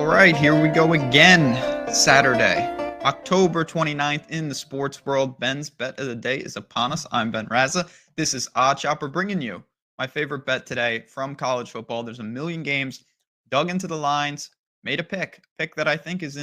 All right, here we go again. Saturday, October 29th in the sports world. Ben's bet of the day is upon us. I'm Ben Raza. This is Odd Chopper bringing you my favorite bet today from college football. There's a million games, dug into the lines, made a pick that I think is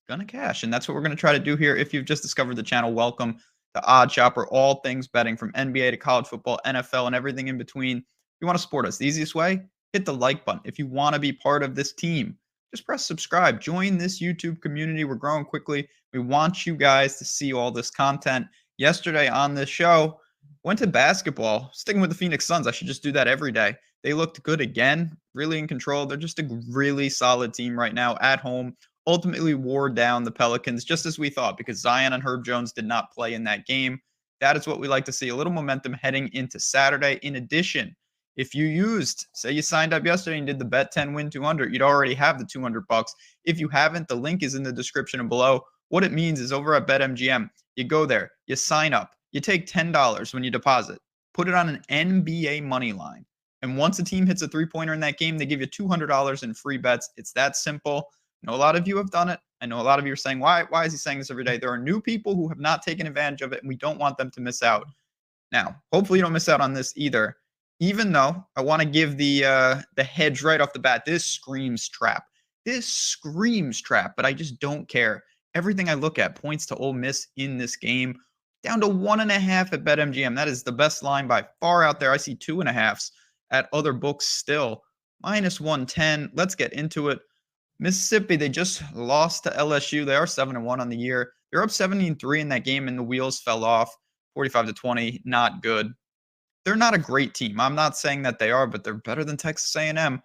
gonna cash. And that's what we're gonna try to do here. If you've just discovered the channel, welcome to Odd Chopper, all things betting from NBA to college football, NFL, and everything in between. If you want to support us, the easiest way, hit the like button. If you want to be part of this team, just press subscribe. Join this YouTube community. We're growing quickly. We want you guys to see all this content. Yesterday on this show, went to basketball, sticking with the Phoenix Suns. I should just do that every day. They looked good again, really in control. They're just a really solid team right now at home. Ultimately wore down the Pelicans, just as we thought, because Zion and Herb Jones did not play in that game. That is what we like to see, a little momentum heading into Saturday. In addition, if you say you signed up yesterday and did the bet 10 win 200, you'd already have the $200. If you haven't, the link is in the description and below. What it means is over at BetMGM, you go there, you sign up, you take $10 when you deposit, put it on an NBA money line. And once a team hits a three-pointer in that game, they give you $200 in free bets. It's that simple. I know a lot of you have done it. I know a lot of you are saying, why is he saying this every day? There are new people who have not taken advantage of it, and we don't want them to miss out. Now, hopefully you don't miss out on this either. Even though I want to give the hedge right off the bat, this screams trap. This screams trap, but I just don't care. Everything I look at points to Ole Miss in this game. Down to 1.5 at BetMGM. That is the best line by far out there. I see 2.5s at other books still. Minus 110. Let's get into it. Mississippi, they just lost to LSU. They are 7-1 on the year. They're up 17-3 in that game, and the wheels fell off. 45-20, not good. They're not a great team. I'm not saying that they are, but they're better than Texas A&M.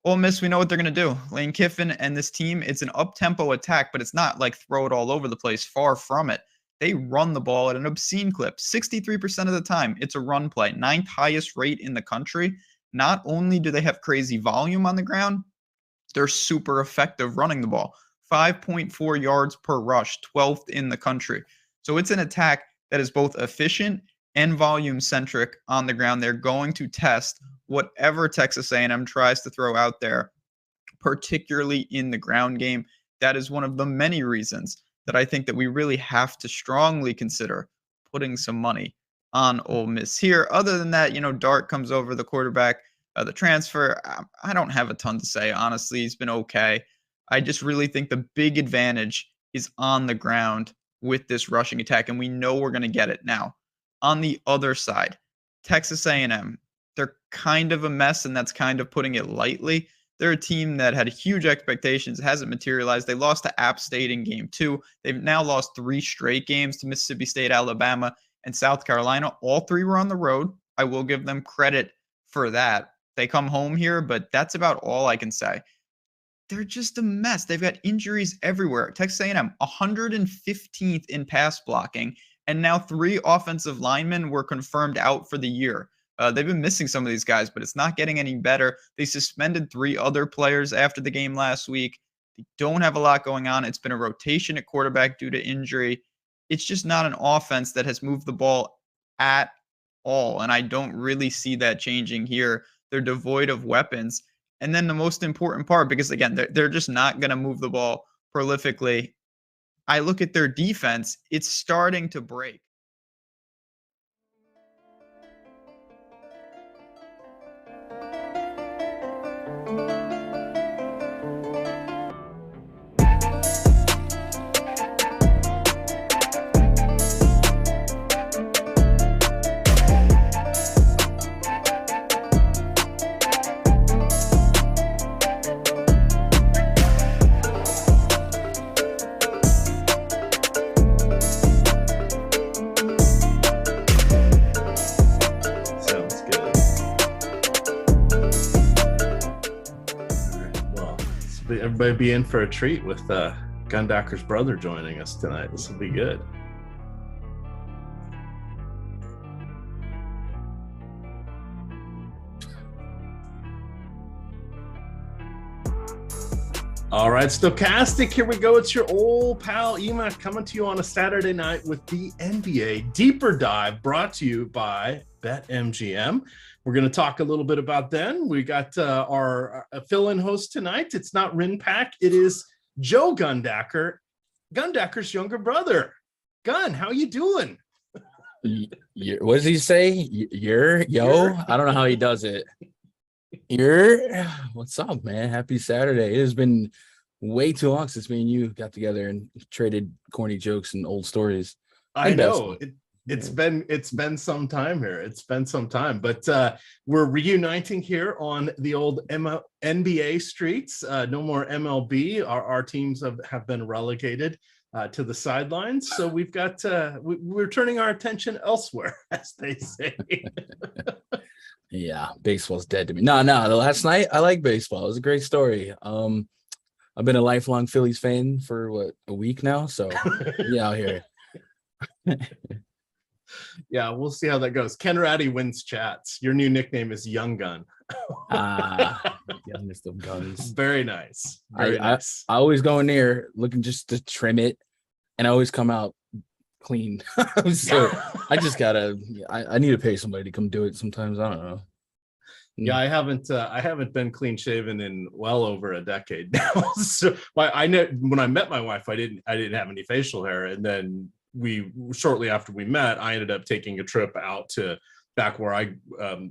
Ole Miss, we know what they're going to do. Lane Kiffin and this team, it's an up-tempo attack, but it's not like throw it all over the place. Far from it. They run the ball at an obscene clip. 63% of the time, it's a run play. 9th highest rate in the country. Not only do they have crazy volume on the ground, they're super effective running the ball. 5.4 yards per rush, 12th in the country. So it's an attack that is both efficient and volume-centric on the ground. They're going to test whatever Texas A&M tries to throw out there, particularly in the ground game. That is one of the many reasons that I think that we really have to strongly consider putting some money on Ole Miss here. Other than that, Dart comes over, the quarterback, the transfer. I don't have a ton to say, honestly. He's been okay. I just really think the big advantage is on the ground with this rushing attack, and we know we're going to get it now. On the other side, Texas A&M, they're kind of a mess, and that's kind of putting it lightly. They're a team that had huge expectations. It hasn't materialized. They lost to App State in game 2. They've now lost 3 straight games to Mississippi State, Alabama, and South Carolina. All 3 were on the road. I will give them credit for that. They come home here, but that's about all I can say. They're just a mess. They've got injuries everywhere. Texas A&M, 115th in pass blocking. And now 3 offensive linemen were confirmed out for the year. They've been missing some of these guys, but it's not getting any better. They suspended 3 other players after the game last week. They don't have a lot going on. It's been a rotation at quarterback due to injury. It's just not an offense that has moved the ball at all, and I don't really see that changing here. They're devoid of weapons. And then the most important part, because, again, they're just not going to move the ball prolifically, I look at their defense, it's starting to break. Everybody be in for a treat with Gundacker's brother joining us tonight. This will be good. All right, Stokastic, here we go. It's your old pal EMac coming to you on a Saturday night with the NBA Deeper Dive, brought to you by BetMGM. We're going to talk a little bit about them. We got our fill-in host tonight. It's not Rinpack. It is Joe Gundacker, Gundacker's younger brother. Gun, how you doing? What does he say? Yo? I don't know how he does it. What's up, man? Happy Saturday. It has been way too long since me and you got together and traded corny jokes and old stories. I know. It's been some time here. It's been some time, but we're reuniting here on the old NBA streets. No more MLB. Our teams have been relegated to the sidelines. So we've got we're turning our attention elsewhere, as they say. Yeah, baseball's dead to me. No, the last night I like baseball. It was a great story. I've been a lifelong Phillies fan for a week now. So yeah, out here. Yeah, we'll see how that goes. Ken Ratty wins chats. Your new nickname is Young Gun. Youngest of guns. Very nice. Very nice. I always go in there looking just to trim it, and I always come out clean. So I just I need to pay somebody to come do it sometimes. I don't know. Yeah, I haven't been clean shaven in well over a decade now. So I know when I met my wife, I didn't have any facial hair, and then shortly after we met, I ended up taking a trip out to back where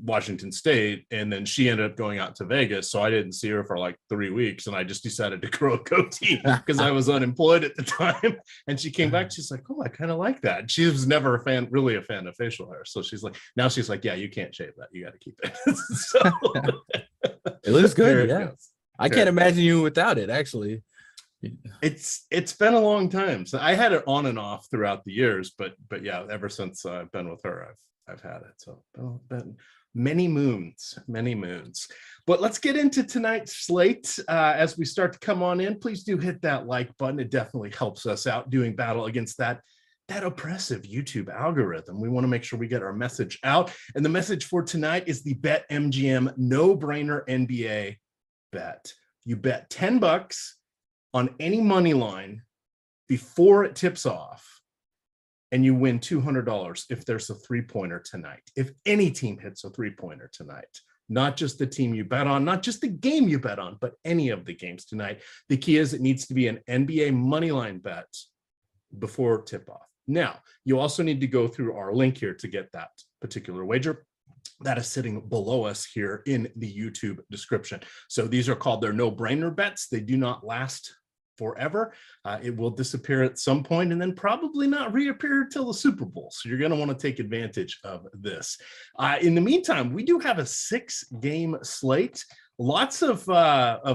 Washington State, and then she ended up going out to Vegas. So I didn't see her for like 3 weeks, and I just decided to grow a goatee because I was unemployed at the time. And she came back, she's like, "Oh, I kind of like that." She was never really a fan of facial hair. So she's like, "Yeah, you can't shave that. You got to keep it." So it looks good. Yeah. I can't imagine you without it, actually. It's been a long time. So I had it on and off throughout the years, but yeah, ever since I've been with her, I've had it. So been many moons. But let's get into tonight's slate. As we start to come on in, please do hit that like button. It definitely helps us out doing battle against that oppressive YouTube algorithm. We want to make sure we get our message out. And the message for tonight is the BetMGM no-brainer NBA bet. You bet $10 on any money line before it tips off, and you win $200 if there's a three-pointer tonight. If any team hits a three-pointer tonight, not just the team you bet on, not just the game you bet on, but any of the games tonight. The key is it needs to be an NBA money line bet before tip-off. Now, you also need to go through our link here to get that particular wager. That is sitting below us here in the YouTube description. So these are called their no-brainer bets. They do not last forever. It will disappear at some point and then probably not reappear until the Super Bowl. So you're going to want to take advantage of this. In the meantime, we do have a 6-game slate. Lots of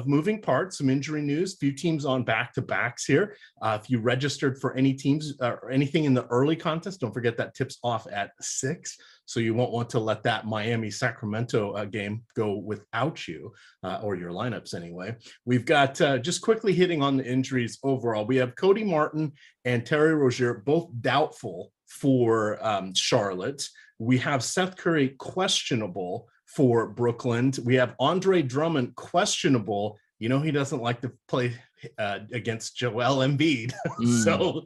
moving parts, some injury news, few teams on back-to-backs here. If you registered for any teams or anything in the early contest, don't forget that tips off at 6. So you won't want to let that Miami-Sacramento game go without you, or your lineups anyway. We've got, just quickly hitting on the injuries overall, we have Cody Martin and Terry Rozier, both doubtful for Charlotte. We have Seth Curry questionable for Brooklyn. We have Andre Drummond questionable. You know, he doesn't like to play against Joel Embiid. So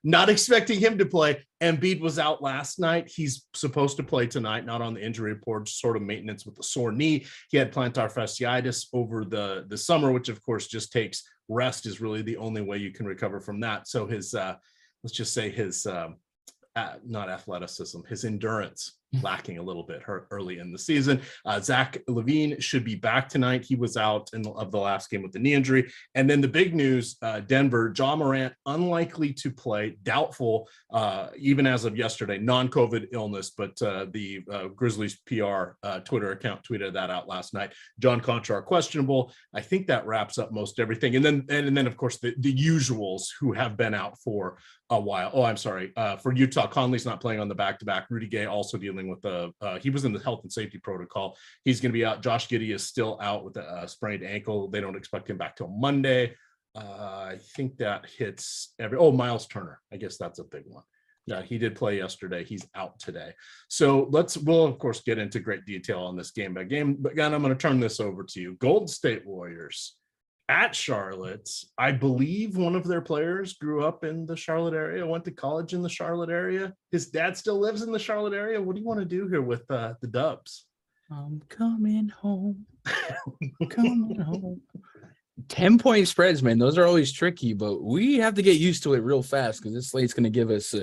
not expecting him to play. Embiid was out last night. He's supposed to play tonight, not on the injury report, sort of maintenance with a sore knee. He had plantar fasciitis over the summer, which of course just takes rest is really the only way you can recover from that. So his, let's just say his, not athleticism, his endurance lacking a little bit early in the season. Zach LaVine should be back tonight. He was out of the last game with the knee injury. And then the big news, Denver, Ja Morant, unlikely to play, doubtful, even as of yesterday, non-COVID illness, but the Grizzlies PR Twitter account tweeted that out last night. John Conchar, questionable. I think that wraps up most everything. And then of course, the usuals who have been out for a while. Oh, I'm sorry. For Utah, Conley's not playing on the back-to-back. Rudy Gay also dealing with he was in the health and safety protocol. He's going to be out. Josh Giddey is still out with a sprained ankle. They don't expect him back till Monday. I think that hits Miles Turner. I guess that's a big one. Yeah, he did play yesterday. He's out today. So we'll of course get into great detail on this game by game. But again, I'm going to turn this over to you. Golden State Warriors at Charlotte. I believe one of their players grew up in the Charlotte area, went to college in the Charlotte area. His dad still lives in the Charlotte area. What do you want to do here with the Dubs? I'm coming home. Coming home. 10-point spreads, man. Those are always tricky, but we have to get used to it real fast because this slate's going to give us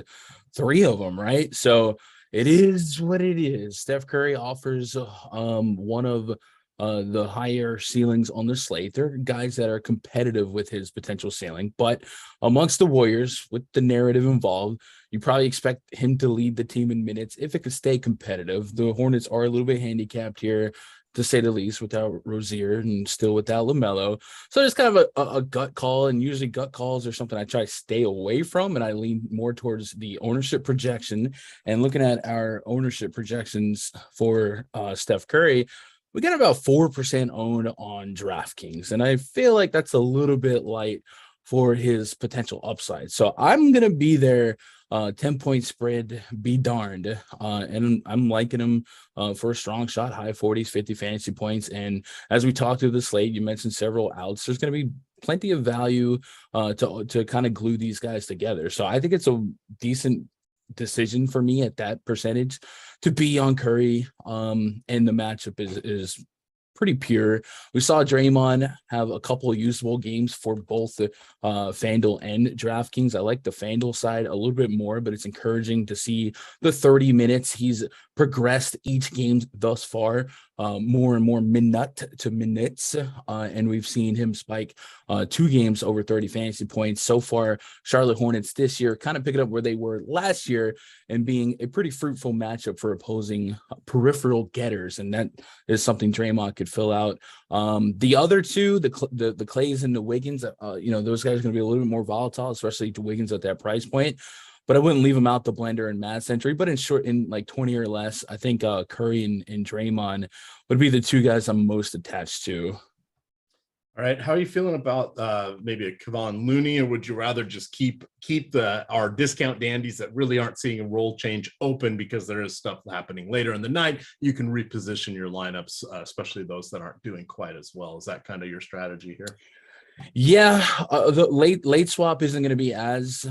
3 of them, right? So it is what it is. Steph Curry offers one of the higher ceilings on the slate. There are guys that are competitive with his potential ceiling, but amongst the Warriors, with the narrative involved, you probably expect him to lead the team in minutes if it could stay competitive. The Hornets are a little bit handicapped here, to say the least, without Rozier and still without LaMelo. So it's kind of a gut call, and usually gut calls are something I try to stay away from, and I lean more towards the ownership projection. And looking at our ownership projections for Steph Curry, we got about 4% owned on DraftKings, and I feel like that's a little bit light for his potential upside. So I'm going to be there. 10-point spread, be darned. And I'm liking him for a strong shot, high 40s, 50 fantasy points. And as we talked through the slate, you mentioned several outs. There's going to be plenty of value to kind of glue these guys together. So I think it's a decent decision for me at that percentage to be on Curry. And the matchup is pretty pure. We saw Draymond have a couple of usable games for both the FanDuel and DraftKings. I like the FanDuel side a little bit more, but it's encouraging to see the 30 minutes. He's progressed each game thus far, more and more minute to minutes, and we've seen him spike 2 games over 30 fantasy points. So far, Charlotte Hornets this year kind of picking up where they were last year and being a pretty fruitful matchup for opposing peripheral getters, and that is something Draymond could fill out. The other two, the Clays and the Wiggins, those guys are going to be a little bit more volatile, especially to Wiggins at that price point. But I wouldn't leave him out the blender in Mad Century. But in like 20 or less, I think Curry and Draymond would be the 2 guys I'm most attached to. All right, how are you feeling about maybe a Kevon Looney, or would you rather just keep our discount dandies that really aren't seeing a role change open because there is stuff happening later in the night? You can reposition your lineups, especially those that aren't doing quite as well. Is that kind of your strategy here? Yeah, the late swap isn't going to be as,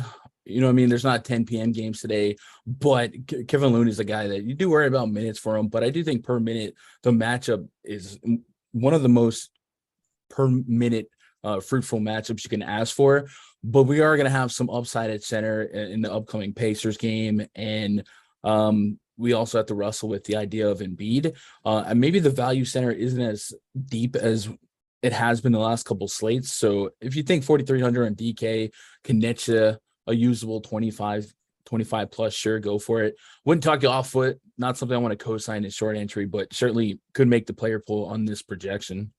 there's not 10 p.m. games today, but Kevin Looney is a guy that you do worry about minutes for him. But I do think per minute, the matchup is one of the most per minute fruitful matchups you can ask for. But we are going to have some upside at center in the upcoming Pacers game. And we also have to wrestle with the idea of Embiid. And maybe the value center isn't as deep as it has been the last couple slates. So if you think 4,300 on DK can net you a usable 25 plus, sure, go for it. Wouldn't talk you off foot. Not something I want to co-sign in short entry, but certainly could make the player pool on this projection.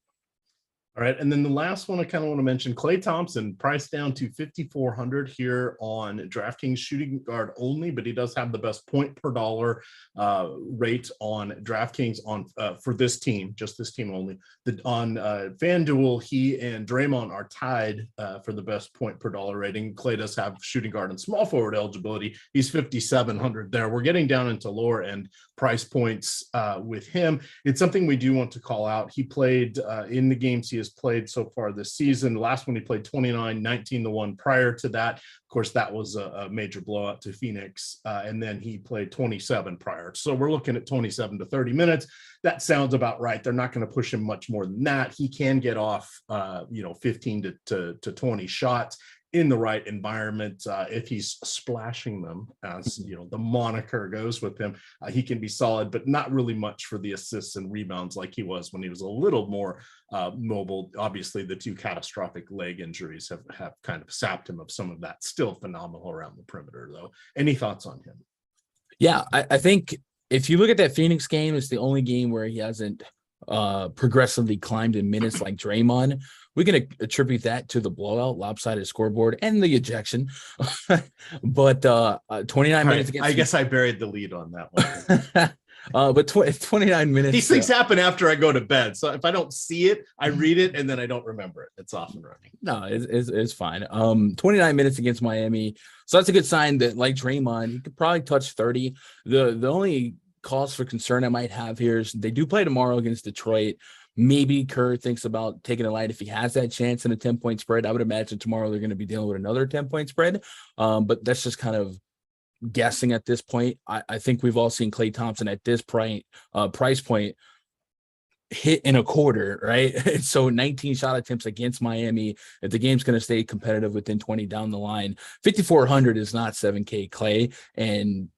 All right, and then the last one I kind of want to mention, Klay Thompson, priced down to 5,400 here on DraftKings, shooting guard only, but he does have the best point per dollar rate on DraftKings for this team, just this team only. On FanDuel, he and Draymond are tied for the best point per dollar rating. Klay does have shooting guard and small forward eligibility. He's 5,700 there. We're getting down into lower end price points with him. It's something we do want to call out. He played in the games he has played so far this season. The last one he played 29, 19 the one prior to that. Of course, that was a major blowout to Phoenix. And then he played 27 prior. So we're looking at 27 to 30 minutes. That sounds about right. They're not going to push him much more than that. He can get off, 15 to 20 shots in the right environment. If he's splashing them, as the moniker goes with him, he can be solid, but not really much for the assists and rebounds like he was when he was a little more mobile. Obviously, the 2 catastrophic leg injuries have kind of sapped him of some of that. Still phenomenal around the perimeter, though. Any thoughts on him? Yeah, I think if you look at that Phoenix game, it's the only game where he hasn't progressively climbed in minutes like Draymond. We can attribute that to the blowout, lopsided scoreboard, and the ejection. But 29 minutes against, I guess I buried the lead on that one. But 29 minutes. These things happen after I go to bed. So if I don't see it, I read it and then I don't remember it. It's off and running. No, it's fine. 29 minutes against Miami. So that's a good sign that, like Draymond, he could probably touch 30. The only cause for concern I might have here is they do play tomorrow against Detroit. Maybe Kerr thinks about taking a light if he has that chance in a 10-point spread. I would imagine tomorrow they're going to be dealing with another 10-point spread. But that's just kind of guessing at this point. I think we've all seen Klay Thompson at this price point hit in a quarter, right? And so 19 shot attempts against Miami. If the game's going to stay competitive within 20 down the line, 5,400 is not 7K Klay, and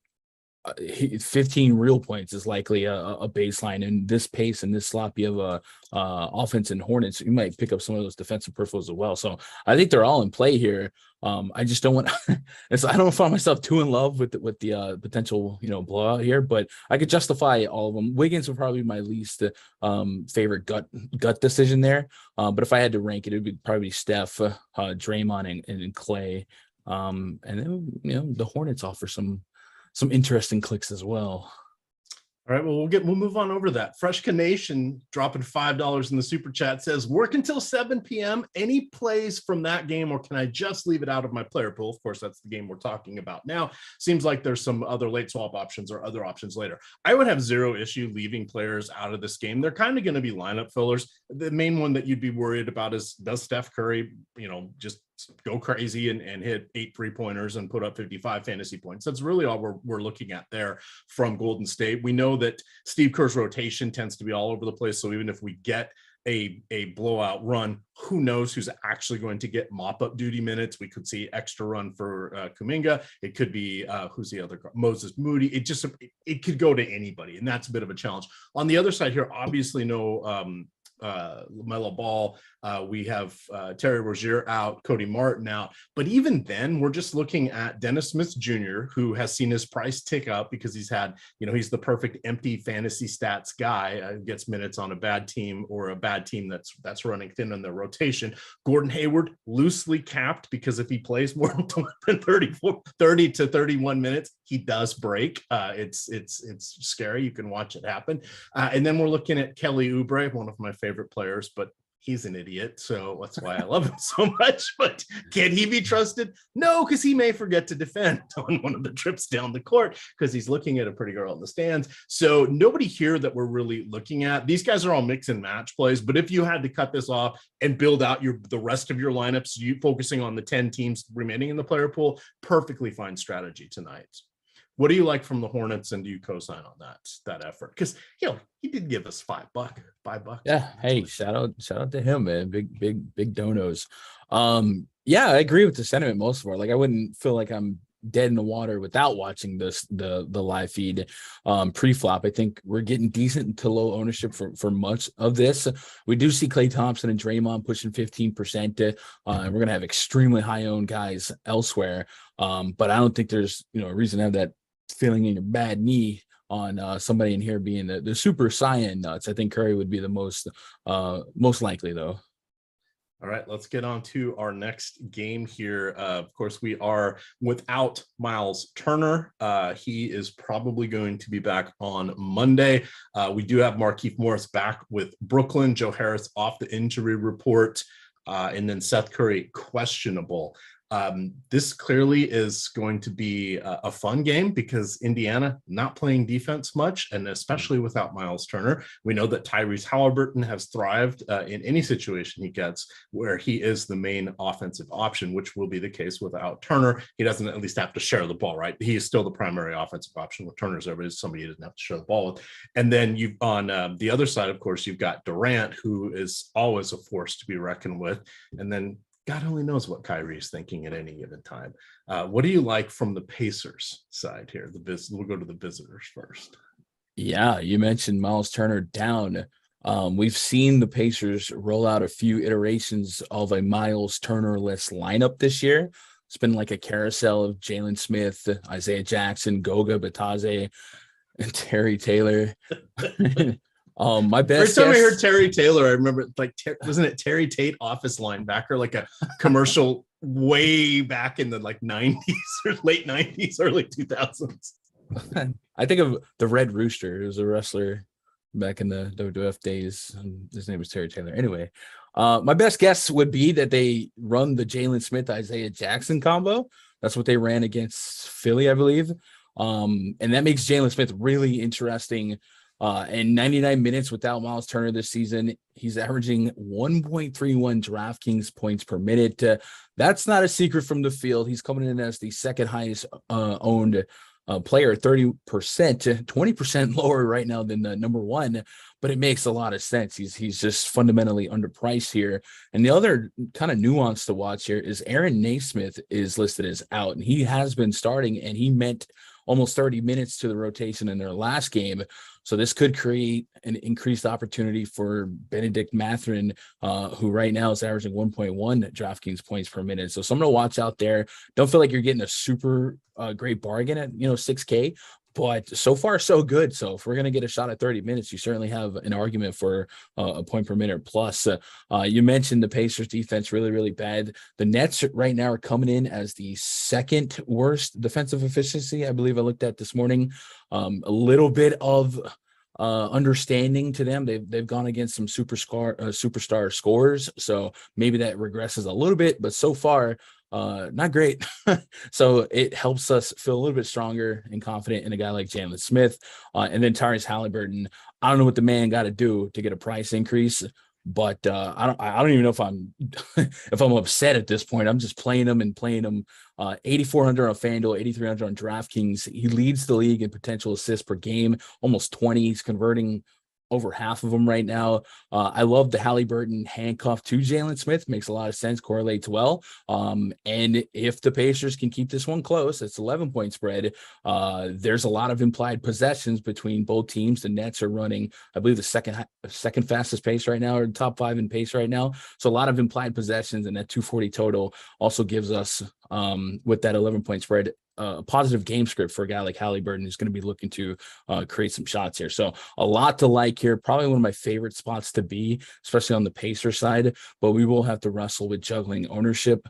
15 real points is likely a baseline. And this pace and this sloppy of a offense in Hornets, you might pick up some of those defensive peripherals as well. So I think they're all in play here. I just don't want I don't find myself too in love with the potential, blowout here, but I could justify all of them. Wiggins would probably be my least favorite gut decision there. But if I had to rank it, it would probably be Steph, Draymond, and Klay. And then, the Hornets offer some interesting clicks as well. All right, well, we'll move on over that. Freshka Nation dropping $5 in the super chat says, work until 7 p.m. Any plays from that game, or can I just leave it out of my player pool? Of course, that's the game we're talking about now. Seems like there's some other late swap options or other options later. I would have zero issue leaving players out of this game. They're kind of going to be lineup fillers. The main one that you'd be worried about is, does Steph Curry, just go crazy and hit 8 3-pointers and put up 55 fantasy points? That's really all we're looking at there from Golden State. We know that Steve Kerr's rotation tends to be all over the place. So even if we get a blowout run, who knows who's actually going to get mop-up duty minutes? We could see extra run for Kuminga. It could be who's the other guy? Moses Moody. It could go to anybody, and that's a bit of a challenge. On the other side here, obviously no LaMelo Ball. We have Terry Rozier out, Cody Martin out. But even then, we're just looking at Dennis Smith Jr., who has seen his price tick up because he's had, he's the perfect empty fantasy stats guy, gets minutes on a bad team or a bad team that's running thin on their rotation. Gordon Hayward, loosely capped, because if he plays more than 30 to 31 minutes, he does break. It's scary. You can watch it happen. And then we're looking at Kelly Oubre, one of my favorite players, but he's an idiot, so that's why I love him so much. But can he be trusted? No, because he may forget to defend on one of the trips down the court because he's looking at a pretty girl in the stands. So nobody here that we're really looking at. These guys are all mix and match plays, but if you had to cut this off and build out the rest of your lineups, you focusing on the 10 teams remaining in the player pool, perfectly fine strategy tonight. What do you like from the Hornets, and do you co-sign on that effort? Because he did give us $5. Yeah. Hey, shout out to him, man. Big donos. Yeah, I agree with the sentiment most of our. Like, I wouldn't feel like I'm dead in the water without watching the live feed pre-flop. I think we're getting decent to low ownership for much of this. We do see Klay Thompson and Draymond pushing 15%. And we're gonna have extremely high owned guys elsewhere. But I don't think there's a reason to have that feeling in your bad knee on somebody in here being the super Saiyan nuts. I think Curry would be the most likely, though. All right, let's get on to our next game here. Of course, we are without Miles Turner. He is probably going to be back on Monday. We do have Markieff Morris back with Brooklyn. Joe Harris off the injury report. And then Seth Curry questionable. This clearly is going to be a fun game because Indiana not playing defense much, and especially without Miles Turner. We know that Tyrese Halliburton has thrived in any situation he gets where he is the main offensive option, which will be the case without Turner. He doesn't at least have to share the ball, right? He is still the primary offensive option. With Turner's over is somebody he doesn't have to share the ball with. And then you've on the other side, of course, you've got Durant, who is always a force to be reckoned with. And then God only knows what Kyrie's thinking at any given time. What do you like from the Pacers side here? We'll go to the visitors first. Yeah, you mentioned Miles Turner down. We've seen the Pacers roll out a few iterations of a Miles Turner-less lineup this year. It's been like a carousel of Jalen Smith, Isaiah Jackson, Goga Bitadze, and Terry Taylor. My best. Every time I heard Terry Taylor, I remember wasn't it Terry Tate, office linebacker, like a commercial way back in the 90s or late 90s, early 2000s. I think of the Red Rooster. He was a wrestler back in the WWF days. His name was Terry Taylor. Anyway, my best guess would be that they run the Jalen Smith, Isaiah Jackson combo. That's what they ran against Philly, I believe. And that makes Jalen Smith really interesting And 99 minutes without Miles Turner this season, he's averaging 1.31 DraftKings points per minute. That's not a secret from the field. He's coming in as the second highest owned player, 30%, 20% lower right now than the number one, but it makes a lot of sense. He's just fundamentally underpriced here. And the other kind of nuance to watch here is Aaron Naismith is listed as out, and he has been starting, and he meant almost 30 minutes to the rotation in their last game. So this could create an increased opportunity for Benedict Mathurin, who right now is averaging 1.1 DraftKings points per minute. So someone to watch out there. Don't feel like you're getting a super great bargain at, $6K, but so far so good. So if we're going to get a shot at 30 minutes, you certainly have an argument for a point per minute plus. You mentioned the Pacers defense really, really bad. The Nets right now are coming in as the second worst defensive efficiency. I believe I looked at this morning. A little bit of understanding to them. They've gone against some superstar scorers, so maybe that regresses a little bit, but so far not great. So it helps us feel a little bit stronger and confident in a guy like Jalen Smith. And then Tyrese Halliburton, I don't know what the man got to do to get a price increase, but I don't even know if I'm if I'm upset at this point. I'm just playing him 8,400 on FanDuel, 8,300 on DraftKings. He leads the league in potential assists per game, almost 20. He's converting over half of them right now. I love the Halliburton handcuff to Jalen Smith. Makes a lot of sense, correlates well. And if the Pacers can keep this one close, it's 11-point spread. There's a lot of implied possessions between both teams. The Nets are running, I believe, the second fastest pace right now, or top 5 in pace right now. So a lot of implied possessions, and that 240 total also gives us, with that 11-point spread, a positive game script for a guy like Halliburton who's going to be looking to create some shots here. So a lot to like here. Probably one of my favorite spots to be, especially on the Pacer side, but we will have to wrestle with juggling ownership.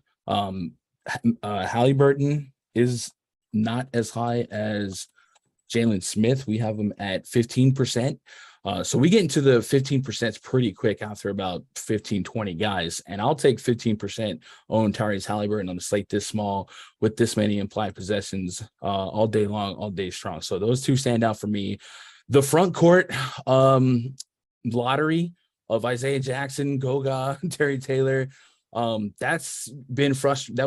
Halliburton is not as high as Jalen Smith. We have him at 15%. So we get into the 15% pretty quick after about 15, 20 guys. And I'll take 15% own Tyrese Halliburton on the slate this small with this many implied possessions all day long, all day strong. So those two stand out for me. The front court lottery of Isaiah Jackson, Goga, Terry Taylor. That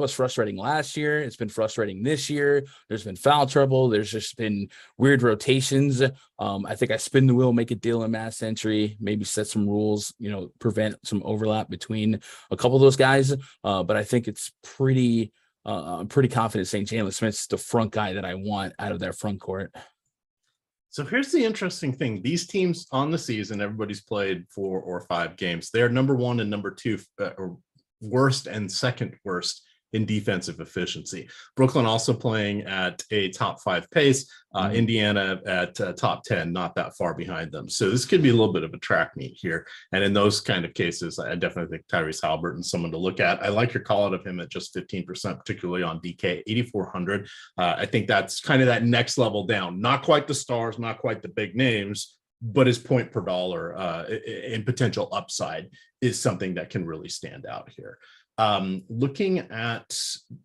was frustrating last year. It's been frustrating this year. There's been foul trouble. There's just been weird rotations. I think I spin the wheel, make a deal in mass entry, maybe set some rules, prevent some overlap between a couple of those guys. But I think it's I'm pretty confident saying Jalen Smith's the front guy that I want out of their front court. So here's the interesting thing. These teams on the season, everybody's played 4 or 5 games. They're number 1 and number 2, or worst and second worst in defensive efficiency. Brooklyn also playing at a top 5 pace. Indiana at top 10, not that far behind them. So this could be a little bit of a track meet here. And in those kind of cases, I definitely think Tyrese Halliburton's someone to look at. I like your call out of him at just 15%, particularly on DK, 8,400. I think that's kind of that next level down. Not quite the stars, not quite the big names, but his point per dollar in potential upside is something that can really stand out here. Looking at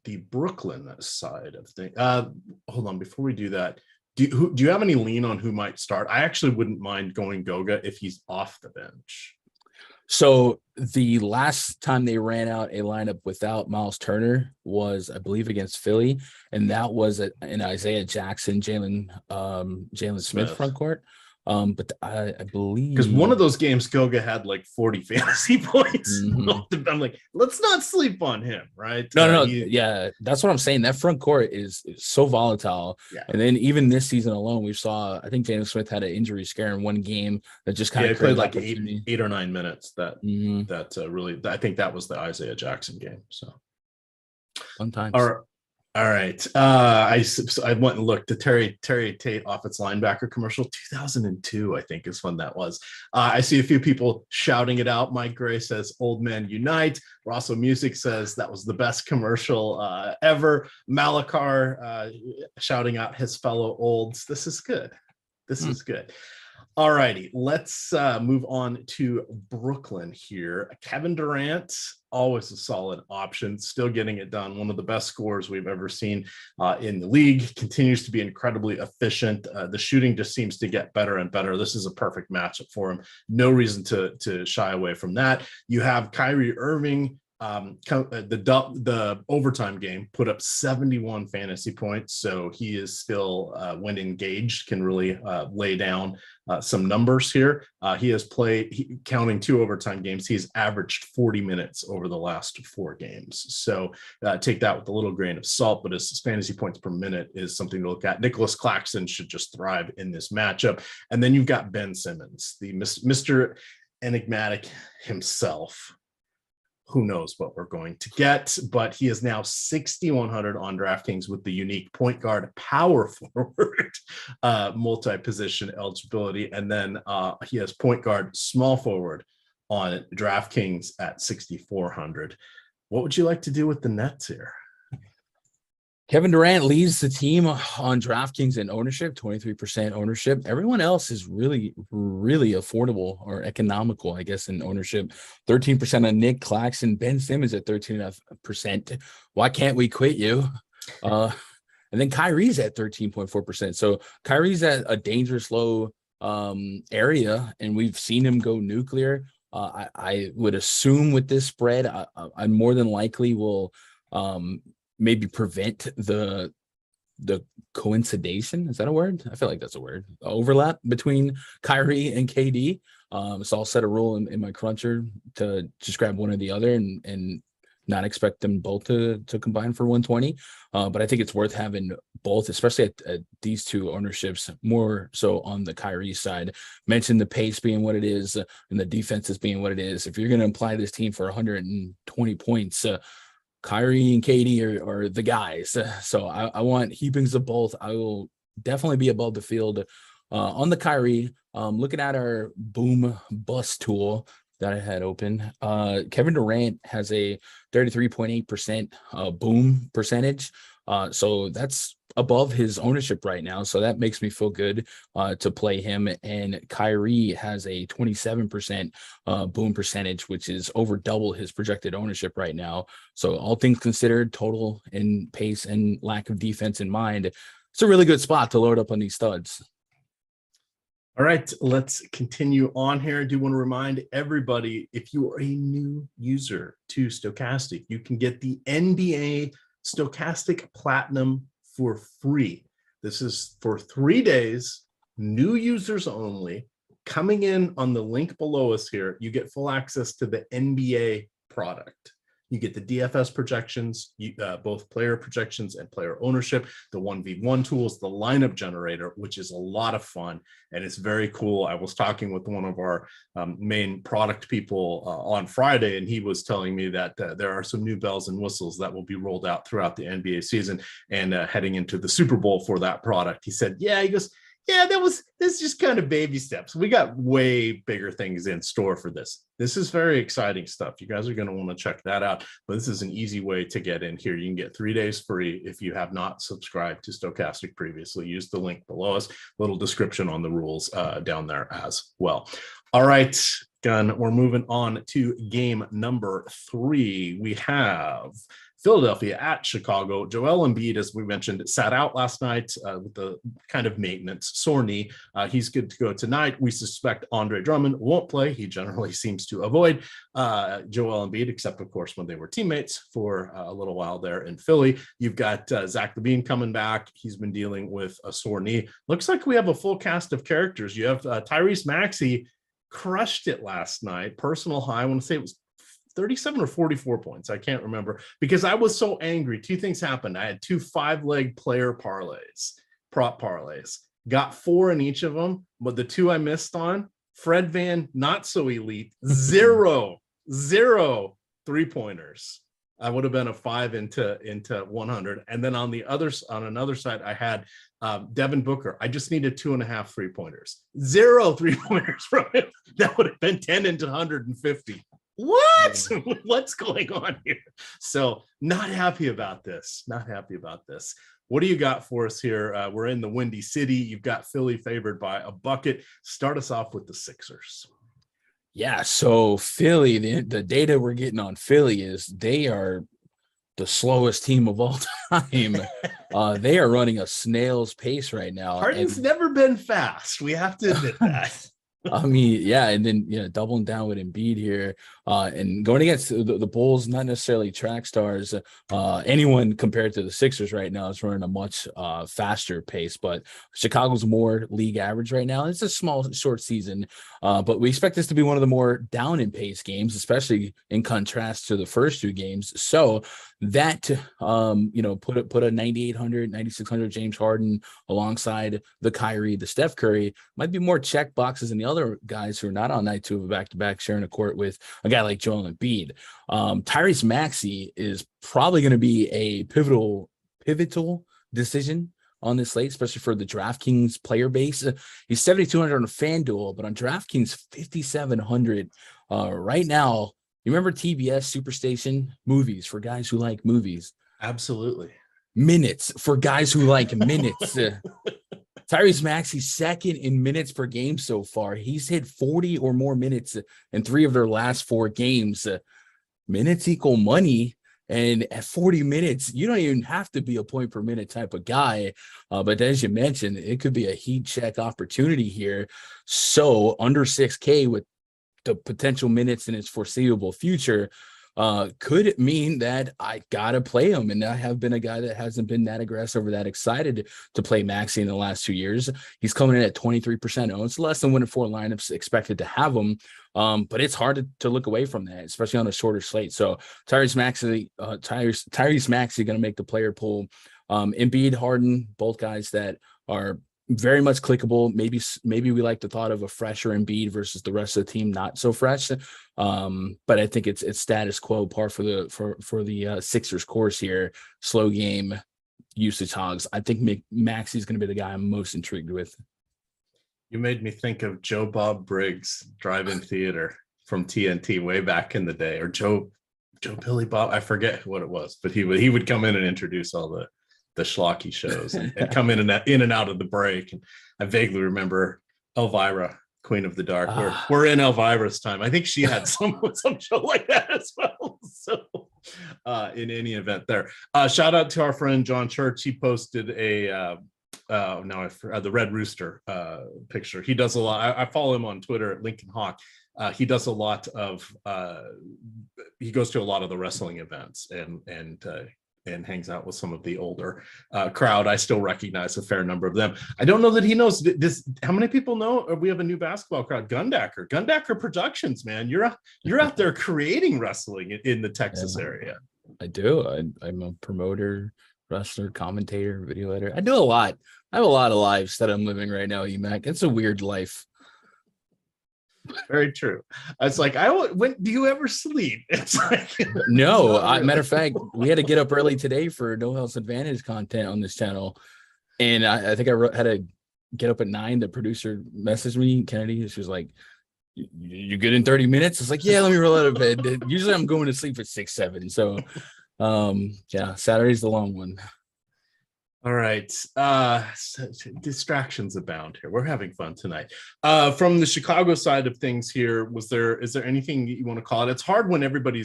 the Brooklyn side of things, hold on, before we do that, do you have any lean on who might start? I actually wouldn't mind going Goga if he's off the bench. So the last time they ran out a lineup without Miles Turner was, I believe, against Philly, and that was an Isaiah Jackson, Jalen Smith front court. But I believe, because one of those games Goga had like 40 fantasy points. Mm-hmm. I'm like, let's not sleep on him, right? No, yeah, that's what I'm saying. That front court is so volatile. Yeah. And then even this season alone, we saw, I think James Smith had an injury scare in one game that just kind of played like 8 or 9 minutes. Really, I think that was the Isaiah Jackson game. So fun times. All right. I went and looked. The Terry Tate offense linebacker commercial, 2002, I think is when that was. I see a few people shouting it out. Mike Gray says, "Old Men Unite." Rosso Music says that was the best commercial ever. Malakar shouting out his fellow olds. This is good. This is good. All righty, let's move on to Brooklyn here. Kevin Durant, always a solid option, still getting it done. One of the best scorers we've ever seen in the league. Continues to be incredibly efficient. The shooting just seems to get better and better. This is a perfect matchup for him. No reason to shy away from that. You have Kyrie Irving. The overtime game put up 71 fantasy points, so he is still when engaged can really lay down some numbers here. He has played, counting 2 overtime games, he's averaged 40 minutes over the last 4 games, so take that with a little grain of salt, but his fantasy points per minute is something to look at. Nicholas Claxton should just thrive in this matchup. And then you've got Ben Simmons, the Mr. Enigmatic himself. Who knows what we're going to get, but he is now 6,100 on DraftKings with the unique point guard, power forward, multi-position eligibility. And then he has point guard, small forward on DraftKings at 6,400. What would you like to do with the Nets here? Kevin Durant leads the team on DraftKings in ownership, 23% ownership. Everyone else is really, really affordable or economical, I guess, in ownership. 13% on Nick Claxton, Ben Simmons at 13%. Why can't we quit you? And then Kyrie's at 13.4%. So Kyrie's at a dangerous low area, and we've seen him go nuclear. I would assume with this spread, I more than likely will maybe prevent the coincidation. Is that a word? I feel like that's a word. Overlap between Kyrie and KD. So I'll set a rule in my cruncher to just grab one or the other and not expect them both to combine for 120. But I think it's worth having both, especially at these two ownerships, more so on the Kyrie side. Mentioned the pace being what it is and the defenses being what it is. If you're going to apply this team for 120 points, Kyrie and KD are the guys. So I want heapings of both. I will definitely be above the field on the Kyrie. Looking at our boom bust tool that I had open, Kevin Durant has a 33.8% boom percentage. So that's above his ownership right now. So that makes me feel good to play him. And Kyrie has a 27% boom percentage, which is over double his projected ownership right now. So all things considered, total and pace and lack of defense in mind, it's a really good spot to load up on these studs. All right, let's continue on here. I do want to remind everybody, if you are a new user to Stokastic, you can get the NBA Stokastic Platinum for free. This is for 3 days, new users only. Coming in on the link below us here, you get full access to the NBA product. You get the DFS projections, both player projections and player ownership, the 1v1 tools, the lineup generator, which is a lot of fun and it's very cool. I was talking with one of our main product people on Friday, and he was telling me that there are some new bells and whistles that will be rolled out throughout the NBA season and heading into the Super Bowl for that product. He said, yeah, he goes, yeah, this is just kind of baby steps. We got way bigger things in store for this. This is very exciting stuff. You guys are going to want to check that out. But this is an easy way to get in here. You can get 3 days free if you have not subscribed to Stokastic previously. Use the link below us. Little description on the rules down there as well. All right, Gun, we're moving on to game number 3. We have Philadelphia at Chicago. Joel Embiid, as we mentioned, sat out last night with the kind of maintenance sore knee. He's good to go tonight. We suspect Andre Drummond won't play. He generally seems to avoid Joel Embiid, except, of course, when they were teammates for a little while there in Philly. You've got Zach LaVine coming back. He's been dealing with a sore knee. Looks like we have a full cast of characters. You have Tyrese Maxey, crushed it last night. Personal high. I want to say it was 37 or 44 points. I can't remember because I was so angry. 2 things happened. I had 2 5-leg player parlays, prop parlays, got 4 in each of them, but the 2 I missed on, Fred Van, not so elite, 0 3-pointers. I would have been a 5 into 100. And then on another side, I had Devin Booker. I just needed 2.5 3-pointers, 0 3-pointers from him. That would have been 10 into 150. What? What's going on here? So not happy about this. What do you got for us here? We're in the Windy City. You've got Philly favored by a bucket. Start us off with the Sixers. Yeah, so Philly, the data we're getting on Philly is they are the slowest team of all time. They are running a snail's pace right now. Harden's never been fast. We have to admit that. I mean, yeah, and then doubling down with Embiid here, and going against the Bulls, not necessarily track stars. Anyone compared to the Sixers right now is running a much faster pace, but Chicago's more league average right now. It's a small, short season, but we expect this to be one of the more down in pace games, especially in contrast to the first two games. So that put a 9,800, 9,600 James Harden alongside the Kyrie, the Steph Curry might be more check boxes than the other guys who are not on night two of a back-to-back sharing a court with a guy like Joel Embiid. Tyrese Maxey is probably going to be a pivotal decision on this slate, especially for the DraftKings player base. He's 7,200 on FanDuel, but on DraftKings 5,700 right now. You remember TBS Superstation movies for guys who like movies? Absolutely. Minutes for guys who like minutes. Tyrese Maxey second in minutes per game so far. He's hit 40 or more minutes in 3 of their last 4 games. Minutes equal money. And at 40 minutes, you don't even have to be a point per minute type of guy. But as you mentioned, it could be a heat check opportunity here. So under 6K with the potential minutes in his foreseeable future could mean that I gotta play him. And I have been a guy that hasn't been that aggressive or that excited to play Maxey in the last 2 years. He's coming in at 23% owned. It's less than 1 in 4 lineups expected to have him. But it's hard to look away from that, especially on a shorter slate. So Tyrese Maxey going to make the player pool. Embiid, Harden, both guys that are very much clickable. Maybe we like the thought of a fresher Embiid versus the rest of the team not so fresh. But I think it's status quo par for the Sixers course here. Slow game, usage hogs. I think Maxey's going to be the guy I'm most intrigued with. You made me think of Joe Bob Briggs Drive-In Theater from TNT way back in the day, or Joe Billy Bob. I forget what it was, but he would come in and introduce all the schlocky shows and come in and out of the break. And I vaguely remember Elvira, Queen of the Dark. We're in Elvira's time. I think she had some show like that as well. So in any event there, shout out to our friend John Church. He posted the Red Rooster picture. He does a lot. I follow him on Twitter at Lincoln Hawk. He does a lot of he goes to a lot of the wrestling events and hangs out with some of the older crowd. I still recognize a fair number of them. I don't know that he knows this. How many people know we have a new basketball crowd? Gundacker Productions, man. You're out there creating wrestling in the Texas area. I do. I'm a promoter, wrestler, commentator, video editor. I do a lot. I have a lot of lives that I'm living right now, EMac. It's a weird life. Very true. It's like, when do you ever sleep? It's like no. Matter of fact, we had to get up early today for No Health Advantage content on this channel, and I think I had to get up at 9. The producer messaged me, Kennedy. She was like, "You good in 30 minutes?" It's like, "Yeah, let me roll out of bed." Usually, I'm going to sleep at 6, 7. So, yeah, Saturday's the long one. All right. Distractions abound here. We're having fun tonight. From the Chicago side of things here, is there anything you want to call it? It's hard when everybody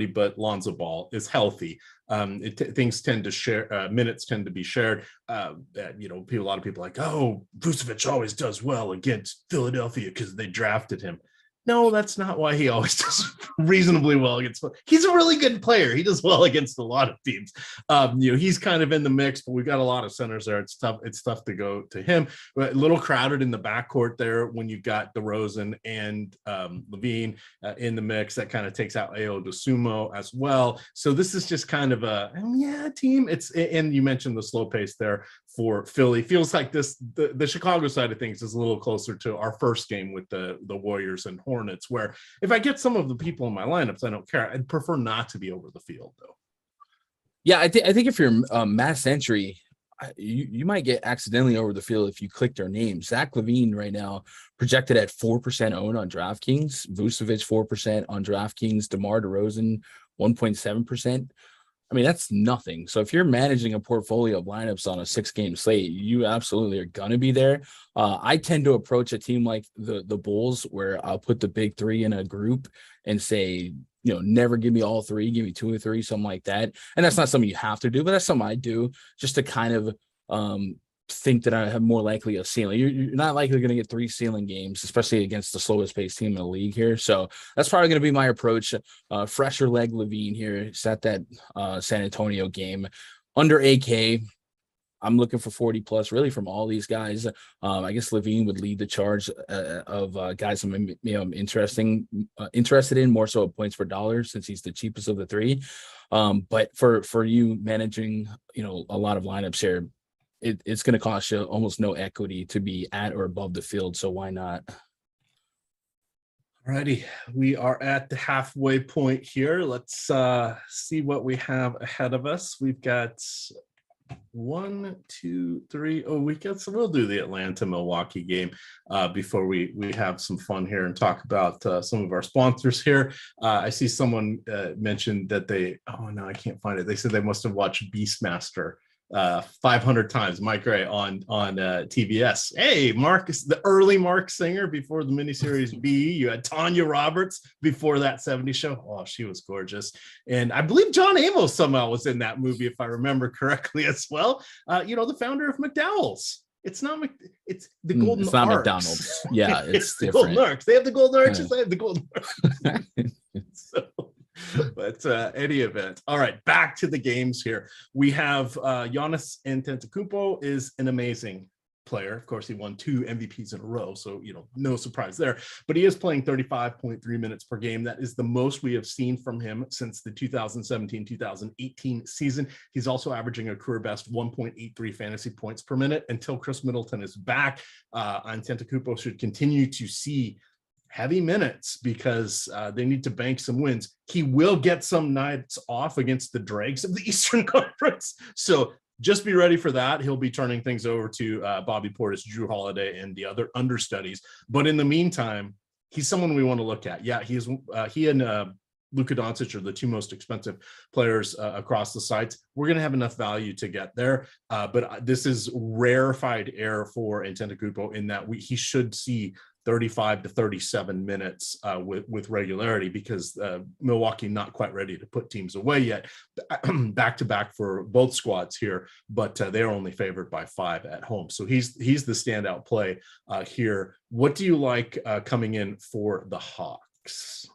but Lonzo Ball is healthy. Things tend to share, minutes tend to be shared. A lot of people are like, oh, Vucevic always does well against Philadelphia because they drafted him. No, that's not why he always does reasonably well against. He's a really good player. He does well against a lot of teams. He's kind of in the mix, but we've got a lot of centers there. It's tough to go to him. A little crowded in the backcourt there when you've got DeRozan and Levine in the mix. That kind of takes out Ayo Dosunmu as well. So this is just kind of a team. And you mentioned the slow pace there for Philly. Feels like the Chicago side of things is a little closer to our first game with the Warriors and Hornets, where if I get some of the people in my lineups, I don't care. I'd prefer not to be over the field, though. Yeah, I think if you're mass entry, you might get accidentally over the field if you click their name. Zach LaVine right now projected at 4% owned on DraftKings. Vucevic 4% on DraftKings. DeMar DeRozan 1.7%. I mean, that's nothing. So if you're managing a portfolio of lineups on a 6-game slate, you absolutely are going to be there. I tend to approach a team like the Bulls, where I'll put the big three in a group and say, never give me all three, give me 2 or 3, something like that. And that's not something you have to do, but that's something I do just to kind of think that I have more likely a ceiling. You're not likely going to get 3 ceiling games, especially against the slowest paced team in the league here. So that's probably going to be my approach. Fresher leg Levine here. Set that San Antonio game under AK. I'm looking for 40 plus really from all these guys. I guess Levine would lead the charge of guys I'm interested in, more so at points per dollar, since he's the cheapest of the 3. But for you managing, a lot of lineups here, it's going to cost you almost no equity to be at or above the field. So why not? Alrighty, we are at the halfway point here. Let's see what we have ahead of us. We've got 1, 2, 3. Oh, we'll do the Atlanta-Milwaukee game before we have some fun here and talk about some of our sponsors here. I see someone mentioned that I can't find it. They said they must have watched Beastmaster 500 times. Mike Gray on TBS. Hey, Mark, the early Mark Singer before the miniseries B. You had Tanya Roberts before that 70s show. Oh, she was gorgeous. And I believe John Amos somehow was in that movie, if I remember correctly as well. The founder of McDowell's. It's not it's the Golden It's not Arcs. McDonald's. Yeah, it's the different. Golden Arcs. They have the Golden Arches. They have the Golden Arcs. So, but any event. All right, back to the games here. We have Giannis Antetokounmpo is an amazing player. Of course, he won 2 MVPs in a row, so no surprise there. But he is playing 35.3 minutes per game. That is the most we have seen from him since the 2017-2018 season. He's also averaging a career best 1.83 fantasy points per minute. Until Chris Middleton is back, Antetokounmpo should continue to see heavy minutes because they need to bank some wins. He will get some nights off against the dregs of the Eastern Conference. So just be ready for that. He'll be turning things over to Bobby Portis, Drew Holiday, and the other understudies. But in the meantime, he's someone we want to look at. Yeah, he and Luka Doncic are the 2 most expensive players across the sites. We're going to have enough value to get there. But this is rarefied air for Antetokounmpo in that he should see 35 to 37 minutes with regularity, because Milwaukee not quite ready to put teams away yet. Back to back for both squads here, but they're only favored by 5 at home. So he's the standout play here. What do you like coming in for the Hawks?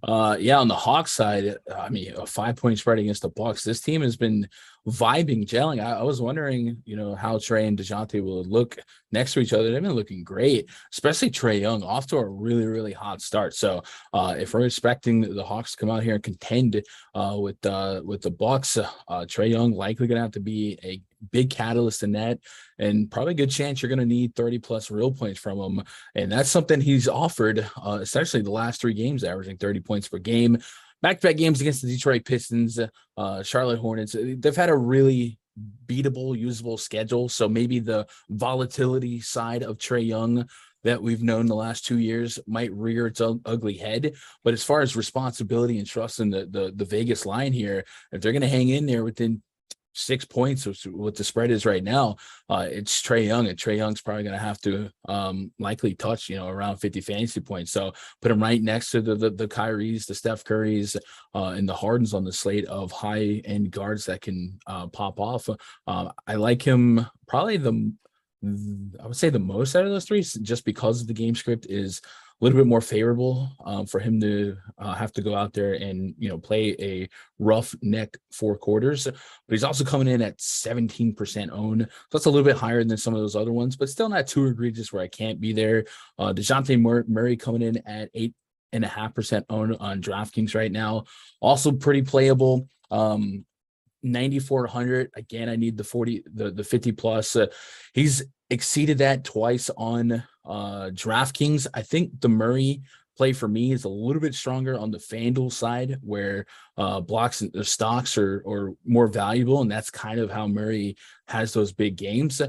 On the Hawks side, I mean, a 5-point spread against the Bucks. This team has been vibing, gelling. I was wondering, how Trae and DeJounte will look next to each other. They've been looking great, especially Trae Young, off to a really, really hot start. So if we're expecting the Hawks to come out here and contend with the Bucks, Trae Young likely going to have to be a big catalyst in that, and probably a good chance you're going to need 30 plus real points from him. And that's something he's offered, essentially the last 3 games, averaging 30 points per game. Back-to-back games against the Detroit Pistons, Charlotte Hornets. They've had a really beatable, usable schedule. So maybe the volatility side of Trae Young that we've known the last 2 years might rear its ugly head. But as far as responsibility and trust in the Vegas line here, if they're going to hang in there within 6 points, what the spread is right now, it's Trae Young, and Trae Young's probably going to have to likely touch, around 50 fantasy points. So put him right next to the Kyries, the Steph Currys, and the Hardens on the slate of high end guards that can pop off. I like him probably I would say the most out of those 3, just because the game script is a little bit more favorable for him to have to go out there and, play a rough neck 4 quarters. But he's also coming in at 17% own. So that's a little bit higher than some of those other ones, but still not too egregious where I can't be there. DeJounte Murray coming in at 8.5% own on DraftKings right now. Also pretty playable. 9,400. Again, I need the 50 plus. He's exceeded that twice on DraftKings. I think the Murray play for me is a little bit stronger on the FanDuel side, where blocks and stocks are more valuable, and that's kind of how Murray has those big games.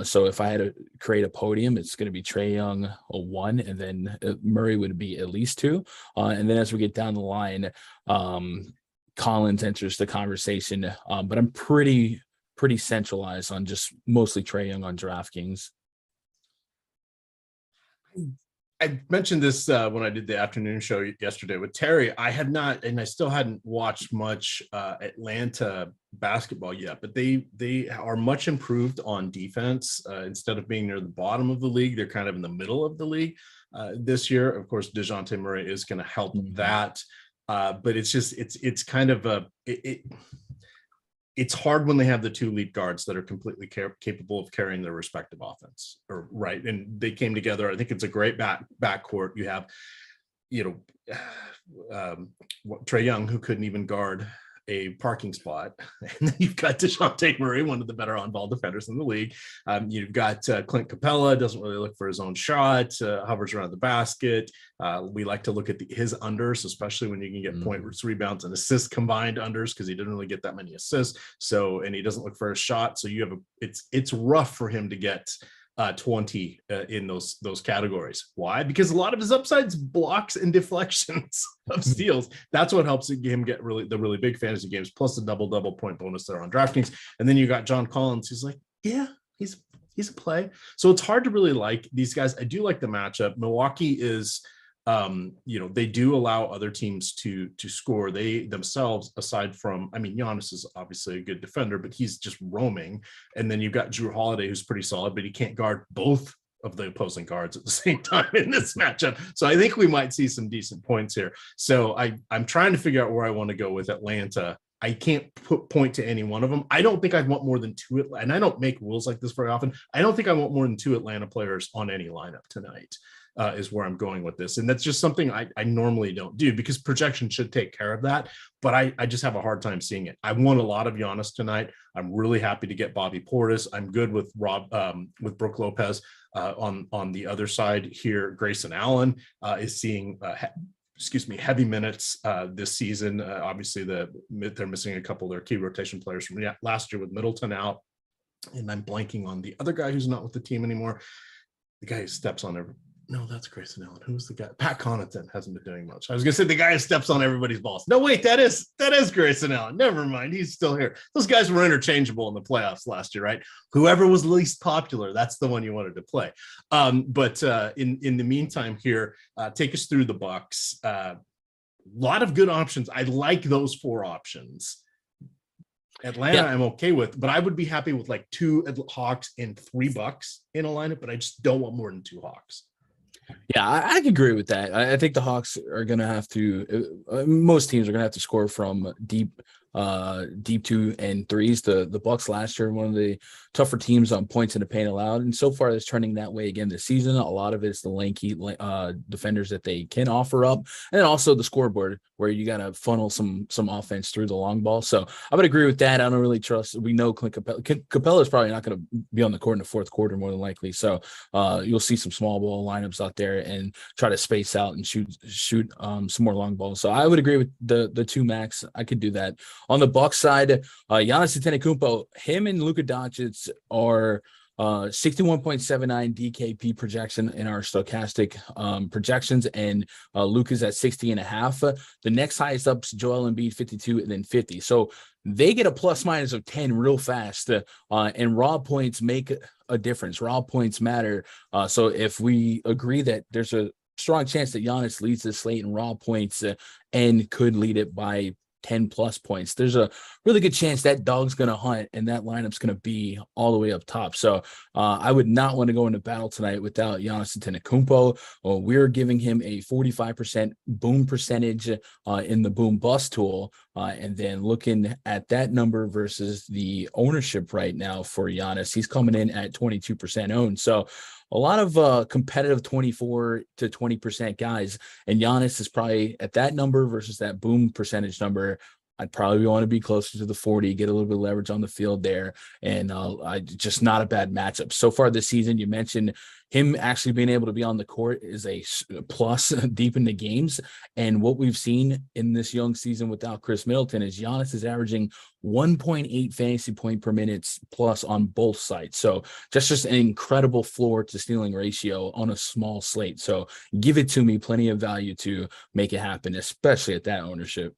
So if I had to create a podium, it's going to be Trae Young a 1, and then Murray would be at least 2. And then as we get down the line, Collins enters the conversation. But I'm pretty centralized on just mostly Trae Young on DraftKings. I mentioned this when I did the afternoon show yesterday with Terry. I had not, and I still hadn't watched much Atlanta basketball yet, but they are much improved on defense. Instead of being near the bottom of the league, they're kind of in the middle of the league this year. Of course, DeJounte Murray is going to help that, but it's just it's kind of it's hard when they have the two lead guards that are completely capable of carrying their respective offense, or right. And they came together. I think it's a great backcourt. You have, Trae Young, who couldn't even guard a parking spot. And then you've got DeJounte Murray, one of the better on-ball defenders in the league. You've got Clint Capella, doesn't really look for his own shot, hovers around the basket. We like to look at his unders, especially when you can get points, rebounds, and assists combined unders, because he didn't really get that many assists. So, and he doesn't look for a shot. So you have it's rough for him to get 20 in those categories. Why? Because a lot of his upsides blocks and deflections of steals. That's what helps him get the really big fantasy games, plus the double point bonus there on DraftKings. And then you got John Collins, who's like, yeah, he's a play. So it's hard to really like these guys. I do like the matchup. Milwaukee is they do allow other teams to score. They themselves, aside from, Giannis is obviously a good defender, but he's just roaming. And then you've got Drew Holiday, who's pretty solid, but he can't guard both of the opposing guards at the same time in this matchup. So I think we might see some decent points here. So I'm trying to figure out where I want to go with Atlanta. I can't point to any one of them. I don't think I'd want more than two, and I don't make rules like this very often. I don't think I want more than two Atlanta players on any lineup tonight. Is where I'm going with this. And that's just something I normally don't do, because projection should take care of that. But I just have a hard time seeing it. I won a lot of Giannis tonight. I'm really happy to get Bobby Portis. I'm good with with Brook Lopez. On the other side here, Grayson Allen is seeing heavy minutes this season. Obviously, they're missing a couple of their key rotation players from last year with Middleton out. And I'm blanking on the other guy who's not with the team anymore. The guy who steps on every. No, that's Grayson Allen. Who's the guy? Pat Connaughton hasn't been doing much. I was going to say the guy who steps on everybody's balls. No, wait, that is Grayson Allen. Never mind. He's still here. Those guys were interchangeable in the playoffs last year, right? Whoever was least popular, that's the one you wanted to play. But in the meantime here, take us through the Bucks. A lot of good options. I like those four options. Atlanta, I'm okay with, but I would be happy with like 2 Hawks and 3 Bucks in a lineup, but I just don't want more than 2 Hawks. Yeah, I can agree with that. I think the Hawks are going to have to, most teams are going to have to score from deep 2 and 3s. The Bucks last year, one of the tougher teams on points in the paint allowed, and so far it's turning that way again this season. A lot of it's the lanky defenders that they can offer up, and then also the scoreboard where you got to funnel some offense through the long ball. So I would agree with that. I don't really trust. We know Clint Capella is probably not going to be on the court in the fourth quarter more than likely. So you'll see some small ball lineups out there and try to space out and shoot some more long balls. So I would agree with the 2 max. I could do that. On the Bucks side, Giannis Antetokounmpo, him and Luka Doncic are 61.79 DKP projection in our Stokastic projections, and Luka's at 60.5. The next highest up is Joel Embiid, 52, and then 50. So they get a plus minus of 10 real fast, and raw points make a difference. Raw points matter. So if we agree that there's a strong chance that Giannis leads the slate in raw points and could lead it by 10 plus points, there's a really good chance that dog's going to hunt and that lineup's going to be all the way up top. So I would not want to go into battle tonight without Giannis Antetokounmpo. We're giving him a 45% boom percentage in the boom bust tool. And then looking at that number versus the ownership right now for Giannis, he's coming in at 22% owned. So a lot of competitive 24 to 20% guys, and Giannis is probably at that number versus that boom percentage number. I'd probably want to be closer to the 40, get a little bit of leverage on the field there, and just not a bad matchup. So far this season, you mentioned him actually being able to be on the court is a plus deep in the games. And what we've seen in this young season without Chris Middleton is Giannis is averaging 1.8 fantasy point per minute plus on both sides. So just an incredible floor to stealing ratio on a small slate. So give it to me, plenty of value to make it happen, especially at that ownership.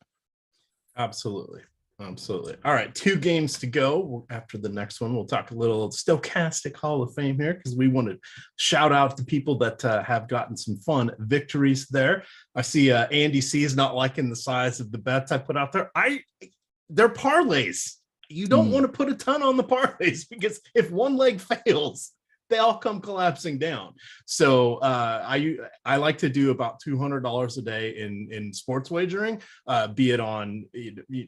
Absolutely. All right, 2 games to go. After the next one, we'll talk a little Stokastic Hall of Fame here, because we want to shout out to people that have gotten some fun victories there. I see Andy C is not liking the size of the bets I put out there. They're parlays. You don't want to put a ton on the parlays, because if one leg fails, they all come collapsing down. So I like to do about $200 a day in sports wagering, be it on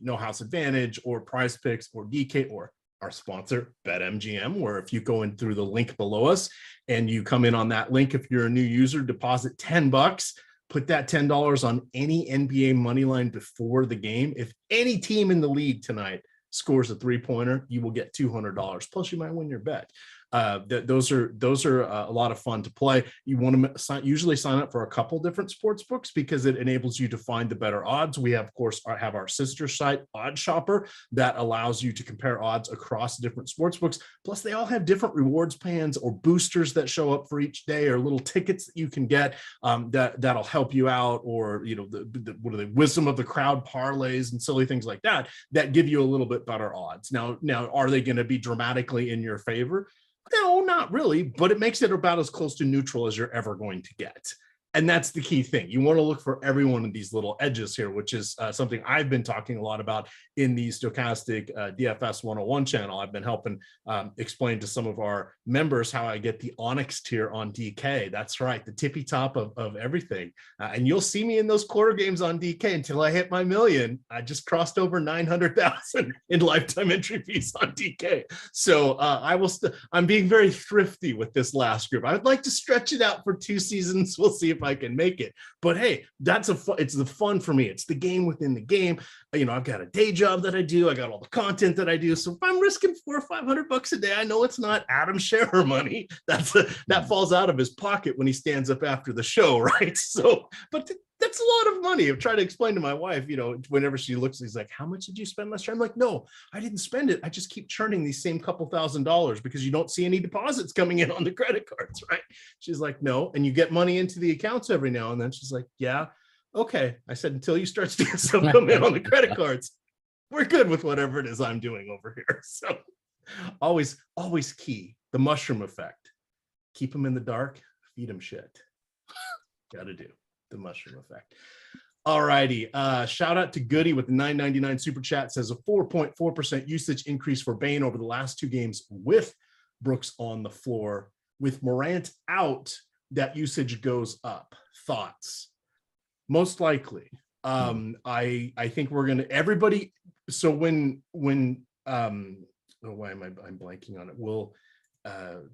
No House Advantage or Prize Picks or DK or our sponsor BetMGM, where if you go in through the link below us and you come in on that link, if you're a new user, deposit $10, put that $10 on any NBA money line before the game. If any team in the league tonight scores a 3-pointer, you will get $200. Plus, you might win your bet. Those are a lot of fun to play. You want to usually sign up for a couple different sports books, because it enables you to find the better odds. We of course have our sister site Odds Shopper that allows you to compare odds across different sports books. Plus, they all have different rewards plans or boosters that show up for each day, or little tickets that you can get that'll help you out, or what are the wisdom of the crowd parlays and silly things like that give you a little bit better odds. Now are they going to be dramatically in your favor? No, not really, but it makes it about as close to neutral as you're ever going to get. And that's the key thing. You want to look for every one of these little edges here, which is something I've been talking a lot about in the Stokastic DFS 101 channel. I've been helping explain to some of our members how I get the Onyx tier on DK. That's right, the tippy top of everything. And you'll see me in those quarter games on DK until I hit my million. I just crossed over 900,000 in lifetime entry fees on DK. So I'm being very thrifty with this last group. I would like to stretch it out for 2 seasons. We'll see if I can make it. But hey, it's the fun for me. It's the game within the game. I've got a day job that I do. I got all the content that I do. So if I'm risking $400 or $500 a day, I know it's not Adam Scherer money. That falls out of his pocket when he stands up after the show, right? So, but that's a lot of money. I'm trying to explain to my wife, whenever she looks, he's like, how much did you spend last year? I'm like, no, I didn't spend it. I just keep churning these same couple $1,000s because you don't see any deposits coming in on the credit cards, right? She's like, no. And you get money into the accounts every now and then. She's like, yeah. Okay. I said, until you start seeing some come in on the credit cards, we're good with whatever it is I'm doing over here. So always key, the mushroom effect. Keep them in the dark, feed them shit. Got to do the mushroom effect. All righty. Shout out to Goody with the $9.99 super chat. Says a 4.4% usage increase for Bane over the last 2 games with Brooks on the floor. With Morant out, that usage goes up. Thoughts? Most likely. I think we're gonna everybody. So when why am I'm blanking on it?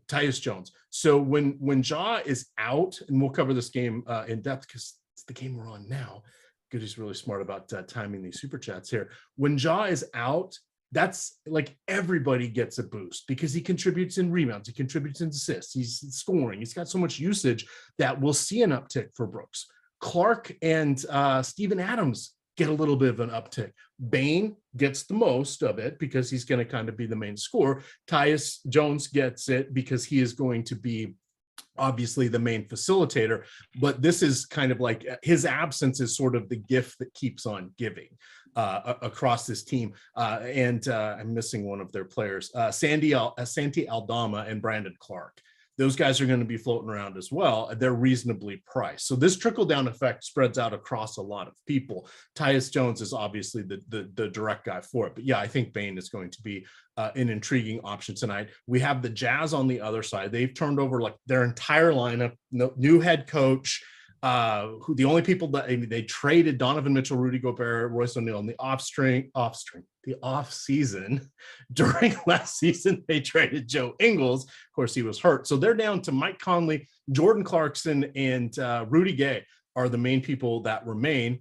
Tyus Jones. So when Ja is out, and we'll cover this game in depth because it's the game we're on now. Goody's really smart about timing these super chats here. When Ja is out, that's like everybody gets a boost because he contributes in rebounds, he contributes in assists, he's scoring, he's got so much usage that we'll see an uptick for Brooks. Clark and Steven Adams get a little bit of an uptick. Bane gets the most of it because he's going to kind of be the main scorer. Tyus Jones gets it because he is going to be obviously the main facilitator, but this is kind of like his absence is sort of the gift that keeps on giving across this team. And I'm missing one of their players, Santi Aldama and Brandon Clark. Those guys are going to be floating around as well. They're reasonably priced. So this trickle-down effect spreads out across a lot of people. Tyus Jones is obviously the direct guy for it. But yeah, I think Bane is going to be an intriguing option tonight. We have the Jazz on the other side. They've turned over like their entire lineup, new head coach, who the only people that they traded Donovan Mitchell, Rudy Gobert, Royce O'Neal in the off season. During last season, they traded Joe Ingles. Of course, he was hurt. So they're down to Mike Conley, Jordan Clarkson, and Rudy Gay are the main people that remain.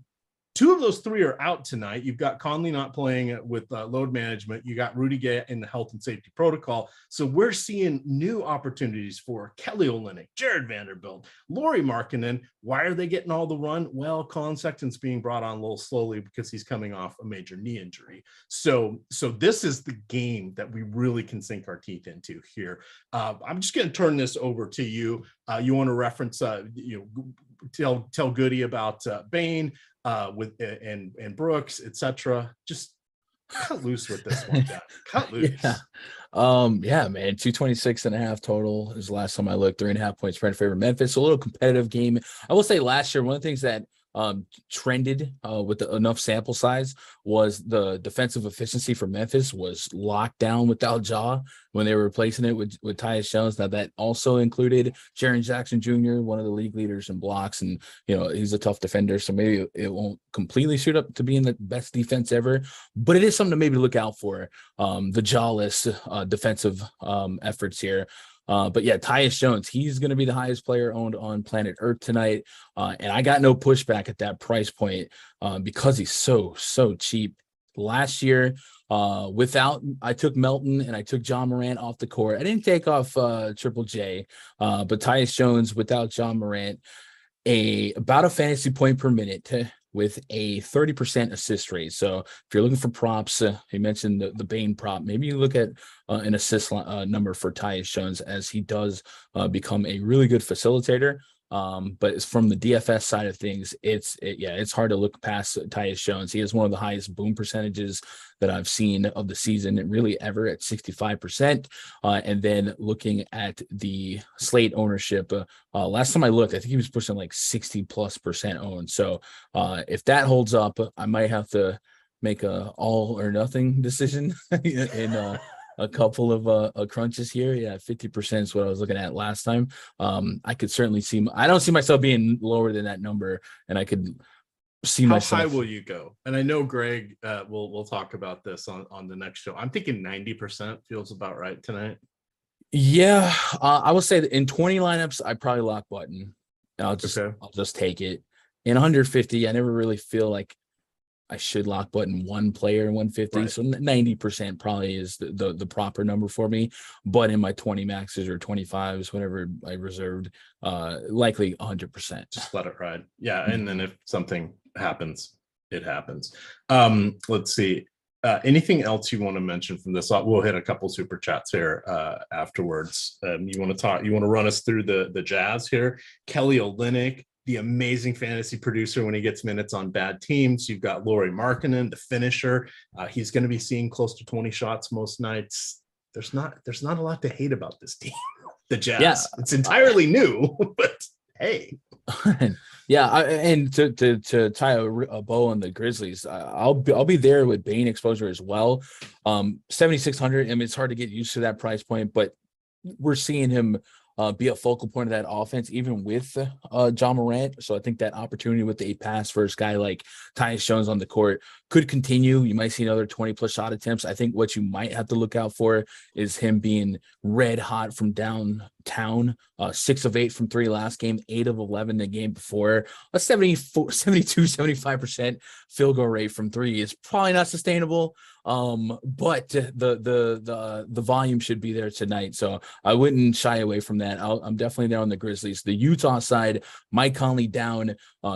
2 of those 3 are out tonight. You've got Conley not playing with load management. You got Rudy Gay in the health and safety protocol. So we're seeing new opportunities for Kelly Olynyk, Jared Vanderbilt, Lauri Markkanen. Why are they getting all the run? Well, Colin Sexton's being brought on a little slowly because he's coming off a major knee injury. So this is the game that we really can sink our teeth into here. I'm just going to turn this over to you. You want to reference, tell Goody about Bain with and Brooks, etc. Just cut loose with this one, guy. Cut loose. Yeah. Yeah, man, 226.5 total is the last time I looked. 3.5 points spread in favor of Memphis. A little competitive game. I will say last year, one of the things that trended with enough sample size was the defensive efficiency for Memphis was locked down without Ja when they were replacing it with Tyus Jones. Now that also included Jaren Jackson Jr., one of the league leaders in blocks, and he's a tough defender, so maybe it won't completely suit up to being the best defense ever, but it is something to maybe look out for, the jawless defensive efforts here. But yeah, Tyus Jones, he's going to be the highest player owned on planet Earth tonight. And I got no pushback at that price point because he's so cheap. Last year, I took Melton and I took John Morant off the court. I didn't take off Triple J, but Tyus Jones without John Morant, about a fantasy point per minute with a 30% assist rate. So if you're looking for props, he mentioned the Bain prop. Maybe you look at an assist number for Tyus Jones as he does become a really good facilitator. But it's from the DFS side of things, it's hard to look past Tyus Jones. He has one of the highest boom percentages that I've seen of the season, really ever, at 65%. And then looking at the slate ownership, last time I looked, I think he was pushing like 60+% owned. So if that holds up, I might have to make a all or nothing decision in a couple of crunches here. Yeah, 50% is what I was looking at last time. I could certainly I don't see myself being lower than that number, and I could see myself. How high will you go? And I know Greg we'll talk about this on the next show. I'm thinking 90% feels about right tonight. Yeah, I will say that in 20 lineups, I probably lock button. I'll just take it. In 150, I never really feel like I should lock button one player in 150. Right. So 90% probably is the proper number for me. But in my 20 maxes or 25s, whatever I reserved, likely 100%. Just let it ride. Yeah. And then if something happens, it happens. Let's see. Anything else you want to mention from this? We'll hit a couple super chats here afterwards. You want to run us through the Jazz here? Kelly Olynyk, the amazing fantasy producer when he gets minutes on bad teams. You've got Lauri Markkanen, the finisher. He's going to be seeing close to 20 shots most nights. There's not a lot to hate about this team, the Jazz. Yeah. It's entirely new, but hey. Yeah, and to tie a bow on the Grizzlies, I'll be there with Bain exposure as well. 7,600. I mean, it's hard to get used to that price point, but we're seeing him be a focal point of that offense, even with John Morant. So I think that opportunity with the 8 pass for a guy like Tyus Jones on the court could continue. You might see another 20+ shot attempts. I think what you might have to look out for is him being red hot from downtown. 6 of 8 from 3 last game, 8 of 11 the game before. A 75% field goal rate from 3 is probably not sustainable. But the volume should be there tonight, so I wouldn't shy away from that. I'm definitely there on the Grizzlies. The Utah side, Mike Conley down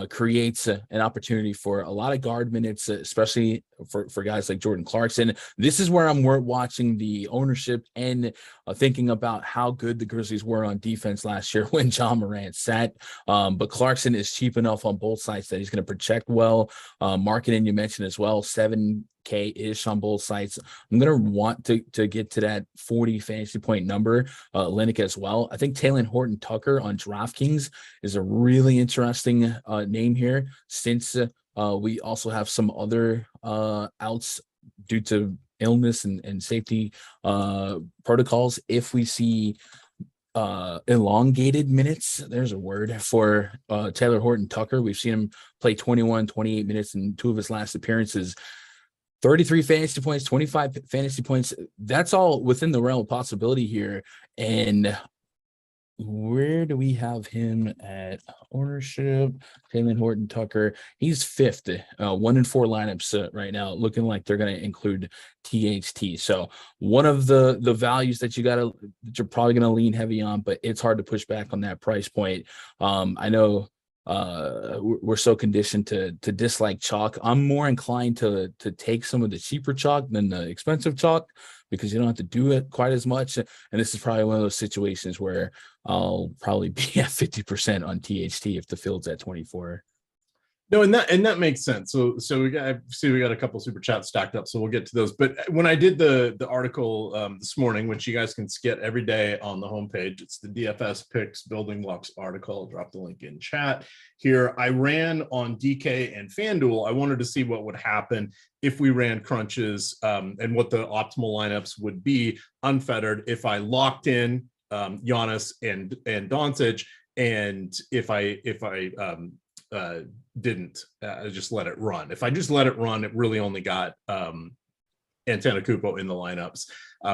creates an opportunity for a lot of guard minutes, especially for guys like Jordan Clarkson. This is where I'm watching the ownership and thinking about how good the Grizzlies were on defense last year when John Morant sat. But Clarkson is cheap enough on both sides that he's going to project well. Marketing, you mentioned as well, 7K-ish on both sides. I'm going to want to get to that 40 fantasy point number, Olynyk as well. I think Talen Horton-Tucker on DraftKings is a really interesting name here, since we also have some other outs due to illness and safety protocols. If we see elongated minutes, there's a word for Taylor Horton-Tucker. We've seen him play 21, 28 minutes in 2 of his last appearances. 33 fantasy points, 25 fantasy points. That's all within the realm of possibility here. And where do we have him at ownership? Talen Horton-Tucker. He's 5th, 1 in 4 lineups right now, looking like they're going to include THT. So one of the values that you're probably going to lean heavy on, but it's hard to push back on that price point. I know we're so conditioned to dislike chalk. I'm more inclined to take some of the cheaper chalk than the expensive chalk, because you don't have to do it quite as much. And this is probably one of those situations where I'll probably be at 50% on THT if the field's at 24. No, and that makes sense. So we got a couple super chats stacked up, so we'll get to those. But when I did the article this morning, which you guys can get every day on the homepage, it's the DFS Picks Building Blocks article. I'll drop the link in chat here. I ran on DK and FanDuel. I wanted to see what would happen if we ran crunches and what the optimal lineups would be unfettered if I locked in Giannis and Doncic, and if I didn't just let it run. If I just let it run, it really only got Antetokounmpo in the lineups.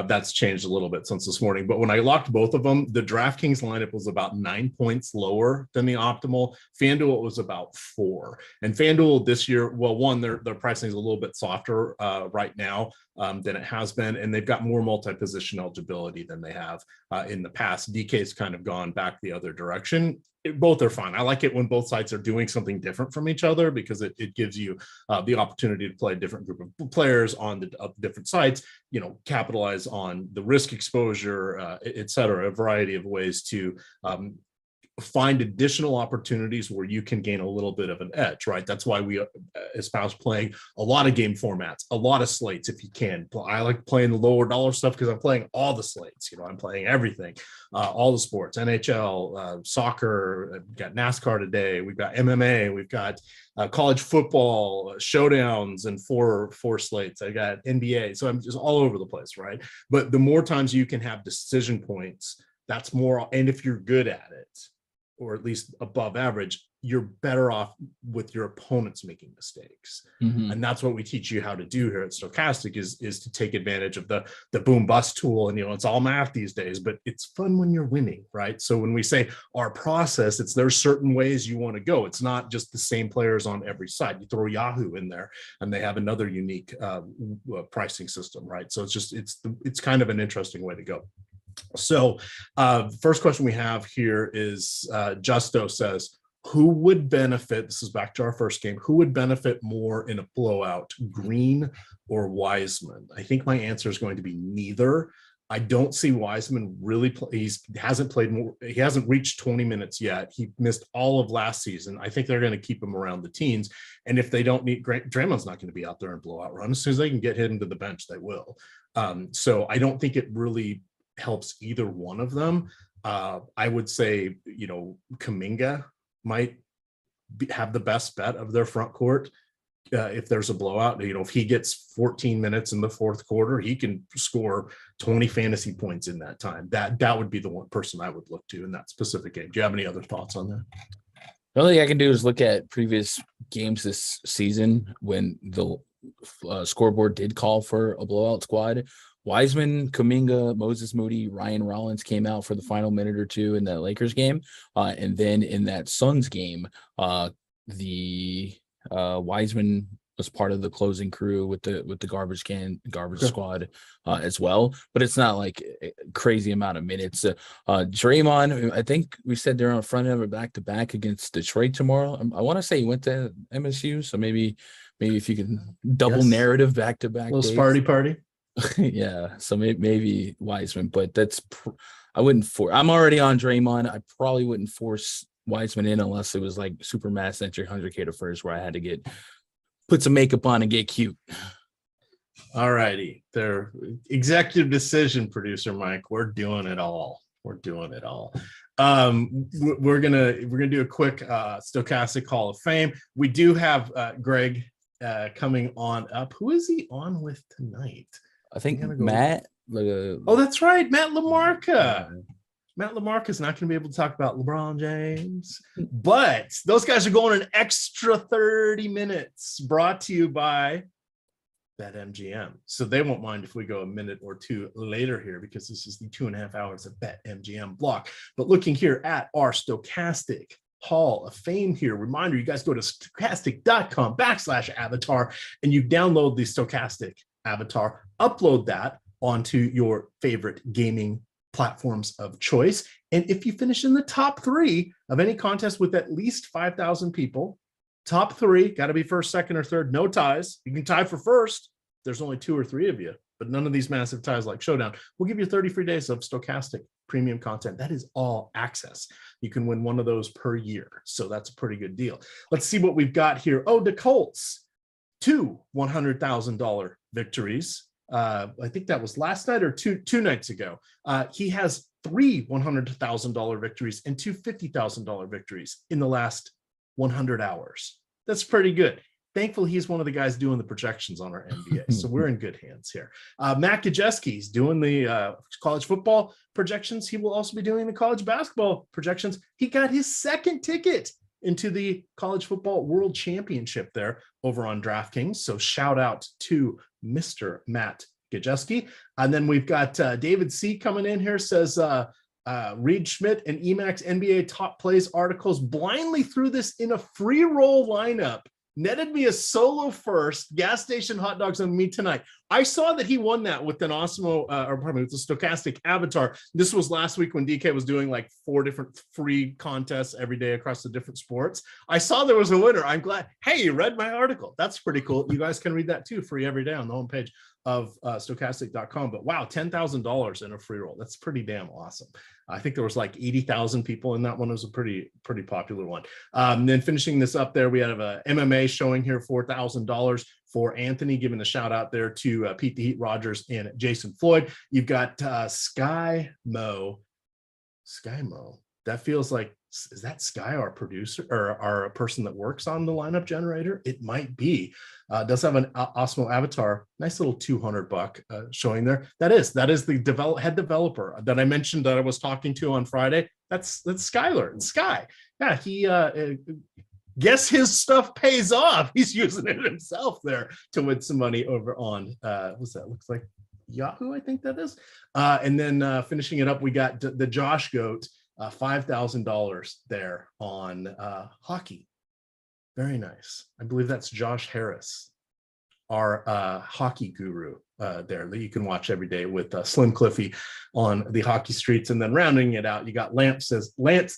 That's changed a little bit since this morning. But when I locked both of them, the DraftKings lineup was about 9 points lower than the optimal. FanDuel was about 4. And FanDuel this year, well, one, their pricing is a little bit softer right now than it has been, and they've got more multi-position eligibility than they have in the past. DK's kind of gone back the other direction. Both are fine. I like it when both sides are doing something different from each other, because it gives you the opportunity to play a different group of players on the different sites, capitalize on the risk exposure, et cetera, a variety of ways to find additional opportunities where you can gain a little bit of an edge, right? That's why we espouse playing a lot of game formats, a lot of slates if you can. I like playing the lower dollar stuff because I'm playing all the slates. I'm playing everything, all the sports, NHL, soccer, we've got NASCAR today, we've got MMA, we've got college football, showdowns, and four slates. I got NBA. So I'm just all over the place, right? But the more times you can have decision points, that's more, and if you're good at it, or at least above average, you're better off with your opponents making mistakes. Mm-hmm. And that's what we teach you how to do here at Stokastic is to take advantage of the boom bust tool. And, it's all math these days, but it's fun when you're winning, right? So when we say our process, there's certain ways you want to go. It's not just the same players on every side. You throw Yahoo in there and they have another unique pricing system, right? So it's kind of an interesting way to go. So first question we have here is Justo says, who would benefit, this is back to our first game, who would benefit more in a blowout, Green or Wiseman? I think my answer is going to be neither. I don't see Wiseman really play. He hasn't reached 20 minutes yet. He missed all of last season. I think they're going to keep him around the teens. And if they don't need, Draymond's not going to be out there in blowout run. As soon as they can get him to the bench, they will. So I don't think it really helps either one of them. I would say, Kuminga might have the best bet of their front court. If there's a blowout, if he gets 14 minutes in the fourth quarter, he can score 20 fantasy points in that time. That would be the one person I would look to in that specific game. Do you have any other thoughts on that? The only thing I can do is look at previous games this season when the scoreboard did call for a blowout squad. Wiseman, Kuminga, Moses Moody, Ryan Rollins came out for the final minute or two in that Lakers game. And then in that Suns game, Wiseman was part of the closing crew with the garbage squad as well. But it's not like a crazy amount of minutes. Draymond, I think we said they're on front end of a back-to-back against Detroit tomorrow. I want to say he went to MSU, so maybe if you can double narrative back-to-back. A little Sparty party. Yeah, so maybe Wiseman, but I wouldn't force. I'm already on Draymond. I probably wouldn't force Wiseman in unless it was like super mass entry 100K to first, where I had to put some makeup on and get cute. All righty, their executive decision, producer Mike. We're doing it all. We're gonna do a quick Stokastic Hall of Fame. We do have Greg coming on up. Who is he on with tonight? I think Matt. Oh, that's right, Matt LaMarca. Matt LaMarca is not going to be able to talk about LeBron James, but those guys are going an extra 30 minutes. Brought to you by BetMGM. So they won't mind if we go a minute or two later here, because this is the 2.5 hours of BetMGM block. But looking here at our Stokastic Hall of Fame here, reminder, you guys go to stokastic.com/avatar and you download the Stokastic avatar, upload that onto your favorite gaming platforms of choice, And if you finish in the top 3 of any contest with at least 5,000 people, top 3, got to be first, second, or third, no ties. You can tie for first. There's only 2 or 3 of you, but none of these massive ties like Showdown. We'll give you 30 free days of Stokastic premium content. That is all access. You can win one of those per year. So that's a pretty good deal. Let's see what we've got here. Oh, the Colts, 2 $100,000 victories. I think that was last night or two nights ago. He has 3 $100,000 victories and 2 $50,000 victories in the last 100 hours. That's pretty good. Thankfully, he's one of the guys doing the projections on our NBA, so we're in good hands here. Matt Gajewski's doing the college football projections. He will also be doing the college basketball projections. He got his second ticket into the college football world championship there over on DraftKings. So shout out to Mr. Matt Gajewski. And then we've got David C coming in here, says Reed Schmidt and EMac's NBA top plays articles blindly threw this in a free roll lineup. Netted me a solo first, gas station hot dogs on me tonight. I saw that he won that with an Osmo, with a Stokastic avatar. This was last week when DK was doing like 4 different free contests every day across the different sports. I saw there was a winner. I'm glad. Hey, you read my article. That's pretty cool. You guys can read that too, free every day on the homepage of Stokastic.com. But wow, $10,000 in a free roll. That's pretty damn awesome. I think there was like 80,000 people in that one. It was a pretty popular one. Then finishing this up there, we have a MMA showing here, $4,000 for Anthony, giving a shout out there to Pete the Heat Rogers and Jason Floyd. You've got Sky Mo. That feels like, is that Sky, our producer or our person that works on the lineup generator? It might be. Does have an Osmo avatar. Nice little $200 showing there. That is the head developer that I mentioned that I was talking to on Friday. That's Skylar and Sky. Yeah, he guess his stuff pays off. He's using it himself there to win some money over on what's that? Looks like Yahoo, I think that is. And then finishing it up, we got the Josh Goat. $5,000 there on hockey. Very nice. I believe that's Josh Harris, our hockey guru there that you can watch every day with Slim Cliffy on the hockey streets. And then rounding it out, you got Lance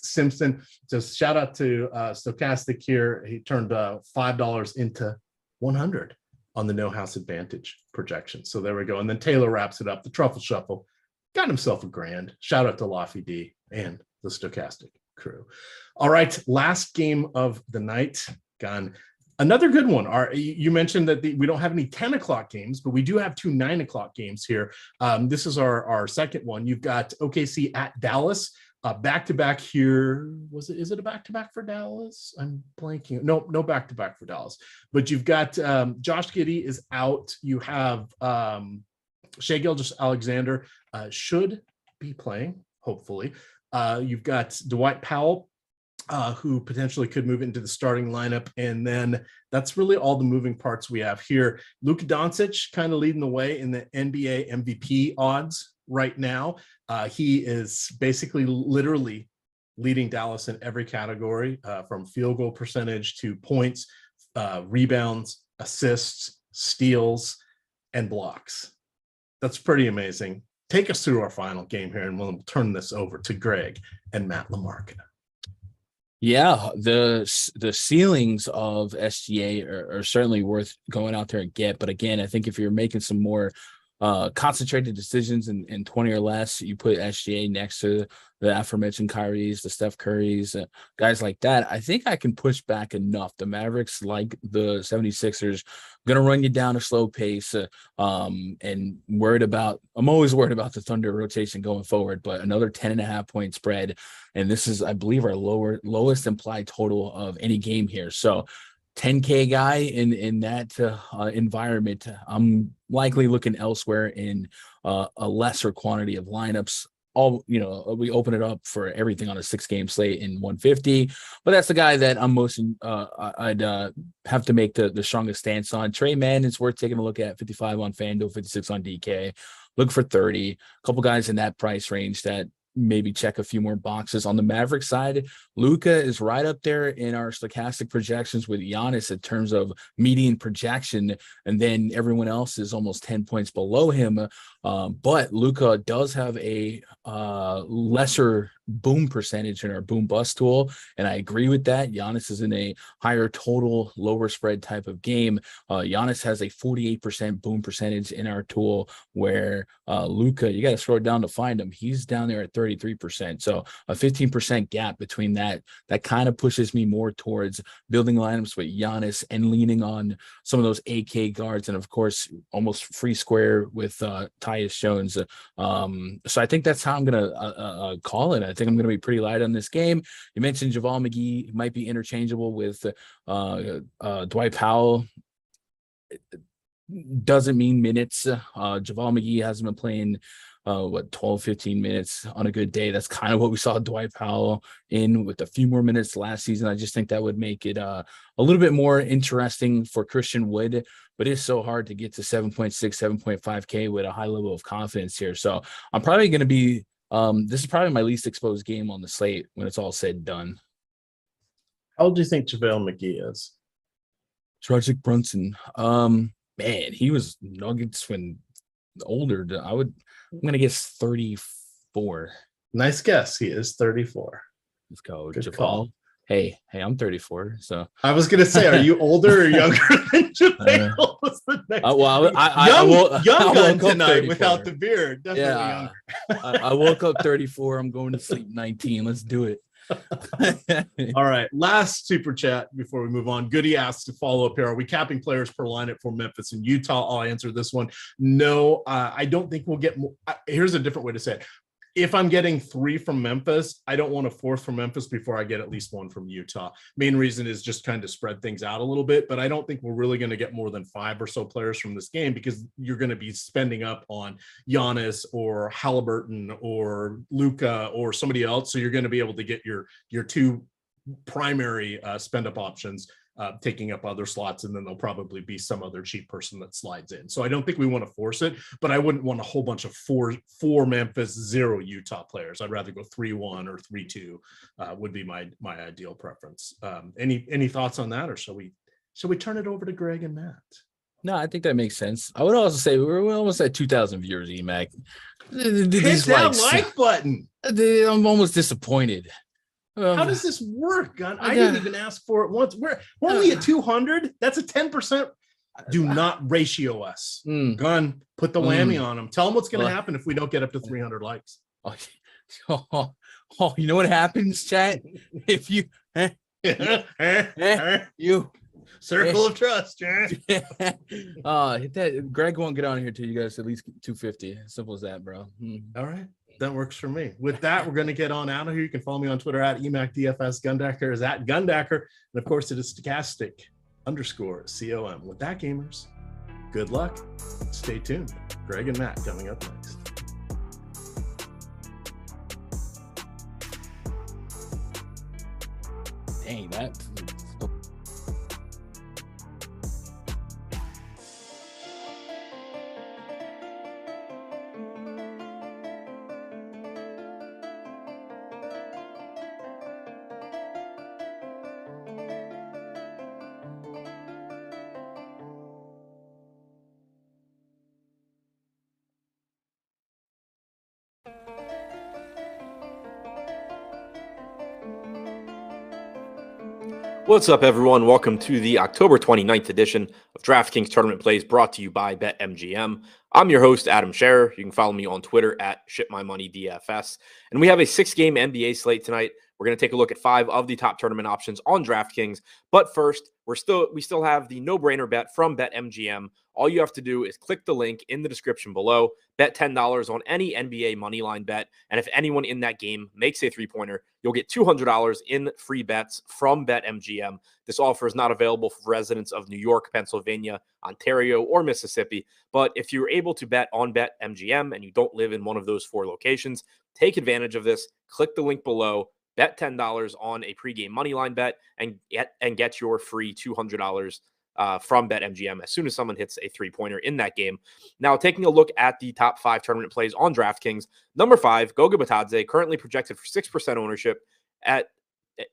Simpson. Just shout out to Stokastic here. He turned $5 into 100 on the No House Advantage projection. So there we go. And then Taylor wraps it up. The Truffle Shuffle got himself $1,000. Shout out to Lofty D and the Stokastic crew. All right, last game of the night gone. Another good one. You mentioned that we don't have any 10 o'clock games, but we do have 2 9 o'clock games here. This is our second one. You've got OKC at Dallas. Back-to-back here. Is it a back-to-back for Dallas? I'm blanking. No back-to-back for Dallas. But you've got Josh Giddey is out. You have Shai Gilgeous-Alexander should be playing, hopefully. You've got Dwight Powell, who potentially could move into the starting lineup. And then that's really all the moving parts we have here. Luka Doncic kind of leading the way in the NBA MVP odds right now. He is basically literally leading Dallas in every category, from field goal percentage to points, rebounds, assists, steals, and blocks. That's pretty amazing. Take us through our final game here, and we'll turn this over to Greg and Matt LaMarca. Yeah, the ceilings of SGA are certainly worth going out there and get. But again, I think if you're making some more concentrated decisions in 20 or less, you put SGA next to the aforementioned Kyries, the Steph Currys, guys like that. I think I can push back enough. The Mavericks, like the 76ers, going to run you down a slow pace, and I'm always worried about the Thunder rotation going forward, but another 10.5 point spread. And this is, I believe, our lowest implied total of any game here. So 10K guy in that environment, I'm likely looking elsewhere in a lesser quantity of lineups. We open it up for everything on a 6-game slate in 150, but that's the guy that I'm I'd have to make the strongest stance on. Trey Mann is worth taking a look at, 55 on FanDuel, 56 on DK. Look for 30. A couple guys in that price range that maybe check a few more boxes. On the Maverick side, Luka is right up there in our Stokastic projections with Giannis in terms of median projection, and then everyone else is almost 10 points below him. But Luka does have a lesser boom percentage in our boom bust tool, and I agree with that. Giannis is in a higher total, lower spread type of game. Giannis has a 48% boom percentage in our tool, where Luka, you got to scroll down to find him. He's down there at 33%. So a 15% gap between that kind of pushes me more towards building lineups with Giannis and leaning on some of those AK guards, and of course almost free square with Tyus Jones. So I think that's how I'm gonna call it. I think I'm gonna be pretty light on this game. You mentioned JaVale McGee might be interchangeable with Dwight Powell. Doesn't mean minutes. JaVale McGee hasn't been playing 12, 15 minutes on a good day. That's kind of what we saw Dwight Powell in, with a few more minutes last season. I just think that would make it a little bit more interesting for Christian Wood, but it's so hard to get to 7.6, 7.5K with a high level of confidence here. So I'm probably going to be, this is probably my least exposed game on the slate when it's all said and done. How old do you think JaVale McGee is? Tragic Brunson. Man, he was Nuggets when older. I'm going to guess 34. Nice guess. He is 34. Let's go. Good JaVale. call. Hey, I'm 34. So I was going to say, are you older or younger than JaVale? Was the next young gun tonight without the beard. Definitely younger. I woke up 34. I'm going to sleep 19. Let's do it. All right, last super chat before we move on. Goody asks to follow up here. Are we capping players per lineup for Memphis and Utah? I'll answer this one. No, I don't think we'll get more. Here's a different way to say it. If I'm getting 3 from Memphis, I don't want a 4th from Memphis before I get at least 1 from Utah. Main reason is just kind of spread things out a little bit, but I don't think we're really going to get more than 5 or so players from this game, because you're going to be spending up on Giannis or Halliburton or Luka or somebody else. So you're going to be able to get your 2 primary spend up options taking up other slots, and then there'll probably be some other cheap person that slides in. So I don't think we want to force it, but I wouldn't want a whole bunch of 4 Memphis, 0 Utah players. I'd rather go 3-1 or 3-2 would be my ideal preference. Any thoughts on that, or shall we turn it over to Greg and Matt? No, I think that makes sense. I would also say we're almost at 2,000 viewers, EMac. Hit that like button. I'm almost disappointed. How does this work, Gun? I didn't even ask for it once. We're only at 200. That's a 10%. Do not ratio us. Gun, put the whammy on them. Tell them what's going to happen if we don't get up to 300 likes. You know what happens, chat? If you you circle of trust, chat. Hit that. Greg won't get on here till you guys at least 250. Simple as that, bro. All right. That works for me. With that, we're going to get on out of here. You can follow me on Twitter at EMac DFS. Gundacker is at Gundacker. And of course, it is Stokastic_COM. With that, gamers, good luck. Stay tuned. Greg and Matt coming up next. Dang, that. What's up, everyone? Welcome to the October 29th edition of DraftKings Tournament Plays, brought to you by BetMGM. I'm your host, Adam Scherer. You can follow me on Twitter at ShipMyMoneyDFS. And we have a 6-game NBA slate tonight. We're going to take a look at 5 of the top tournament options on DraftKings. But first, we still have the no-brainer bet from BetMGM. All you have to do is click the link in the description below, bet $10 on any NBA moneyline bet, and if anyone in that game makes a three-pointer, you'll get $200 in free bets from BetMGM. This offer is not available for residents of New York, Pennsylvania, Ontario, or Mississippi, but if you're able to bet on BetMGM and you don't live in one of those 4 locations, take advantage of this. Click the link below, bet $10 on a pregame moneyline bet, and get your free $200 from BetMGM as soon as someone hits a three-pointer in that game. Now, taking a look at the top 5 tournament plays on DraftKings, number 5, Goga Bitadze, currently projected for 6% ownership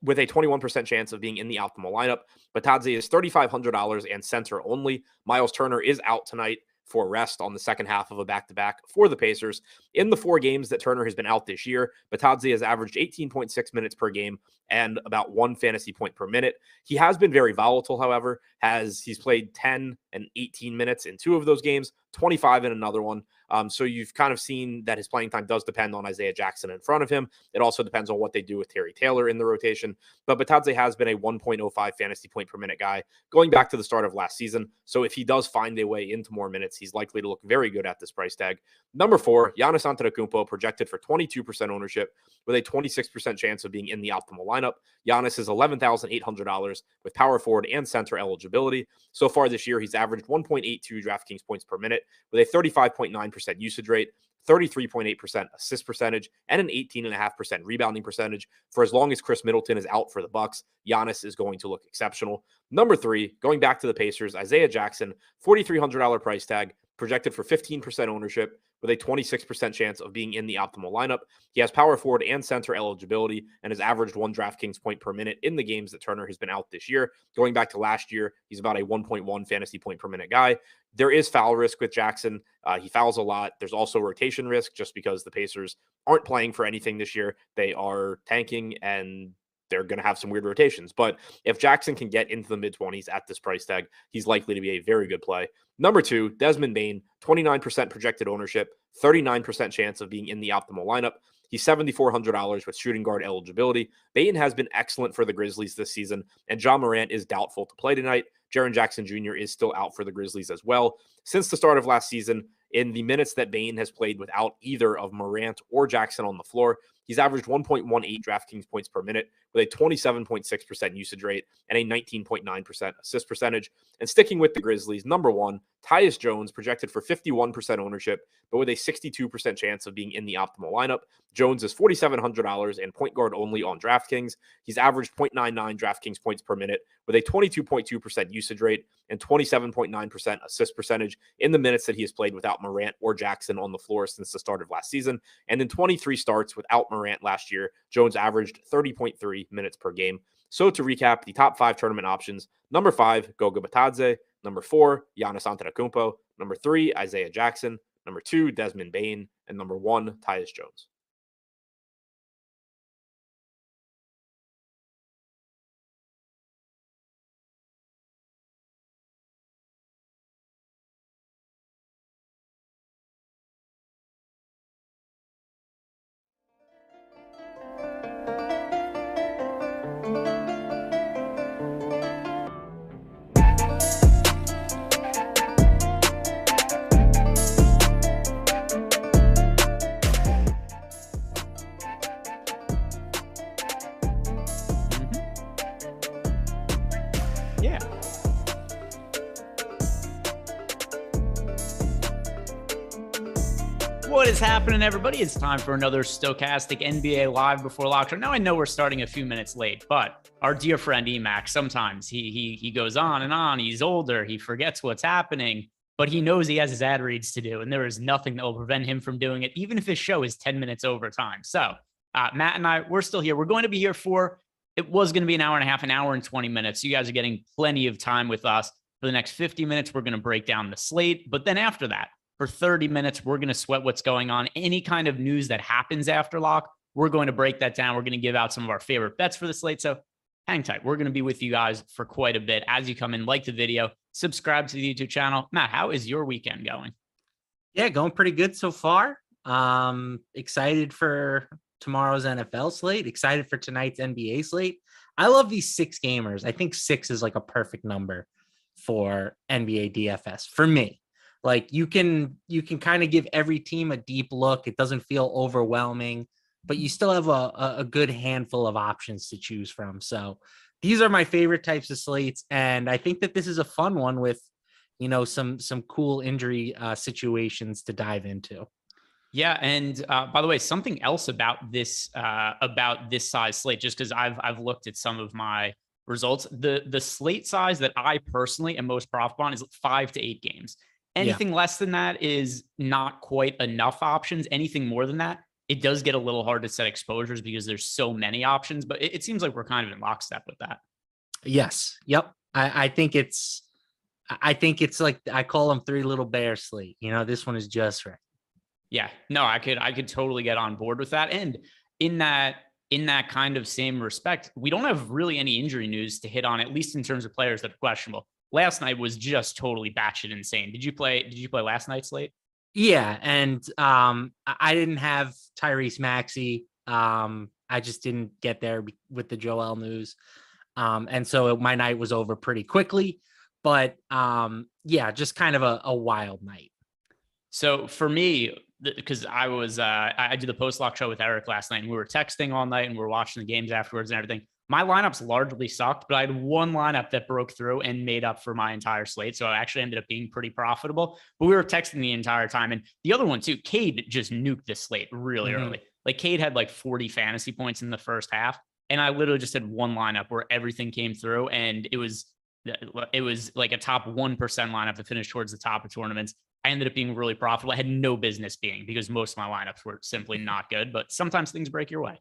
with a 21% chance of being in the optimal lineup. Bitadze is $3,500 and center only. Miles Turner is out tonight for rest on the second half of a back-to-back for the Pacers. In the 4 games that Turner has been out this year, Bitadze has averaged 18.6 minutes per game and about 1 fantasy point per minute. He has been very volatile, however, he's played 10 and 18 minutes in 2 of those games, 25 in another one. So you've kind of seen that his playing time does depend on Isaiah Jackson in front of him. It also depends on what they do with Terry Taylor in the rotation. But Bitadze has been a 1.05 fantasy point per minute guy going back to the start of last season. So if he does find a way into more minutes, he's likely to look very good at this price tag. Number 4, Giannis Antetokounmpo, projected for 22% ownership with a 26% chance of being in the optimal lineup. Giannis is $11,800 with power forward and center eligibility. So far this year, he's averaged 1.82 DraftKings points per minute with a 35.9% usage rate, 33.8% assist percentage, and an 18.5% rebounding percentage. For as long as Chris Middleton is out for the Bucks, Giannis is going to look exceptional. Number 3, going back to the Pacers, Isaiah Jackson, $4,300 price tag, projected for 15% ownership with a 26% chance of being in the optimal lineup. He has power forward and center eligibility and has averaged 1 DraftKings point per minute in the games that Turner has been out this year. Going back to last year, he's about a 1.1 fantasy point per minute guy. There is foul risk with Jackson. He fouls a lot. There's also rotation risk just because the Pacers aren't playing for anything this year. They are tanking and they're going to have some weird rotations. But if Jackson can get into the mid-20s at this price tag, he's likely to be a very good play. Number 2, Desmond Bane, 29% projected ownership, 39% chance of being in the optimal lineup. He's $7,400 with shooting guard eligibility. Bane has been excellent for the Grizzlies this season, and John Morant is doubtful to play tonight. Jaren Jackson Jr. is still out for the Grizzlies as well. Since the start of last season, in the minutes that Bane has played without either of Morant or Jackson on the floor, he's averaged 1.18 DraftKings points per minute with a 27.6% usage rate and a 19.9% assist percentage. And sticking with the Grizzlies, number 1, Tyus Jones, projected for 51% ownership, but with a 62% chance of being in the optimal lineup. Jones is $4,700 and point guard only on DraftKings. He's averaged 0.99 DraftKings points per minute with a 22.2% usage rate and 27.9% assist percentage in the minutes that he has played without Morant or Jackson on the floor since the start of last season. And in 23 starts without Morant last year, Jones averaged 30.3 minutes per game. So to recap, the top 5 tournament options: number 5, Goga Bitadze; number 4, Giannis Antetokounmpo; number 3, Isaiah Jackson; number 2, Desmond Bane; and number 1, Tyus Jones. Yeah. What is happening, everybody? It's time for another Stokastic NBA Live before lockdown. Now, I know we're starting a few minutes late, but our dear friend EMac, sometimes he goes on and on. He's older. He forgets what's happening, but he knows he has his ad reads to do, and there is nothing that will prevent him from doing it, even if his show is 10 minutes over time. So Matt and I, we're still here. We're going to be here it was going to be an hour and a half, an hour and 20 minutes. You guys are getting plenty of time with us. For the next 50 minutes, we're going to break down the slate. But then after that, for 30 minutes, we're going to sweat what's going on. Any kind of news that happens after lock, we're going to break that down. We're going to give out some of our favorite bets for the slate. So hang tight. We're going to be with you guys for quite a bit. As you come in, like the video, subscribe to the YouTube channel. Matt, how is your weekend going? Yeah, going pretty good so far. Excited for tomorrow's NFL slate, excited for tonight's NBA slate. I love these 6 gamers. I think 6 is like a perfect number for NBA DFS for me. Like you can kind of give every team a deep look. It doesn't feel overwhelming, but you still have a good handful of options to choose from. So these are my favorite types of slates. And I think that this is a fun one with, some cool injury situations to dive into. Yeah, and by the way, something else about this size slate, just because I've looked at some of my results. The slate size that I personally am most profitable on is 5 to 8 games. Anything less than that is not quite enough options. Anything more than that, it does get a little hard to set exposures because there's so many options, but it seems like we're kind of in lockstep with that. Yes. Yep. I think it's like, I call them 3 little bear slate. This one is just right. Yeah, no, I could totally get on board with that. And in that kind of same respect, we don't have really any injury news to hit on, at least in terms of players that are questionable. Last night was just totally batshit insane. Did you play last night's slate? Yeah, and I didn't have Tyrese Maxey. I just didn't get there with the Joel news. And so my night was over pretty quickly. But just kind of a wild night. So for me, because I did the post lock show with Eric last night, and we were texting all night and we were watching the games afterwards and everything. My lineups largely sucked, but I had one lineup that broke through and made up for my entire slate. So I actually ended up being pretty profitable, but we were texting the entire time. And the other one too, Cade just nuked the slate really early. Like Cade had like 40 fantasy points in the first half. And I literally just had one lineup where everything came through, and it was like a top 1% lineup that finished towards the top of tournaments. I ended up being really profitable. I had no business being, because most of my lineups were simply not good, but sometimes things break your way.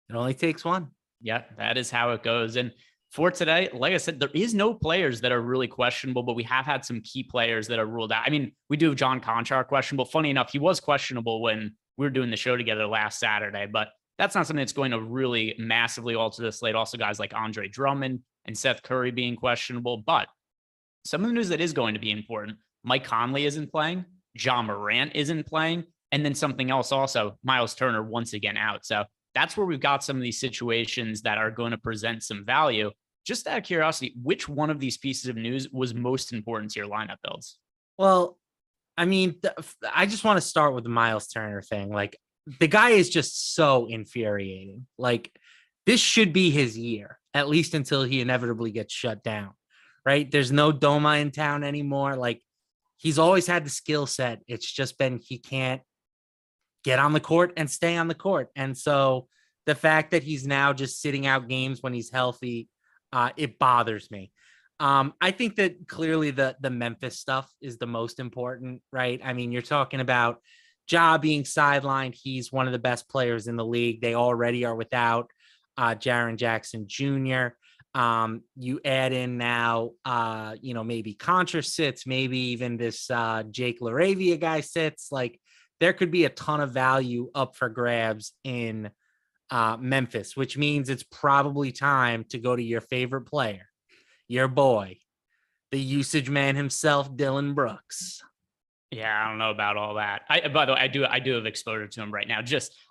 It only takes one. Yeah, that is how it goes. And for today, like I said, there is no players that are really questionable, but we have had some key players that are ruled out. I mean, we do have John Conchar questionable. Funny enough, he was questionable when we were doing the show together last Saturday, but that's not something that's going to really massively alter the slate. Also, guys like Andre Drummond and Seth Curry being questionable. But some of the news that is going to be important: Mike Conley isn't playing, John Morant isn't playing, and then something else also, Miles Turner once again out. So that's where we've got some of these situations that are going to present some value. Just out of curiosity, which one of these pieces of news was most important to your lineup builds? Well, I mean, I just want to start with the Miles Turner thing. Like, the guy is just so infuriating. Like, this should be his year, at least until he inevitably gets shut down, right? There's no Doma in town anymore. Like, he's always had the skill set. It's just been, he can't get on the court and stay on the court. And so the fact that he's now just sitting out games when he's healthy, it bothers me. I think that clearly the Memphis stuff is the most important, right? I mean, you're talking about Ja being sidelined. He's one of the best players in the league. They already are without Jaren Jackson Jr. You add in now, maybe Contra sits, maybe even this Jake LaRavia guy sits. Like, there could be a ton of value up for grabs in Memphis, which means it's probably time to go to your favorite player, your boy, the usage man himself, Dylan Brooks. Yeah, I don't know about all that. By the way, I do have exposure to him right now.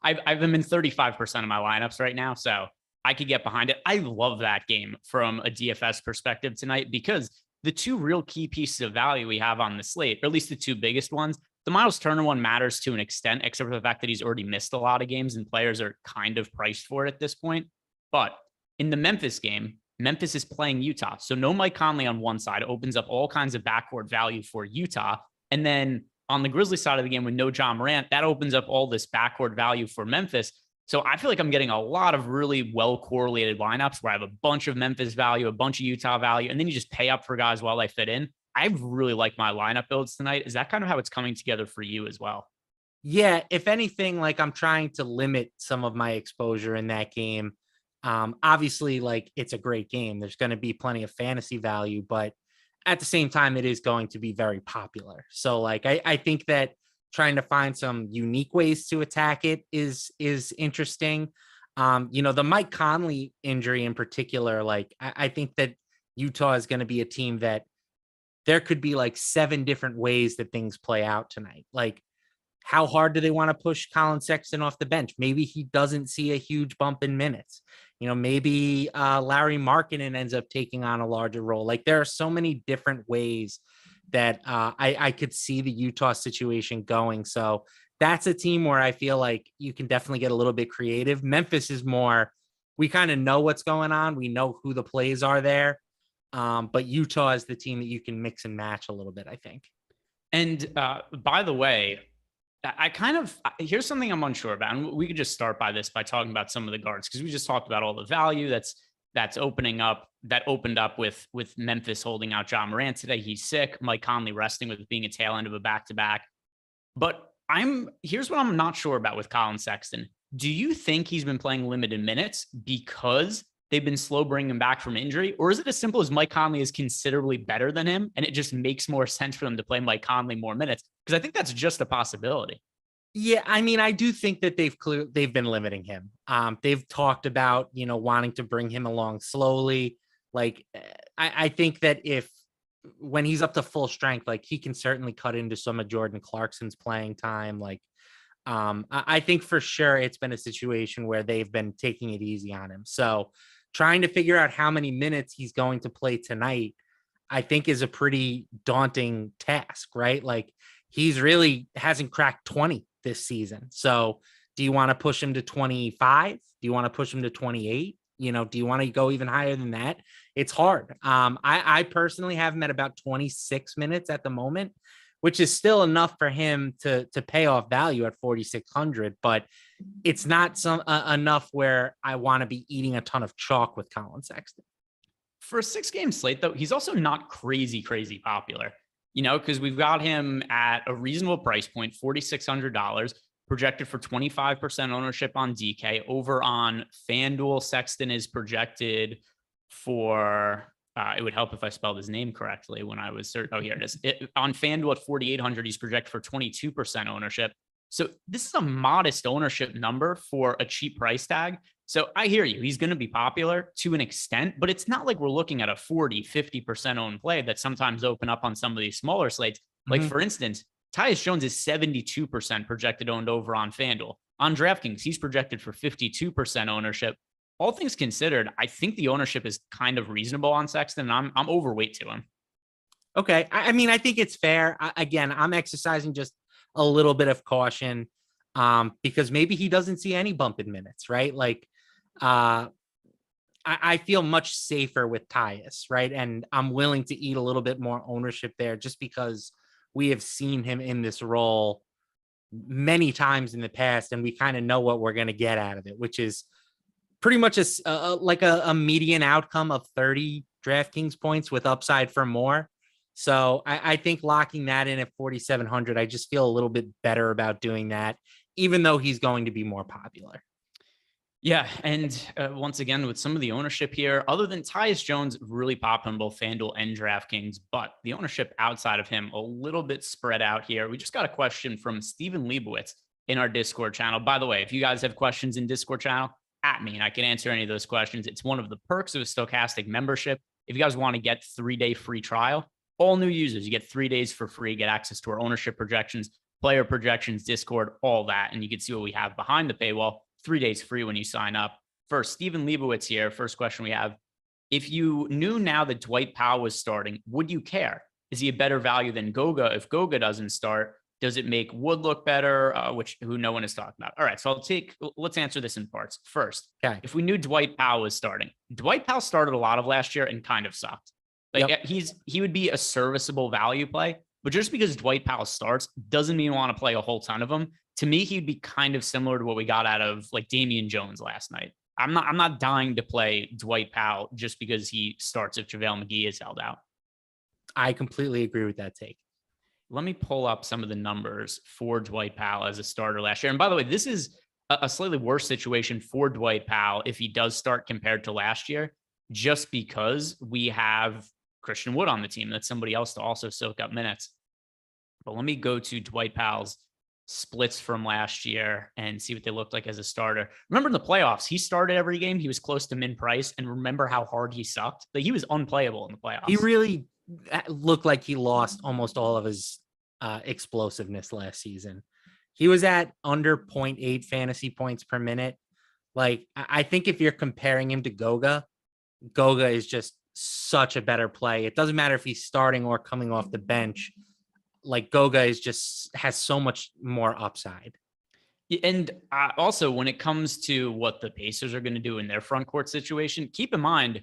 I've been in 35% of my lineups right now, so I could get behind it. I love that game from a DFS perspective tonight, because the two real key pieces of value we have on the slate, or at least the two biggest ones, the Miles Turner one matters to an extent, except for the fact that he's already missed a lot of games and players are kind of priced for it at this point. But in the Memphis game, Memphis is playing Utah. So no Mike Conley on one side opens up all kinds of backcourt value for Utah. And then on the Grizzlies side of the game with no John Morant, that opens up all this backcourt value for Memphis. So I feel like I'm getting a lot of really well correlated lineups where I have a bunch of Memphis value, a bunch of Utah value, and then you just pay up for guys while they fit in. I really like my lineup builds tonight. Is that kind of how it's coming together for you as well? Yeah, if anything, like, I'm trying to limit some of my exposure in that game. Obviously, like, it's a great game. There's going to be plenty of fantasy value, but at the same time, it is going to be very popular. So, like, I think that trying to find some unique ways to attack it is interesting. The Mike Conley injury in particular, like, I think that Utah is going to be a team that there could be like 7 different ways that things play out tonight. Like, how hard do they want to push Colin Sexton off the bench? Maybe he doesn't see a huge bump in minutes. Maybe Larry Markkinen ends up taking on a larger role. Like, there are so many different ways that I could see the Utah situation going. So that's a team where I feel like you can definitely get a little bit creative. Memphis is more, we kind of know what's going on. We know who the plays are there. But Utah is the team that you can mix and match a little bit, I think. And by the way, here's something I'm unsure about. And we could just start by talking about some of the guards, because we just talked about all the value that's that opened up with Memphis holding out John Morant today. He's sick. Mike Conley resting with being a tail end of a back-to-back. But here's what I'm not sure about with Colin Sexton. Do you think he's been playing limited minutes because they've been slow bringing him back from injury? Or is it as simple as Mike Conley is considerably better than him and it just makes more sense for them to play Mike Conley more minutes? Because I think that's just a possibility. Yeah, I mean, I do think that they've been limiting him. They've talked about, wanting to bring him along slowly. Like, I think that when he's up to full strength, like he can certainly cut into some of Jordan Clarkson's playing time. Like, I think for sure it's been a situation where they've been taking it easy on him. So trying to figure out how many minutes he's going to play tonight, I think is a pretty daunting task, right? Like he's really hasn't cracked 20 this season. So do you want to push him to 25? Do you want to push him to 28? Do you want to go even higher than that? It's hard. I personally have him at about 26 minutes at the moment, which is still enough for him to pay off value at 4,600, but it's not enough where I want to be eating a ton of chalk with Colin Sexton. For a 6-game slate, though, he's also not crazy popular, because we've got him at a reasonable price point, $4,600, projected for 25% ownership on DK. Over on FanDuel, Sexton is projected for, it would help if I spelled his name correctly when I was searching. Oh, here it is. On FanDuel at 4,800, he's projected for 22% ownership. So this is a modest ownership number for a cheap price tag. So I hear you. He's going to be popular to an extent, but it's not like we're looking at a 40-50% owned play that sometimes open up on some of these smaller slates. Like, for instance, Tyus Jones is 72% projected owned over on FanDuel. On DraftKings, he's projected for 52% ownership. All things considered, I think the ownership is kind of reasonable on Sexton, and I'm overweight to him. Okay. I mean, I think it's fair. Again, I'm exercising just a little bit of caution because maybe he doesn't see any bump in minutes, right? Like, I feel much safer with Tyus, right? And I'm willing to eat a little bit more ownership there just because we have seen him in this role many times in the past, and we kind of know what we're going to get out of it, which is pretty much a median outcome of 30 DraftKings points with upside for more. So I think locking that in at 4,700, I just feel a little bit better about doing that, even though he's going to be more popular. Yeah, and once again, with some of the ownership here, other than Tyus Jones, really popped on both FanDuel and DraftKings, but the ownership outside of him, a little bit spread out here. We just got a question from Steven Leibowitz in our Discord channel. By the way, if you guys have questions in Discord channel, at me, and I can answer any of those questions. It's one of the perks of a Stokastic membership. If you guys want to get 3-day free trial, all new users, you get 3 days for free, get access to our ownership projections, player projections, Discord, all that. And you can see what we have behind the paywall. 3 days free when you sign up. First, Steven Leibowitz here. First question we have. If you knew now that Dwight Powell was starting, would you care? Is he a better value than Goga? If Goga doesn't start, does it make Wood look better? Who no one is talking about. All right, so let's answer this in parts. First, okay. If we knew Dwight Powell was starting, Dwight Powell started a lot of last year and kind of sucked. Like he would be a serviceable value play, but just because Dwight Powell starts doesn't mean you want to play a whole ton of them. To me, he'd be kind of similar to what we got out of like Damian Jones last night. I'm not dying to play Dwight Powell just because he starts if JaVale McGee is held out. I completely agree with that take. Let me pull up some of the numbers for Dwight Powell as a starter last year. And by the way, this is a slightly worse situation for Dwight Powell if he does start compared to last year, just because we have Christian Wood on the team. That's somebody else to also soak up minutes. But let me go to Dwight Powell's splits from last year and see what they looked like as a starter. Remember in the playoffs, he started every game. He was close to min price. And remember how hard he sucked? Like, he was unplayable in the playoffs. He really looked like he lost almost all of his explosiveness last season. He was at under 0.8 fantasy points per minute. Like, I think if you're comparing him to Goga is just such a better play. It doesn't matter if he's starting or coming off the bench. Like, Goga has so much more upside. And also, when it comes to what the Pacers are going to do in their front court situation, keep in mind,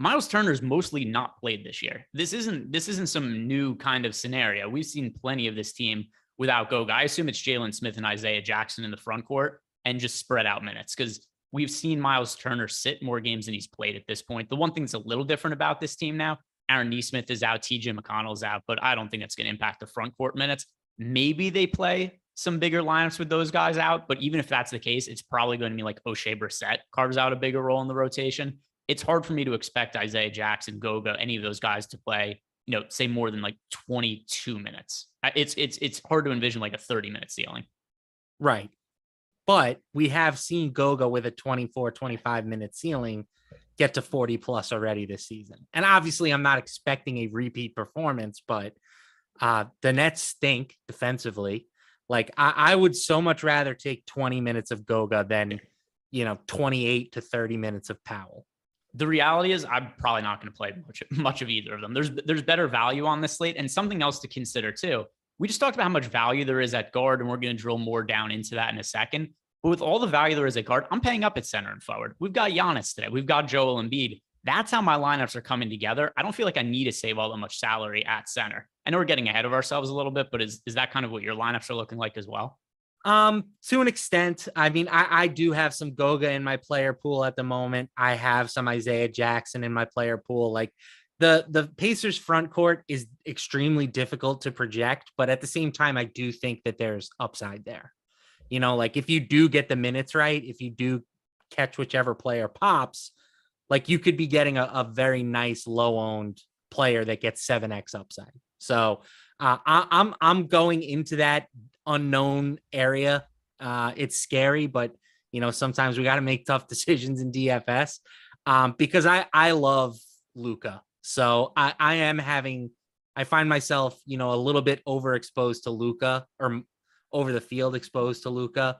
Miles Turner's mostly not played this year. This isn't some new kind of scenario. We've seen plenty of this team without Goga. I assume it's Jalen Smith and Isaiah Jackson in the front court and just spread out minutes, because We've seen Miles Turner sit more games than he's played at this point. The one thing that's a little different about this team now, Aaron Nesmith is out, TJ McConnell's out, but I don't think that's going to impact the front court minutes. Maybe they play some bigger lineups with those guys out, but even if that's the case, it's probably going to be like O'Shea Brissett carves out a bigger role in the rotation. It's hard for me to expect Isaiah Jackson, Goga, any of those guys to play, say more than like 22 minutes. It's hard to envision like a 30-minute ceiling. Right. But we have seen Goga with a 24, 25-minute ceiling get to 40 plus already this season. And obviously I'm not expecting a repeat performance, but the Nets stink defensively. Like I would so much rather take 20 minutes of Goga than, 28 to 30 minutes of Powell. The reality is I'm probably not going to play much of either of them. There's better value on this slate, and something else to consider too. We just talked about how much value there is at guard, and we're going to drill more down into that in a second. But with all the value there is at guard, I'm paying up at center and forward. We've got Giannis today. We've got Joel Embiid. That's how my lineups are coming together. I don't feel like I need to save all that much salary at center. I know we're getting ahead of ourselves a little bit, but is that kind of what your lineups are looking like as well? To an extent. I mean, I do have some Goga in my player pool at the moment. I have some Isaiah Jackson in my player pool. Like the Pacers front court is extremely difficult to project, but at the same time, I do think that there's upside there. Like if you do get the minutes right, if you do catch whichever player pops, like you could be getting a very nice low owned player that gets 7x upside. So I'm going into that unknown area. It's scary, but sometimes we got to make tough decisions in DFS because I love Luka. So I find myself, a little bit overexposed to Luka, or over the field exposed to Luka,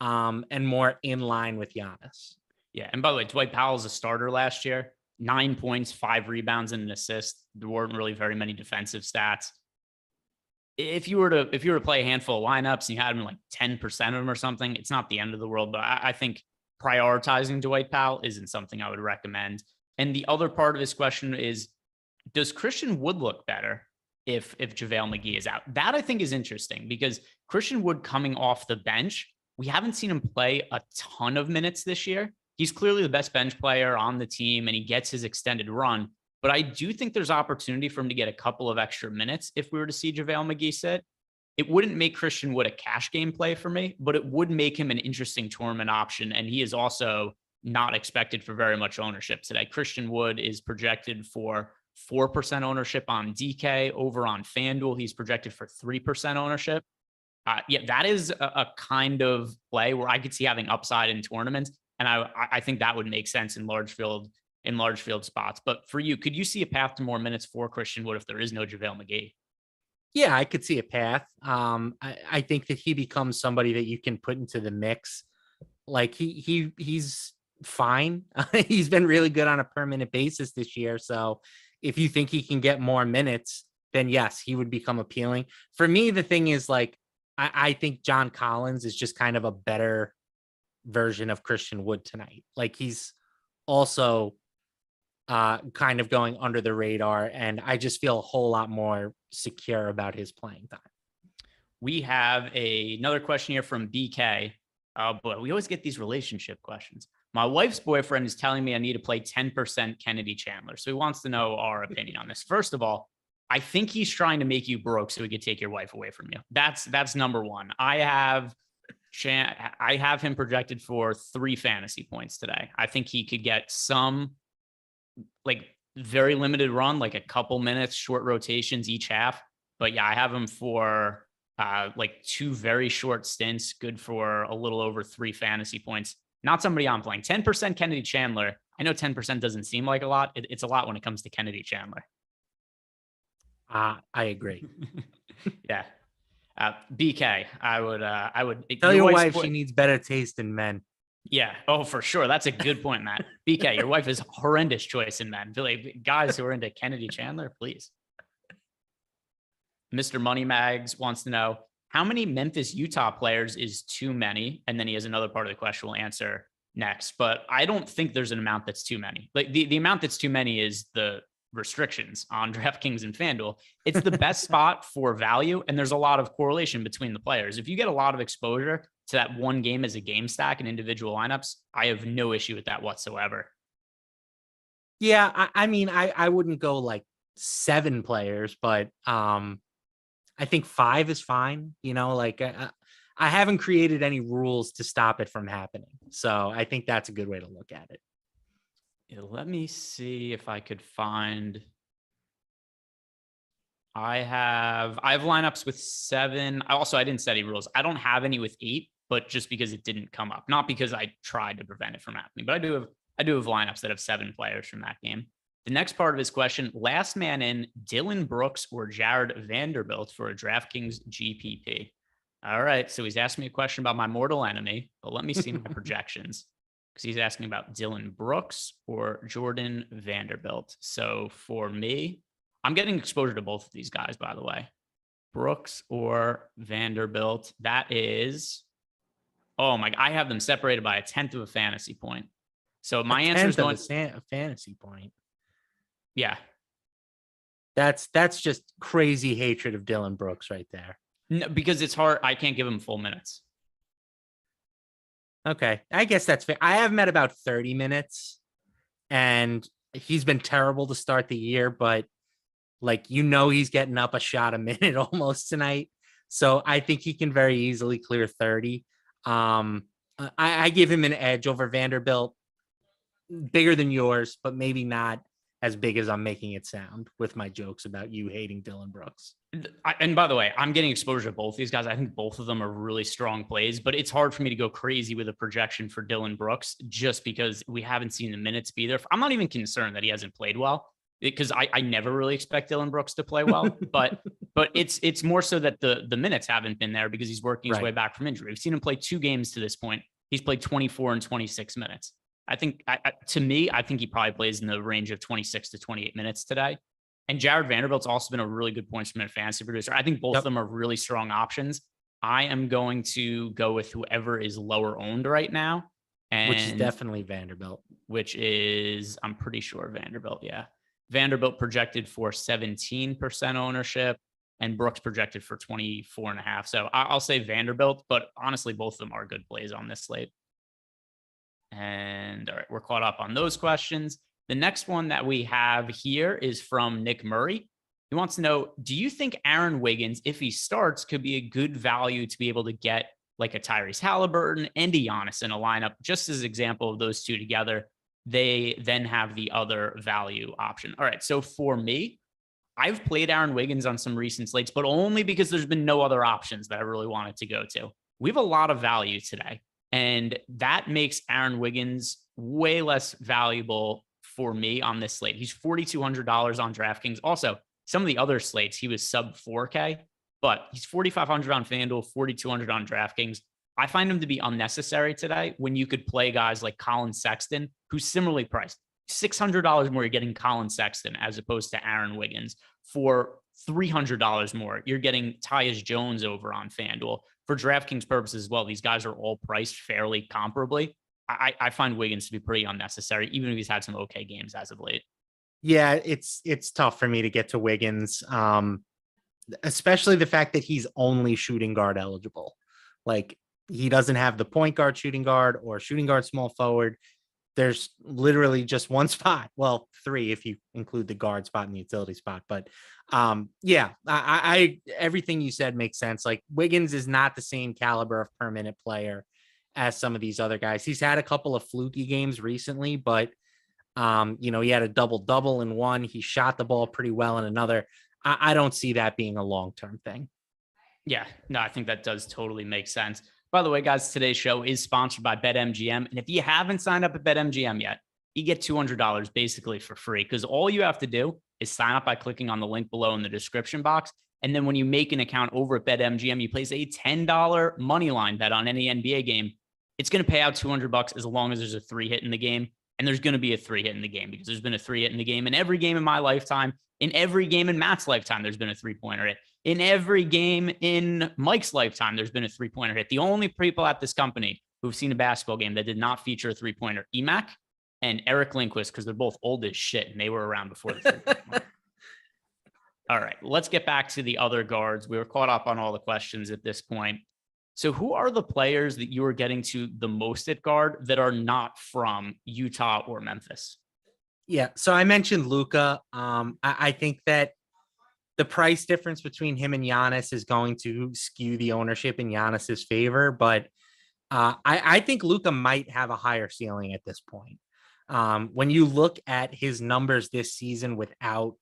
and more in line with Giannis. Yeah. And by the way, Dwight Powell's a starter last year, 9 points, 5 rebounds, and an assist. There weren't really very many defensive stats. If you were to play a handful of lineups and you had him like 10% of them or something, it's not the end of the world. But I think prioritizing Dwight Powell isn't something I would recommend. And the other part of this question is, does Christian Wood look better if JaVale McGee is out? That I think is interesting because Christian Wood coming off the bench, we haven't seen him play a ton of minutes this year. He's clearly the best bench player on the team and he gets his extended run. But I do think there's opportunity for him to get a couple of extra minutes if we were to see JaVale McGee sit. It wouldn't make Christian Wood a cash game play for me, but it would make him an interesting tournament option. And he is also not expected for very much ownership today. Christian Wood is projected for 4% ownership on DK. Over on FanDuel, he's projected for 3% ownership. That is a kind of play where I could see having upside in tournaments. And I think that would make sense in large field spots. But for you, could you see a path to more minutes for Christian Wood if there is no JaVale McGee? Yeah, I could see a path. I think that he becomes somebody that you can put into the mix. Like he's fine. He's been really good on a permanent basis this year. So if you think he can get more minutes, then yes, he would become appealing. For me, the thing is like, I think John Collins is just kind of a better version of Christian Wood tonight. Like he's also kind of going under the radar, and I just feel a whole lot more secure about his playing time. We have another question here from BK. But we always get these relationship questions. My wife's boyfriend is telling me I need to play 10% Kennedy Chandler. So he wants to know our opinion on this. First of all, I think he's trying to make you broke so he could take your wife away from you. That's number one. I have him projected for 3 fantasy points today. I think he could get some like very limited run, like a couple minutes, short rotations each half. But yeah, I have him for like 2 very short stints, good for a little over 3 fantasy points. Not somebody I'm playing. 10% Kennedy Chandler. I know 10% doesn't seem like a lot. It's a lot when it comes to Kennedy Chandler. I agree. Yeah. BK, I would tell your wife she needs better taste in men. Yeah. Oh, for sure. That's a good point, Matt. BK, your wife is a horrendous choice in men. Like, guys who are into Kennedy Chandler, please. Mr. Money Mags wants to know how many Memphis Utah players is too many, and then he has another part of the question we'll answer next. But I don't think there's an amount that's too many. Like the amount that's too many is the restrictions on DraftKings and FanDuel. It's the best spot for value, and there's a lot of correlation between the players. If you get a lot of exposure to that one game as a game stack and individual lineups, I have no issue with that whatsoever. Yeah, I mean, I wouldn't go like 7 players, but I think 5 is fine. You know, like I haven't created any rules to stop it from happening. So I think that's a good way to look at it. Yeah, let me see if I could find. I have lineups with 7. I didn't set any rules. I don't have any with 8, but just because it didn't come up, not because I tried to prevent it from happening, but I do have lineups that have 7 players from that game. The next part of his question, last man in, Dylan Brooks or Jared Vanderbilt for a DraftKings GPP. All right, so he's asking me a question about my mortal enemy, but let me see my projections, because he's asking about Dylan Brooks or Jordan Vanderbilt. So for me, I'm getting exposure to both of these guys, by the way. Brooks or Vanderbilt. That is, oh my, I have them separated by 1/10 of a fantasy point. So my answer is going a fantasy point. Yeah. That's just crazy hatred of Dylan Brooks right there. No, because it's hard. I can't give him full minutes. Okay. I guess that's fair. I have him at about 30 minutes, and he's been terrible to start the year, but like, you know, he's getting up a shot a minute almost tonight. So I think he can very easily clear 30. I give him an edge over Vanderbilt, bigger than yours, but maybe not as big as I'm making it sound with my jokes about you hating Dylan Brooks. And by the way, I'm getting exposure to both these guys. I think both of them are really strong plays, but it's hard for me to go crazy with a projection for Dylan Brooks just because we haven't seen the minutes be there. I'm not even concerned that he hasn't played well, because I never really expect Dylan Brooks to play well, but it's more so that the minutes haven't been there because he's working his way back from injury. We've seen him play 2 games to this point. He's played 24 and 26 minutes. I think, to me, I think he probably plays in the range of 26 to 28 minutes today. And Jared Vanderbilt's also been a really good points per minute fantasy producer. I think both of them are really strong options. I am going to go with whoever is lower owned right now. And which is definitely Vanderbilt. Which is, I'm pretty sure Vanderbilt, yeah. Vanderbilt projected for 17% ownership and Brooks projected for 24.5. So I'll say Vanderbilt, but honestly, both of them are good plays on this slate. And all right, we're caught up on those questions. The next one that we have here is from Nick Murray. He wants to know, do you think Aaron Wiggins, if he starts, could be a good value to be able to get like a Tyrese Halliburton and a Giannis in a lineup? Just as an example of those two together, they then have the other value option. All right, so for me, I've played Aaron Wiggins on some recent slates, but only because there's been no other options that I really wanted to go to. We have a lot of value today, and that makes Aaron Wiggins way less valuable for me on this slate. He's $4,200 on DraftKings. Also, some of the other slates, he was sub 4K, but he's $4,500 on FanDuel, $4,200 on DraftKings. I find him to be unnecessary today when you could play guys like Colin Sexton, who's similarly priced. $600 more, you're getting Colin Sexton as opposed to Aaron Wiggins. For $300 more, you're getting Tyus Jones over on FanDuel. For DraftKings purposes as well, these guys are all priced fairly comparably. I find Wiggins to be pretty unnecessary, even if he's had some okay games as of late. Yeah, it's tough for me to get to Wiggins, especially the fact that he's only shooting guard eligible. Like, he doesn't have the point guard shooting guard or shooting guard small forward. There's literally just one spot. Well, 3 if you include the guard spot and the utility spot. But yeah, I everything you said makes sense. Like, Wiggins is not the same caliber of per minute player as some of these other guys. He's had a couple of fluky games recently, but you know, he had a double-double in one. He shot the ball pretty well in another. I don't see that being a long-term thing. Yeah, no, I think that does totally make sense. By the way, guys, today's show is sponsored by BetMGM. And if you haven't signed up at BetMGM yet, you get $200 basically for free, because all you have to do is sign up by clicking on the link below in the description box. And then when you make an account over at BetMGM, you place a $10 money line bet on any NBA game. It's going to pay out $200 as long as there's a 3 hit in the game. And there's going to be a 3 hit in the game, because there's been a 3 hit in the game in every game in my lifetime. In every game in Matt's lifetime, there's been a 3-pointer hit. In every game in Mike's lifetime, there's been a 3-pointer hit. The only people at this company who've seen a basketball game that did not feature a 3-pointer, EMac and Eric Lindquist, because they're both old as shit and they were around before the 3-pointer. All right, let's get back to the other guards. We were caught up on all the questions at this point. So who are the players that you are getting to the most at guard that are not from Utah or Memphis? Yeah. So I mentioned Luka. I think that the price difference between him and Giannis is going to skew the ownership in Giannis's favor, but I think Luka might have a higher ceiling at this point. When you look at his numbers this season without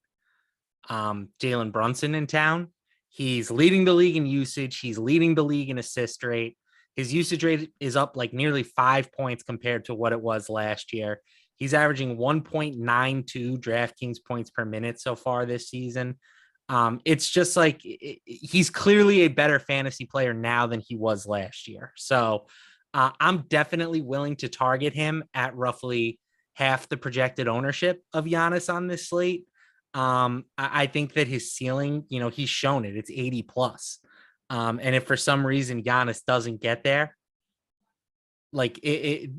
Jalen Brunson in town, he's leading the league in usage. He's leading the league in assist rate. His usage rate is up like nearly 5 points compared to what it was last year. He's averaging 1.92 DraftKings points per minute so far this season. It's just like he's clearly a better fantasy player now than he was last year. So I'm definitely willing to target him at roughly half the projected ownership of Giannis on this slate. I think that his ceiling, he's shown it. It's 80 plus. And if for some reason Giannis doesn't get there, like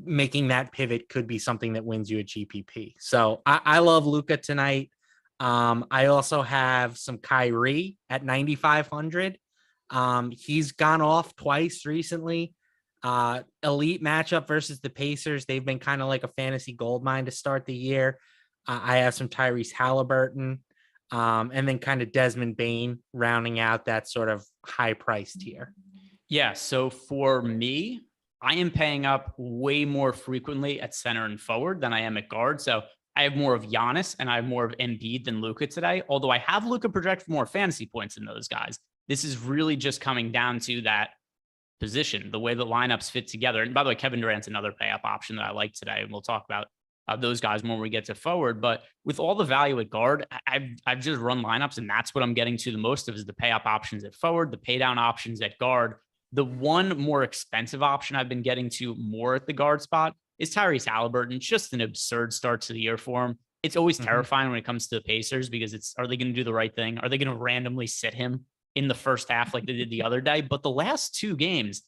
making that pivot could be something that wins you a GPP. So I love Luka tonight. I also have some Kyrie at 9,500. He's gone off twice recently. Elite matchup versus the Pacers. They've been kind of like a fantasy goldmine to start the year. I have some Tyrese Halliburton, and then kind of Desmond Bane rounding out that sort of high price tier. Yeah. So for me, I am paying up way more frequently at center and forward than I am at guard. So I have more of Giannis and I have more of Embiid than Luka today. Although I have Luka project for more fantasy points than those guys. This is really just coming down to that position, the way the lineups fit together. And by the way, Kevin Durant's another pay up option that I like today. And we'll talk about those guys more when we get to forward. But with all the value at guard, I've just run lineups, and that's what I'm getting to the most of is the pay up options at forward, the pay down options at guard. The one more expensive option I've been getting to more at the guard spot is Tyrese Halliburton. It's just an absurd start to the year for him. It's always terrifying when it comes to the Pacers because are they going to do the right thing? Are they going to randomly sit him in the first half like they did the other day? But the last two games,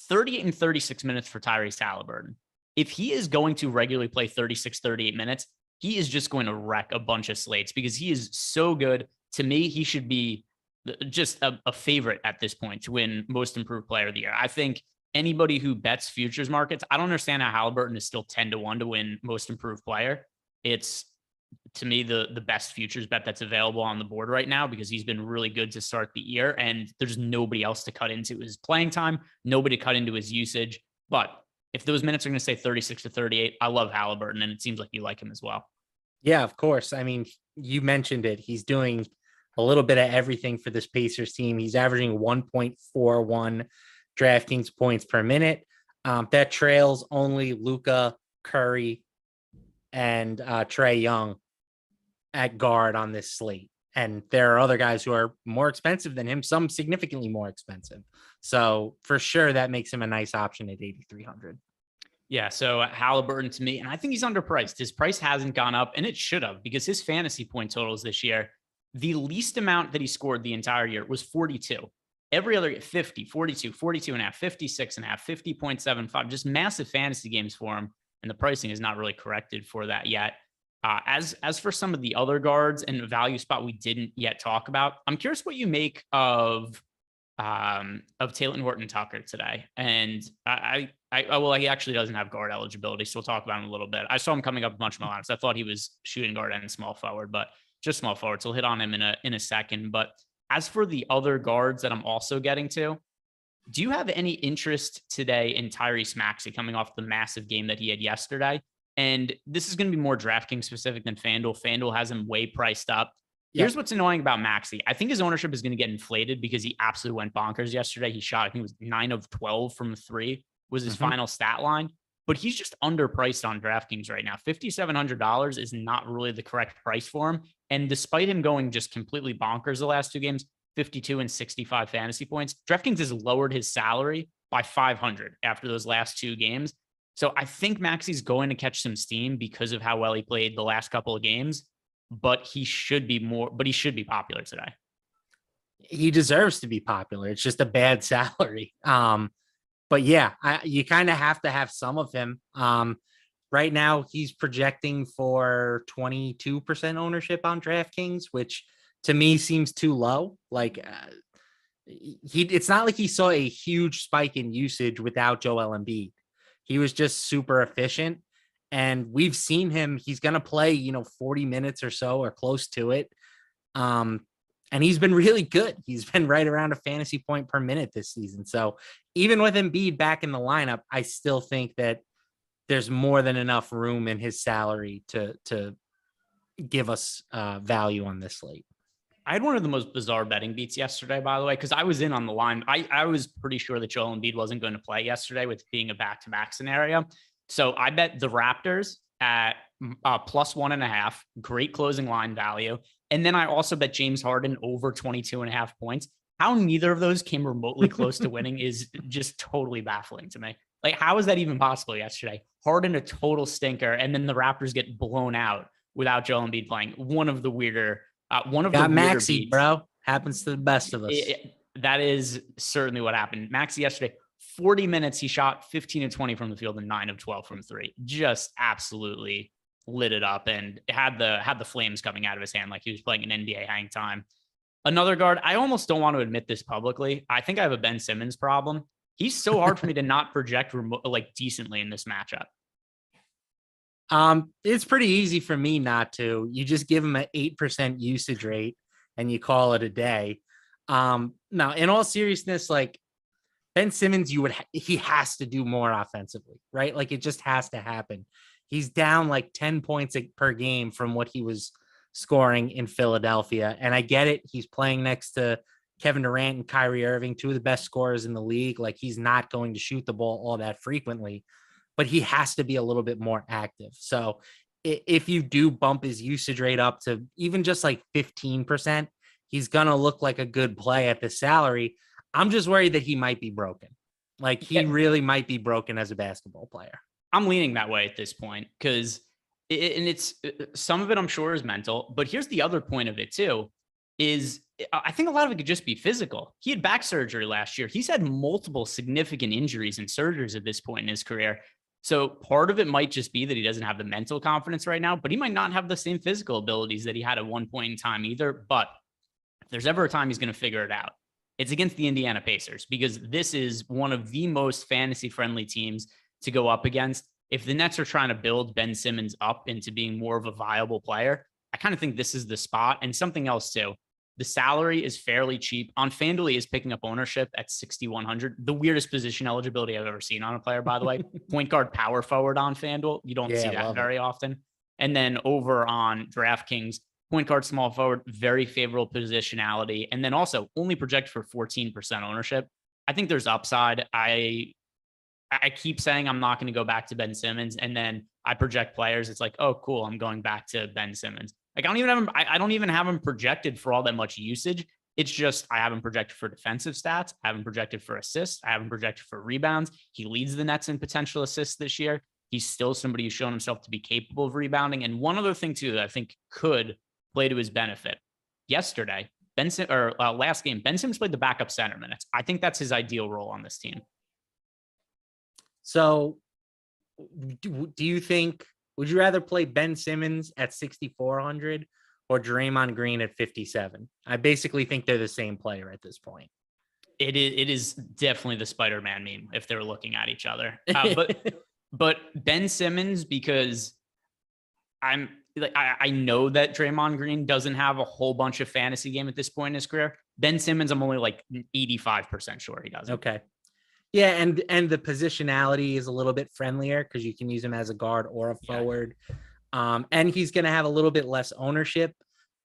38 and 36 minutes for Tyrese Halliburton. If he is going to regularly play 36, 38 minutes, he is just going to wreck a bunch of slates because he is so good. To me, he should be just a favorite at this point to win most improved player of the year. I think anybody who bets futures markets, I don't understand how Halliburton is still 10-1 to win most improved player. It's, to me, the best futures bet that's available on the board right now because he's been really good to start the year, and there's nobody else to cut into his playing time, nobody to cut into his usage. But if those minutes are going to say 36 to 38, I love Halliburton, and it seems like you like him as well. Yeah, of course. I mean, you mentioned it. He's doing a little bit of everything for this Pacers team. He's averaging 1.41 DraftKings points per minute. That trails only Luka, Curry, and Trae Young at guard on this slate. And there are other guys who are more expensive than him, some significantly more expensive. So for sure, that makes him a nice option at 8,300. Yeah, so Halliburton to me, and I think he's underpriced. His price hasn't gone up, and it should have because his fantasy point totals this year, the least amount that he scored the entire year was 42. Every other 50, 42, 42 and a half, 56 and a half, 50.75, just massive fantasy games for him. And the pricing is not really corrected for that yet. As for some of the other guards and value spot we didn't yet talk about, I'm curious what you make of Talen Horton-Tucker today. And well, he actually doesn't have guard eligibility, so we'll talk about him a little bit. I saw him coming up a bunch of my lineups. I thought he was shooting guard and small forward, but just small forward. So we'll hit on him in a second. But as for the other guards that I'm also getting to, do you have any interest today in Tyrese Maxey coming off the massive game that he had yesterday? And this is going to be more DraftKings specific than FanDuel. FanDuel has him way priced up. Yep. Here's what's annoying about Maxey. I think his ownership is going to get inflated because he absolutely went bonkers yesterday. He shot, I think it was 9 of 12 from 3 was his final stat line, but he's just underpriced on DraftKings right now. $5,700 is not really the correct price for him. And despite him going just completely bonkers the last two games, 52 and 65 fantasy points, DraftKings has lowered his salary by 500 after those last two games. So I think Maxey's going to catch some steam because of how well he played the last couple of games, but he should be popular today. He deserves to be popular. It's just a bad salary. But yeah, you kind of have to have some of him. Right now, he's projecting for 22% ownership on DraftKings, which to me seems too low. Like it's not like he saw a huge spike in usage without Joel Embiid. He was just super efficient. And we've seen him, he's going to play, 40 minutes or so or close to it. And he's been really good. He's been right around a fantasy point per minute this season. So even with Embiid back in the lineup, I still think that there's more than enough room in his salary to give us value on this slate. I had one of the most bizarre betting beats yesterday, by the way, because I was in on the line. I was pretty sure that Joel Embiid wasn't going to play yesterday with being a back-to-back scenario. So I bet the Raptors at +1.5, great closing line value. And then I also bet James Harden over 22.5 points. How neither of those came remotely close to winning is just totally baffling to me. Like, how is that even possible yesterday? Harden, a total stinker, and then the Raptors get blown out without Joel Embiid playing. One of the weirder Maxey, beats. bro. Happens to the best of us. That is certainly what happened. Maxey yesterday, 40 minutes, he shot 15 of 20 from the field and 9 of 12 from three. Just absolutely lit it up and had the flames coming out of his hand like he was playing an NBA hang time. Another guard, I almost don't want to admit this publicly. I think I have a Ben Simmons problem. He's so hard for me to not project decently in this matchup. It's pretty easy for me not to. You just give him an 8% usage rate and you call it a day. Now, in all seriousness, like Ben Simmons, he has to do more offensively, right? Like it just has to happen. He's down like 10 points per game from what he was scoring in Philadelphia. And I get it. He's playing next to Kevin Durant and Kyrie Irving, two of the best scorers in the league. Like he's not going to shoot the ball all that frequently, but he has to be a little bit more active. So if you do bump his usage rate up to even just like 15%, he's going to look like a good play at the salary. I'm just worried that he might be broken. Like he really might be broken as a basketball player. I'm leaning that way at this point because it's some of it I'm sure is mental, but here's the other point of it too, is I think a lot of it could just be physical. He had back surgery last year. He's had multiple significant injuries and surgeries at this point in his career. So part of it might just be that he doesn't have the mental confidence right now, but he might not have the same physical abilities that he had at one point in time either. But if there's ever a time he's going to figure it out, it's against the Indiana Pacers, because this is one of the most fantasy friendly teams to go up against. If the Nets are trying to build Ben Simmons up into being more of a viable player, I kind of think this is the spot. And something else too, the salary is fairly cheap. On FanDuel, he is picking up ownership at 6,100. The weirdest position eligibility I've ever seen on a player, by the way. Point guard, power forward on FanDuel. You don't see that very often. And then over on DraftKings, point guard, small forward, very favorable positionality. And then also only projected for 14% ownership. I think there's upside. I keep saying I'm not going to go back to Ben Simmons, and then I project players. It's like, oh, cool, I'm going back to Ben Simmons. Like I don't even have him projected for all that much usage. It's just I have him projected for defensive stats. I have him projected for assists. I have him projected for rebounds. He leads the Nets in potential assists this year. He's still somebody who's shown himself to be capable of rebounding. And one other thing too that I think could play to his benefit. Yesterday, last game, Ben Simmons played the backup center minutes. I think that's his ideal role on this team. So do you think, would you rather play Ben Simmons at 6,400 or Draymond Green at 57? I basically think they're the same player at this point. It is definitely the Spider-Man meme if they're looking at each other. But Ben Simmons, because I know that Draymond Green doesn't have a whole bunch of fantasy game at this point in his career. Ben Simmons, I'm only like 85% sure he doesn't. Okay. Yeah, and the positionality is a little bit friendlier because you can use him as a guard or a forward. And he's going to have a little bit less ownership.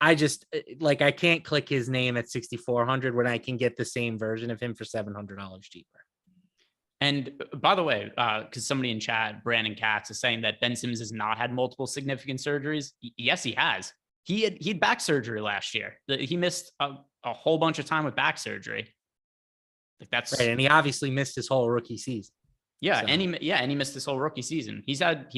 I can't click his name at 6,400 when I can get the same version of him for $700 cheaper. And by the way, because somebody in chat, Brandon Katz, is saying that Ben Simmons has not had multiple significant surgeries. Yes, he has. He had back surgery last year. He missed a whole bunch of time with back surgery. Like that's right, and he obviously missed his whole rookie season. Yeah, so. and he missed his whole rookie season. He's had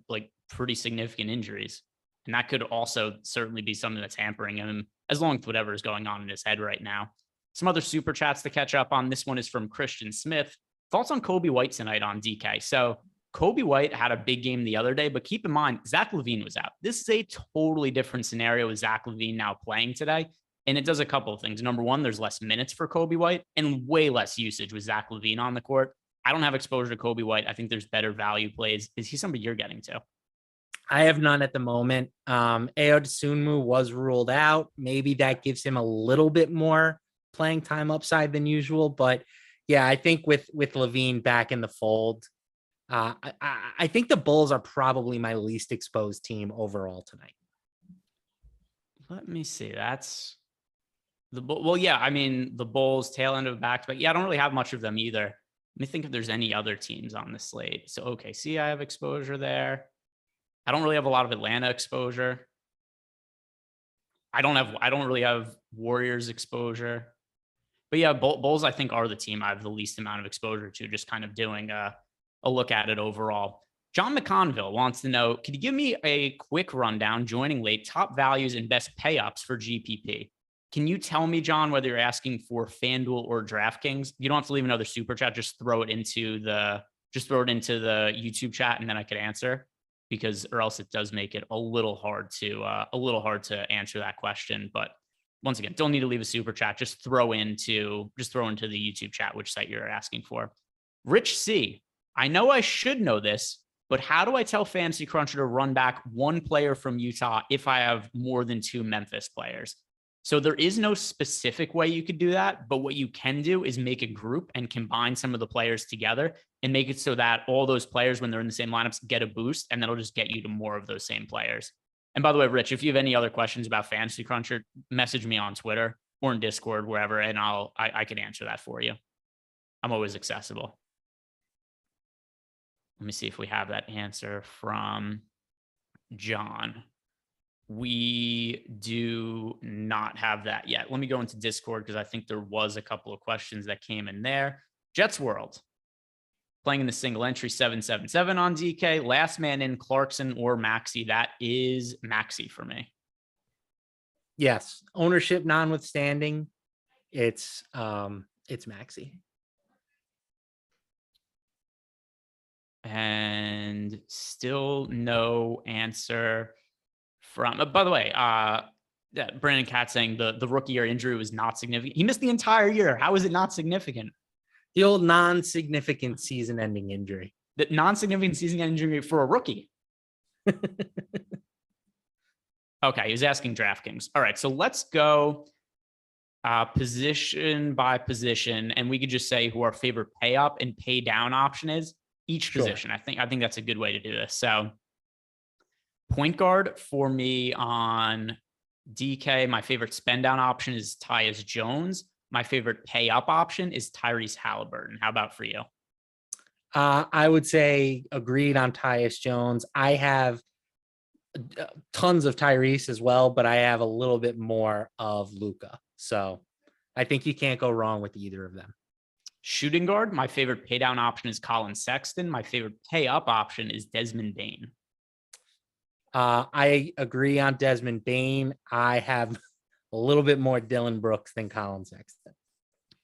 like pretty significant injuries, and that could also certainly be something that's hampering him, as long as whatever is going on in his head right now. Some other super chats to catch up on. This one is from Christian Smith. Thoughts on Kobe White tonight on DK? So Kobe White had a big game the other day, but keep in mind Zach LaVine was out. This is a totally different scenario with Zach LaVine now playing today. And it does a couple of things. Number one, there's less minutes for Kobe White and way less usage with Zach LaVine on the court. I don't have exposure to Kobe White. I think there's better value plays. Is he somebody you're getting to? I have none at the moment. Ayo Dosunmu was ruled out. Maybe that gives him a little bit more playing time upside than usual. But yeah, I think with LaVine back in the fold, I think the Bulls are probably my least exposed team overall tonight. Let me see. That's well, yeah. I mean, the Bulls tail end of back, but yeah, I don't really have much of them either. Let me think if there's any other teams on the slate. So OKC, I have exposure there. I don't really have a lot of Atlanta exposure. I don't really have Warriors exposure. But yeah, Bulls, I think, are the team I have the least amount of exposure to, just kind of doing a look at it overall. John McConville wants to know, can you give me a quick rundown, joining late, top values and best pay-ups for GPP? Can you tell me, John, whether you're asking for FanDuel or DraftKings? You don't have to leave another super chat. Just throw it into the YouTube chat, and then I could answer, because or else it does make it a little hard to answer that question. But once again, don't need to leave a super chat. Just throw into the YouTube chat which site you're asking for. Rich C, I know I should know this, but how do I tell Fantasy Cruncher to run back one player from Utah if I have more than 2 Memphis players? So there is no specific way you could do that, but what you can do is make a group and combine some of the players together and make it so that all those players, when they're in the same lineups, get a boost, and that'll just get you to more of those same players. And by the way, Rich, if you have any other questions about Fantasy Cruncher, message me on Twitter or in Discord, wherever, and I can answer that for you. I'm always accessible. Let me see if we have that answer from John. We do not have that yet. Let me go into Discord, because I think there was a couple of questions that came in there. Jets World, playing in the single entry 777 on DK. Last man in, Clarkson or Maxey. That is Maxey for me. Yes, ownership notwithstanding, it's Maxey. And still no answer from, by the way, Brandon Katz saying the rookie year injury was not significant. He missed the entire year. How is it not significant? The old non-significant season-ending injury. The non-significant season-ending injury for a rookie. Okay, he was asking DraftKings. All right, so let's go position by position, and we could just say who our favorite pay up and pay down option is each position. I think that's a good way to do this. So point guard for me on DK, my favorite spend down option is Tyus Jones. My favorite pay up option is Tyrese Halliburton. How about for you? I would say agreed on Tyus Jones. I have tons of Tyrese as well, but I have a little bit more of Luka. So I think you can't go wrong with either of them. Shooting guard, my favorite pay down option is Colin Sexton. My favorite pay up option is Desmond Bane. I agree on Desmond Bane. I have a little bit more Dylan Brooks than Colin Sexton.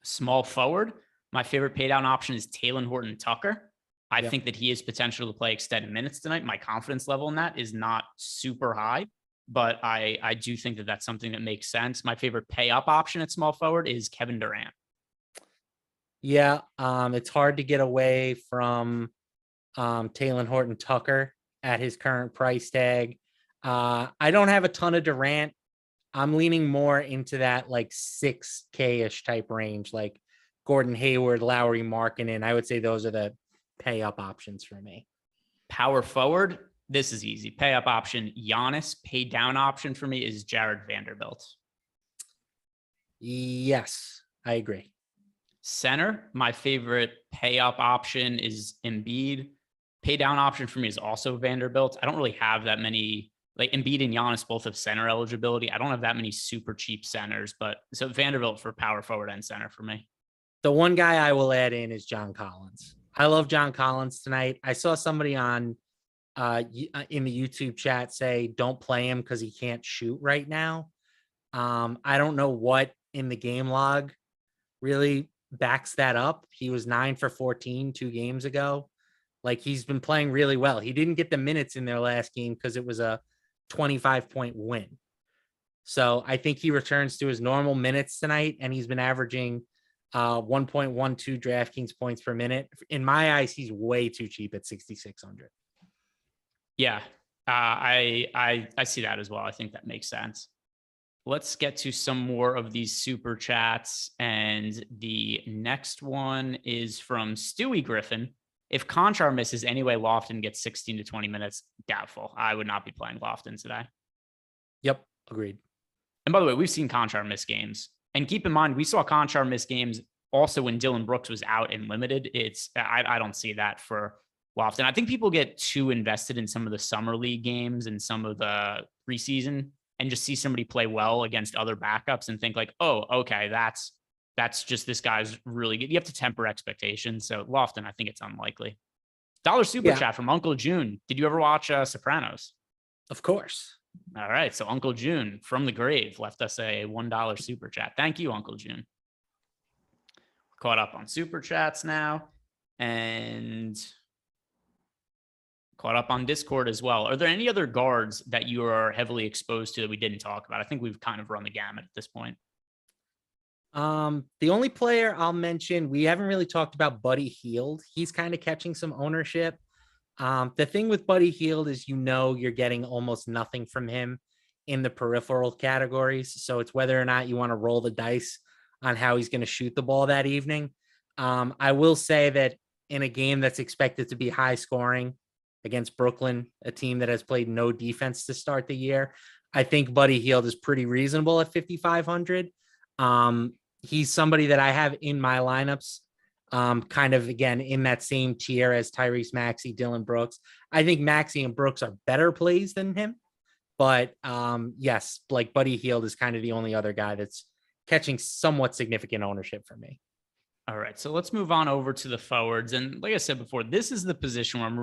Small forward, my favorite pay down option is Talen Horton-Tucker. I think that he has potential to play extended minutes tonight. My confidence level in that is not super high, but I do think that that's something that makes sense. My favorite pay up option at small forward is Kevin Durant. Yeah, it's hard to get away from Talen Horton-Tucker at his current price tag. I don't have a ton of Durant. I'm leaning more into that like 6K-ish type range, like Gordon Hayward, Lowry, Markkanen. I would say those are the pay up options for me. Power forward, this is easy. Pay up option, Giannis. Pay down option for me is Jared Vanderbilt. Yes, I agree. Center, my favorite pay up option is Embiid. Pay down option for me is also Vanderbilt. I don't really have that many, like Embiid and Giannis both have center eligibility. I don't have that many super cheap centers, but so Vanderbilt for power forward and center for me. The one guy I will add in is John Collins. I love John Collins tonight. I saw somebody on in the YouTube chat say, don't play him because he can't shoot right now. I don't know what in the game log really backs that up. He was 9 for 14 2 games ago. Like, he's been playing really well. He didn't get the minutes in their last game because it was a 25-point win. So I think he returns to his normal minutes tonight, and he's been averaging 1.12 DraftKings points per minute. In my eyes, he's way too cheap at 6,600. Yeah, I see that as well. I think that makes sense. Let's get to some more of these super chats. And the next one is from Stewie Griffin. If Conchar misses anyway, Lofton gets 16 to 20 minutes. Doubtful. I would not be playing Lofton today. Yep, agreed. And by the way, we've seen Conchar miss games. And keep in mind, we saw Conchar miss games also when Dylan Brooks was out and limited. I don't see that for Lofton. I think people get too invested in some of the summer league games and some of the preseason and just see somebody play well against other backups and think like, oh, okay, that's just this guy's really good. You have to temper expectations. So Lofton, I think it's unlikely. Dollar super chat from Uncle June. Did you ever watch Sopranos? Of course. All right. So Uncle June from the grave left us a $1 super chat. Thank you, Uncle June. Caught up on super chats now and caught up on Discord as well. Are there any other guards that you are heavily exposed to that we didn't talk about? I think we've kind of run the gamut at this point. The only player I'll mention, we haven't really talked about Buddy Hield. He's kind of catching some ownership. The thing with Buddy Hield is, you're getting almost nothing from him in the peripheral categories. So it's whether or not you want to roll the dice on how he's going to shoot the ball that evening. I will say that in a game that's expected to be high scoring against Brooklyn, a team that has played no defense to start the year, I think Buddy Hield is pretty reasonable at 5,500. He's somebody that I have in my lineups, kind of, again, in that same tier as Tyrese Maxey, Dylan Brooks. I think Maxey and Brooks are better plays than him. But yes, like Buddy Hield is kind of the only other guy that's catching somewhat significant ownership for me. All right, so let's move on over to the forwards. And like I said before, this is the position where I'm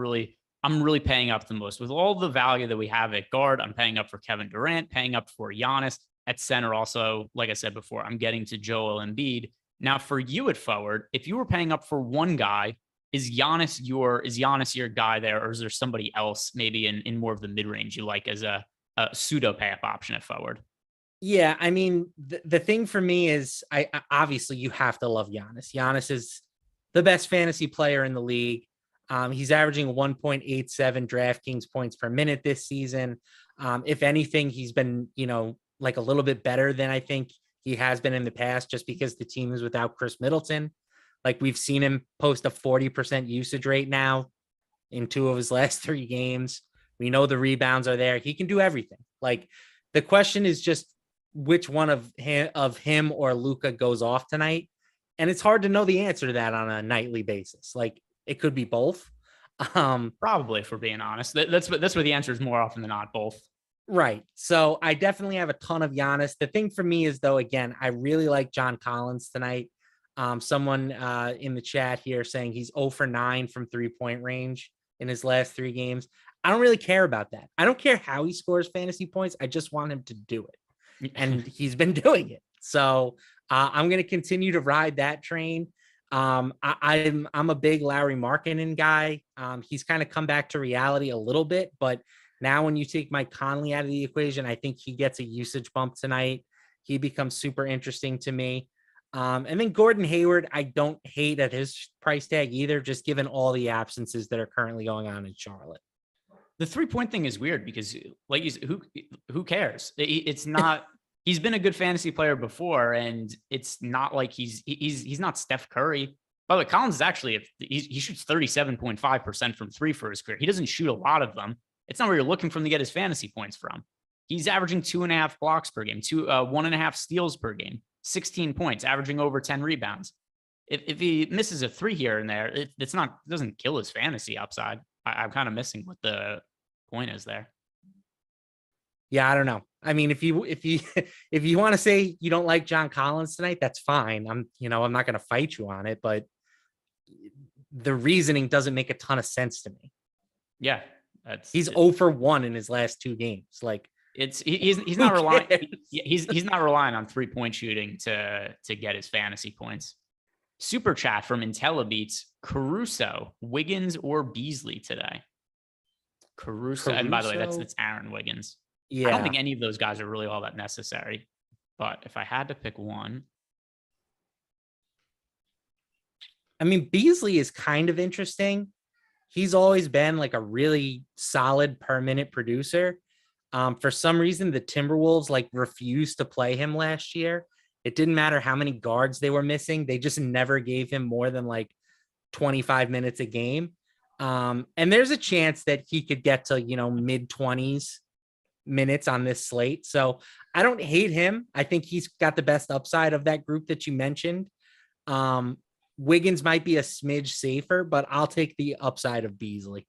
really paying up the most. With all the value that we have at guard, I'm paying up for Kevin Durant, paying up for Giannis. At center also, like I said before, I'm getting to Joel Embiid. Now for you at forward, if you were paying up for one guy, is Giannis your guy there, or is there somebody else maybe in more of the mid-range you like as a pseudo pay-up option at forward? Yeah, I mean, the thing for me is, I obviously you have to love Giannis. Giannis is the best fantasy player in the league. He's averaging 1.87 DraftKings points per minute this season. If anything, he's been, like a little bit better than I think he has been in the past, just because the team is without Chris Middleton. Like, we've seen him post a 40% usage rate now in 2 of his last 3 games. We know the rebounds are there. He can do everything. Like, the question is just which one of him or Luka goes off tonight. And it's hard to know the answer to that on a nightly basis. Like, it could be both. Probably, if we're being honest. That's where the answer is more often than not both. Right. So I definitely have a ton of Giannis. The thing for me is, though, again, I really like John Collins tonight. Someone in the chat here saying he's 0 for 9 from 3-point range in his last 3 games. I don't really care about that. I don't care how he scores fantasy points. I just want him to do it. And he's been doing it. So I'm going to continue to ride that train. I'm a big Lauri Markkanen guy. He's kind of come back to reality a little bit, but now when you take Mike Conley out of the equation, I think he gets a usage bump tonight. He becomes super interesting to me. And then Gordon Hayward, I don't hate at his price tag either, just given all the absences that are currently going on in Charlotte. The 3-point thing is weird because, like, who cares? It's not. He's been a good fantasy player before, and it's not like he's not Steph Curry. By the way, Collins is actually he shoots 37.5% from 3 for his career. He doesn't shoot a lot of them. It's not where you're looking from to get his fantasy points from. He's averaging 2.5 blocks per game, 1.5 steals per game, 16 points, averaging over 10 rebounds. If he misses a 3 here and there, it doesn't kill his fantasy upside. I'm kind of missing what the point is there. Yeah, I don't know. I mean, if you want to say you don't like John Collins tonight, that's fine. I'm not going to fight you on it, but the reasoning doesn't make a ton of sense to me. Yeah, he's 0 for 1 in his last 2 games. Like, he's not relying. He's not relying on 3-point shooting to get his fantasy points. Super chat from IntelliBeats: Caruso, Wiggins, or Beasley today? Caruso. And by the way, that's Aaron Wiggins. Yeah. I don't think any of those guys are really all that necessary. But if I had to pick one, I mean, Beasley is kind of interesting. He's always been like a really solid per minute producer. For some reason, the Timberwolves like refused to play him last year. It didn't matter how many guards they were missing. They just never gave him more than like 25 minutes a game. And there's a chance that he could get to, mid 20s minutes on this slate. So I don't hate him. I think he's got the best upside of that group that you mentioned. Wiggins might be a smidge safer, but I'll take the upside of Beasley.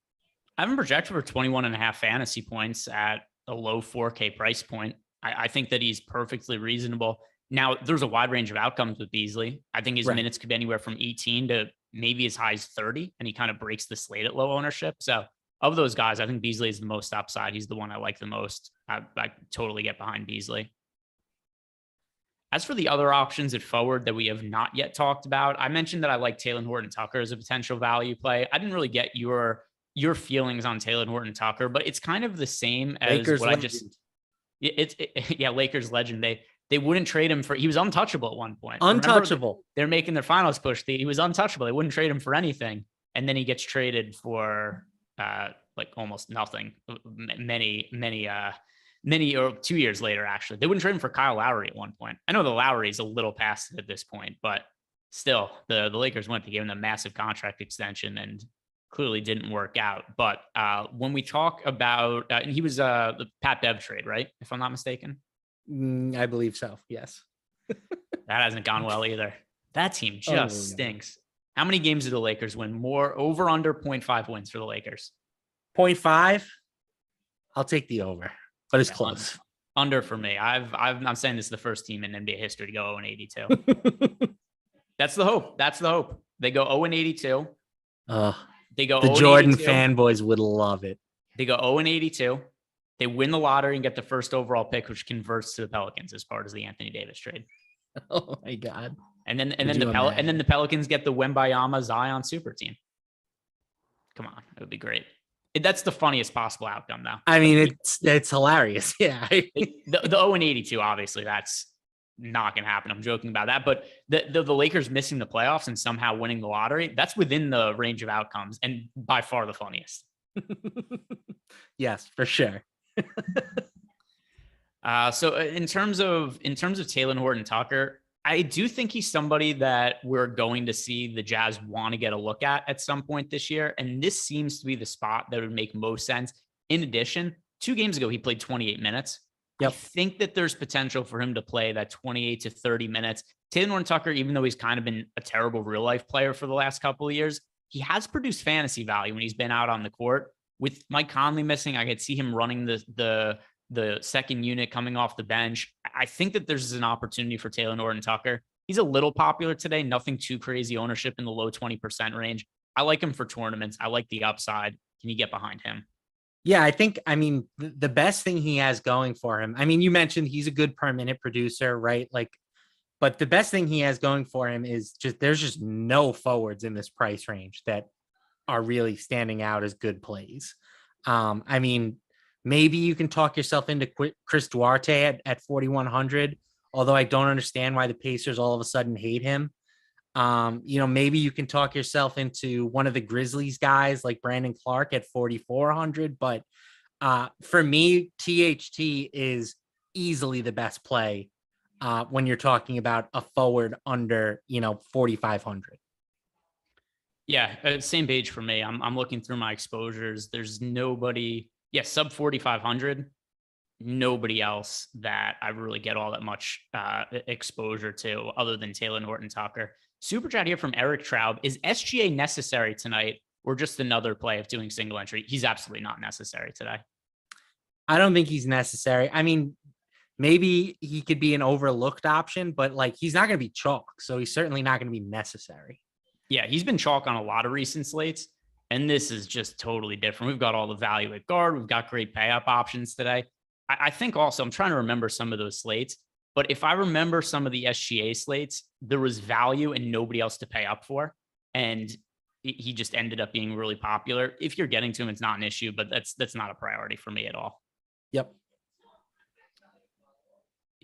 I have him projected for 21.5 fantasy points at a low 4K price point. I think that he's perfectly reasonable. Now, there's a wide range of outcomes with Beasley. I think his minutes could be anywhere from 18 to maybe as high as 30, and he kind of breaks the slate at low ownership. So of those guys, I think Beasley is the most upside. He's the one I like the most. I totally get behind Beasley. As for the other options at forward that we have not yet talked about, I mentioned that I like Taylor Horton-Tucker as a potential value play. I didn't really get your feelings on Taylor Horton-Tucker, but it's kind of the same as Lakers what legend. Lakers legend. They wouldn't trade him for, he was untouchable at one point. Untouchable. Remember, they're making their finals push. He was untouchable. They wouldn't trade him for anything. And then he gets traded for like almost nothing. Many or 2 years later, actually. They wouldn't trade him for Kyle Lowry at one point. I know the Lowry is a little past it at this point, but still the Lakers went to give him a massive contract extension and clearly didn't work out. But when we talk about, and he was the Pat Bev trade, right? If I'm not mistaken. I believe so. Yes. That hasn't gone well either. That team just stinks. How many games did the Lakers win? More over under 0.5 wins for the Lakers. 0.5. I'll take the over, but it's close. Under for me. I'm saying this is the first team in NBA history to go 0-82. That's the hope. They go 0-82. They go. The Jordan fanboys would love it. They go 0-82. They win the lottery and get the first overall pick, which converts to the Pelicans as part of the Anthony Davis trade. Oh my God. And then the Pelicans get the Wembayama Zion super team. Come on, it would be great. That's the funniest possible outcome, though. I mean, it's hilarious. Yeah. The 0-82, obviously, that's not going to happen. I'm joking about that. But the Lakers missing the playoffs and somehow winning the lottery, that's within the range of outcomes and by far the funniest. Yes, for sure. So in terms of Taylor Horton-Tucker, I do think he's somebody that we're going to see the Jazz want to get a look at some point this year. And this seems to be the spot that would make most sense. In addition, 2 games ago, he played 28 minutes. Yep. I think that there's potential for him to play that 28 to 30 minutes. Taylor Horton-Tucker, even though he's kind of been a terrible real life player for the last couple of years, he has produced fantasy value when he's been out on the court. With Mike Conley missing, I could see him running the second unit coming off the bench. I think that there's an opportunity for Taylor Horton-Tucker. He's a little popular today, nothing too crazy, ownership in the low 20% range. I like him for tournaments. I like the upside. Can you get behind him? Yeah, the best thing he has going for him, you mentioned he's a good per minute producer, right? But the best thing he has going for him is there's just no forwards in this price range that are really standing out as good plays. Maybe you can talk yourself into Chris Duarte at 4,100, although I don't understand why the Pacers all of a sudden hate him. Maybe you can talk yourself into one of the Grizzlies guys like Brandon Clark at 4,400. But for me, THT is easily the best play when you're talking about a forward under, 4,500. Yeah, same page for me. I'm looking through my exposures. There's nobody, sub 4,500. Nobody else that I really get all that much exposure to other than Taylor Horton-Tucker. Super chat here from Eric Traub. Is SGA necessary tonight or just another play of doing single entry? He's absolutely not necessary today. I don't think he's necessary. Maybe he could be an overlooked option, but he's not going to be chalk. So he's certainly not going to be necessary. Yeah, he's been chalk on a lot of recent slates, and this is just totally different. We've got all the value at guard. We've got great pay up options today. I think also, I'm trying to remember some of those slates, but if I remember some of the SGA slates, there was value and nobody else to pay up for, and he just ended up being really popular. If you're getting to him, it's not an issue, but that's not a priority for me at all. Yep.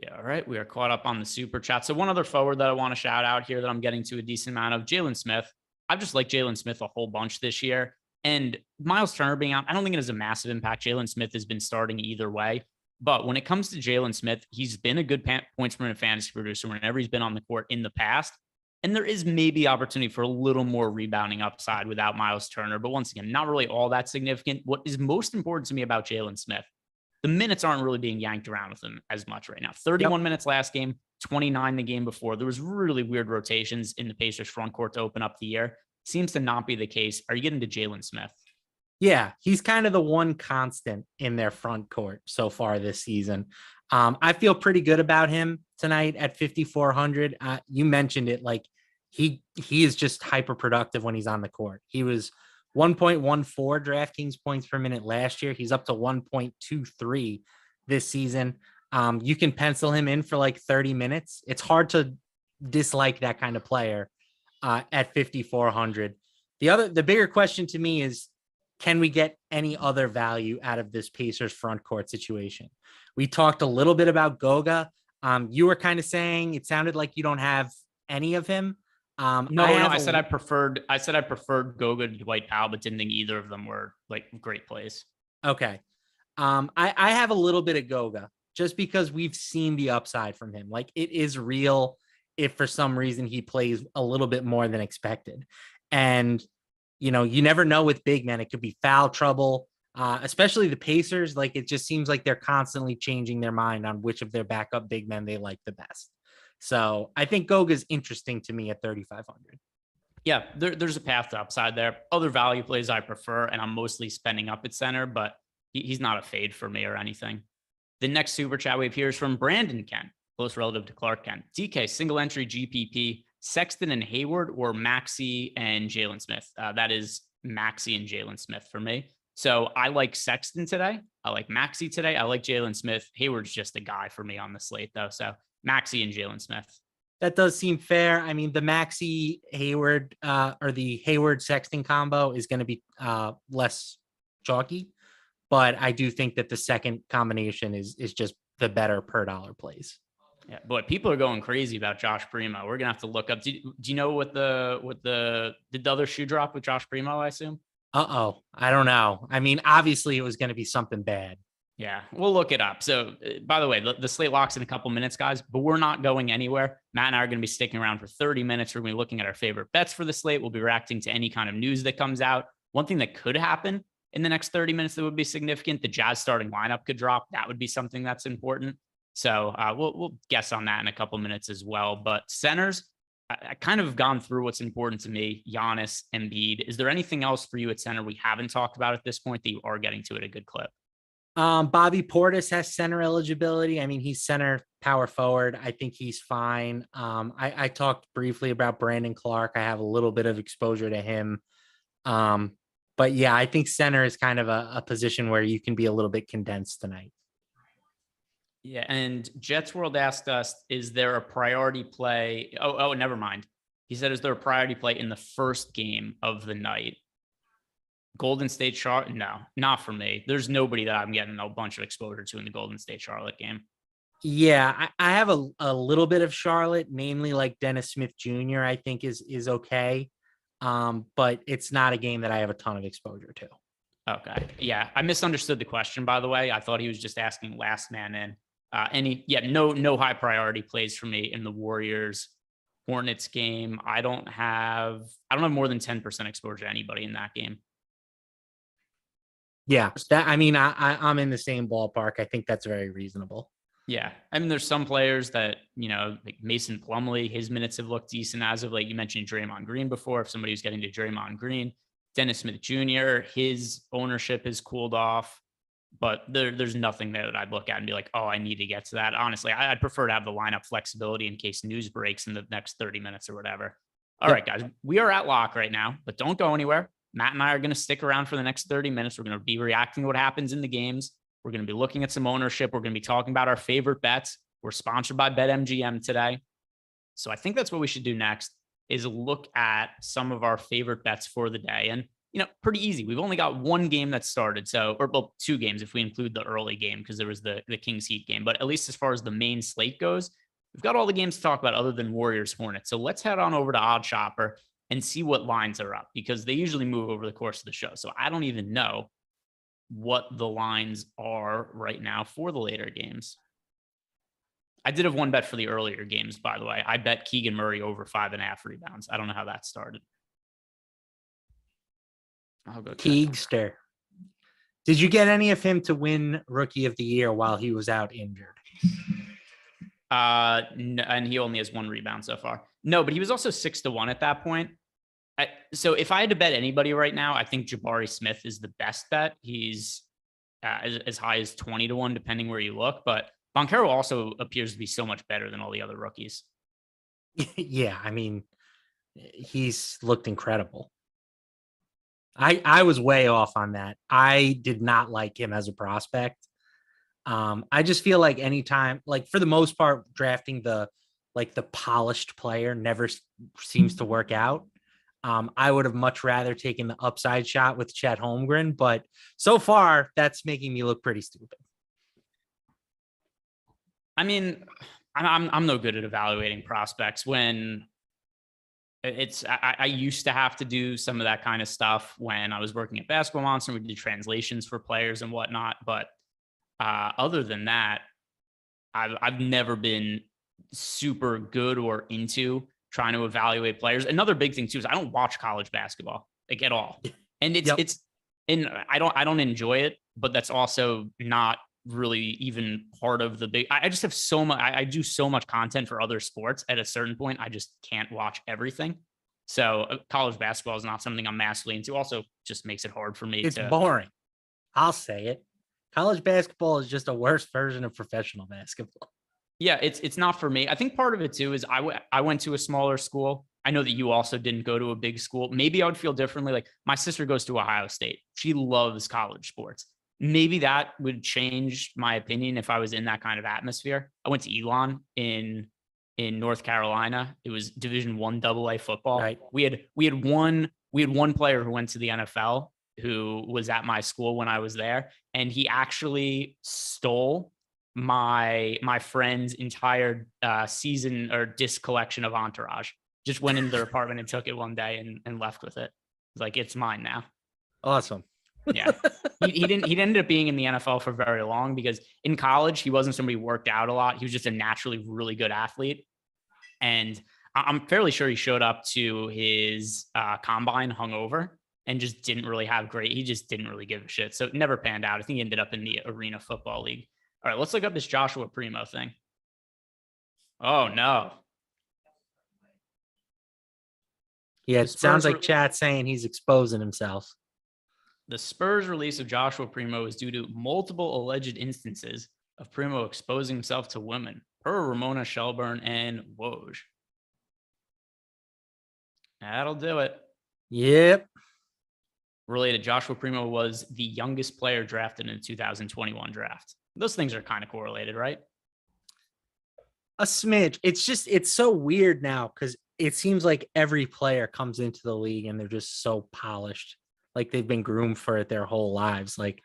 Yeah, all right. We are caught up on the super chat. So one other forward that I want to shout out here that I'm getting to a decent amount of, Jalen Smith. I've just liked Jalen Smith a whole bunch this year. And Miles Turner being out, I don't think it has a massive impact. Jalen Smith has been starting either way. But when it comes to Jalen Smith, he's been a good points per minute fantasy producer whenever he's been on the court in the past. And there is maybe opportunity for a little more rebounding upside without Miles Turner. But once again, not really all that significant. What is most important to me about Jalen Smith, the minutes aren't really being yanked around with him as much right now. 31 minutes last game, 29 the game before. There was really weird rotations in the Pacers front court to open up the year. Seems to not be the case. Are you getting to Jalen Smith? Yeah, he's kind of the one constant in their front court so far this season. I feel pretty good about him tonight at 5,400. You mentioned it, like he is just hyper productive when he's on the court. He was 1.14 DraftKings points per minute last year. He's up to 1.23 this season. You can pencil him in for like 30 minutes. It's hard to dislike that kind of player at 5,400. The bigger question to me is, can we get any other value out of this Pacers front court situation? We talked a little bit about Goga. You were kind of saying it sounded like you don't have any of him. I said I preferred Goga to Dwight Powell, but didn't think either of them were like great plays. Okay. I have a little bit of Goga just because we've seen the upside from him. Like, it is real if for some reason he plays a little bit more than expected. And, you never know with big men. It could be foul trouble, especially the Pacers. Like, it just seems like they're constantly changing their mind on which of their backup big men they like the best. So I think Goga is interesting to me at 3,500. Yeah, there's a path to upside there. Other value plays I prefer, and I'm mostly spending up at center, but he's not a fade for me or anything. The next super chat we have here is from Brandon Kent, close relative to Clark Kent. DK, single entry GPP, Sexton and Hayward, or Maxey and Jalen Smith? That is Maxey and Jalen Smith for me. So I like Sexton today. I like Maxey today. I like Jalen Smith. Hayward's just a guy for me on the slate, though. So Maxey and Jalen Smith. That does seem fair. I mean, the Maxey Hayward or the Hayward Sexton combo is going to be less chalky, but I do think that the second combination is just the better per dollar plays. Yeah, but people are going crazy about Josh Primo. We're gonna have to look up. Do you know what the other shoe drop with Josh Primo? I assume. I don't know. I mean, obviously it was going to be something bad. Yeah, we'll look it up. So, by the way, the slate locks in a couple minutes, guys, but we're not going anywhere. Matt and I are going to be sticking around for 30 minutes. We're going to be looking at our favorite bets for the slate. We'll be reacting to any kind of news that comes out. One thing that could happen in the next 30 minutes that would be significant, the Jazz starting lineup could drop. That would be something that's important. So we'll guess on that in a couple minutes as well. But centers, I kind of gone through what's important to me. Giannis, Embiid. Is there anything else for you at center we haven't talked about at this point that you are getting to at a good clip? Bobby Portis has center eligibility. I mean, he's center power forward. I think he's fine. I talked briefly about Brandon Clark. I have a little bit of exposure to him. But yeah, I think center is kind of a position where you can be a little bit condensed tonight. Yeah, and Jets World asked us, is there a priority play? Oh, never mind. He said, is there a priority play in the first game of the night? Golden State Charlotte? No, not for me. There's nobody that I'm getting a bunch of exposure to in the Golden State Charlotte game. Yeah, I have a little bit of Charlotte, namely like Dennis Smith Jr. I think is okay. But it's not a game that I have a ton of exposure to. Okay. Yeah, I misunderstood the question, by the way. I thought he was just asking last man in. No high priority plays for me in the Warriors Hornets game. I don't have more than 10% exposure to anybody in that game. Yeah, I'm in the same ballpark. I think that's very reasonable. Yeah. I mean, there's some players that, like Mason Plumlee, his minutes have looked decent as of late. You mentioned Draymond Green before. If somebody was getting to Draymond Green, Dennis Smith Jr., his ownership has cooled off, but there's nothing there that I'd look at and be like, oh, I need to get to that. Honestly, I'd prefer to have the lineup flexibility in case news breaks in the next 30 minutes or whatever. All right, guys, we are at lock right now, but don't go anywhere. Matt and I are going to stick around for the next 30 minutes. We're going to be reacting to what happens in the games. We're going to be looking at some ownership. We're going to be talking about our favorite bets. We're sponsored by BetMGM today. So I think that's what we should do next is look at some of our favorite bets for the day. And pretty easy. We've only got one game that started. So, or well, two games if we include the early game, because there was the Kings Heat game. But at least as far as the main slate goes, we've got all the games to talk about other than Warriors Hornets. So let's head on over to Odd Shopper and see what lines are up, because they usually move over the course of the show. So I don't even know what the lines are right now for the later games. I did have one bet for the earlier games, by the way. I bet Keegan Murray over 5.5 rebounds. I don't know how that started. I'll go Keegster. Did you get any of him to win Rookie of the Year while he was out injured? No, and he only has 1 rebound so far. No, but he was also 6-1 at that point. So if I had to bet anybody right now, I think Jabari Smith is the best bet. He's as high as 20-1, depending where you look. But Banchero also appears to be so much better than all the other rookies. Yeah, I mean, he's looked incredible. I was way off on that. I did not like him as a prospect. I just feel like anytime, like for the most part, drafting the polished player never seems to work out. I would have much rather taken the upside shot with Chet Holmgren, but so far that's making me look pretty stupid. I mean, I'm no good at evaluating prospects when I used to have to do some of that kind of stuff when I was working at Basketball Monster. We did translations for players and whatnot. But other than that, I've never been super good or into trying to evaluate players. Another big thing too is I don't watch college basketball like at all. And I don't enjoy it, but that's also not really even part of the big. I just have so much. I do so much content for other sports. At a certain point, I just can't watch everything. So college basketball is not something I'm massively into. Also, just makes it hard for me. It's boring. I'll say it. College basketball is just a worse version of professional basketball. Yeah, it's not for me. I think part of it too is I went to a smaller school. I know that you also didn't go to a big school. Maybe I would feel differently. Like my sister goes to Ohio State. She loves college sports. Maybe that would change my opinion if I was in that kind of atmosphere. I went to Elon in North Carolina. It was Division I AA football. Right. We had one player who went to the NFL who was at my school when I was there, and he actually stole my friend's entire season or disc collection of Entourage. Just went into their apartment and took it one day and left with it. Like, it's mine now. Awesome. Yeah. He ended up being in the NFL for very long because in college, he wasn't somebody who worked out a lot. He was just a naturally really good athlete. And I'm fairly sure he showed up to his combine hungover and just didn't really he just didn't really give a shit. So it never panned out. I think he ended up in the Arena Football League. All right, let's look up this Joshua Primo thing. Oh, no. Yeah, it sounds like chat saying he's exposing himself. The Spurs release of Joshua Primo is due to multiple alleged instances of Primo exposing himself to women, per Ramona Shelburne and Woj. That'll do it. Yep. Related, Joshua Primo was the youngest player drafted in the 2021 draft. Those things are kind of correlated, right? A smidge. It's so weird now because it seems like every player comes into the league and they're just so polished. Like they've been groomed for it their whole lives. Like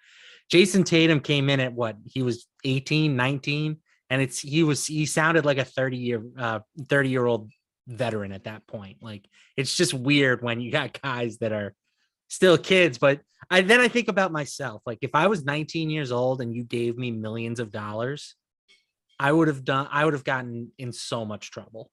Jason Tatum came in at what? He was 18, 19. And he sounded like a 30-year-old veteran at that point. Like it's just weird when you got guys that are still kids. But I think about myself. Like if I was 19 years old and you gave me millions of dollars, I would have gotten in so much trouble.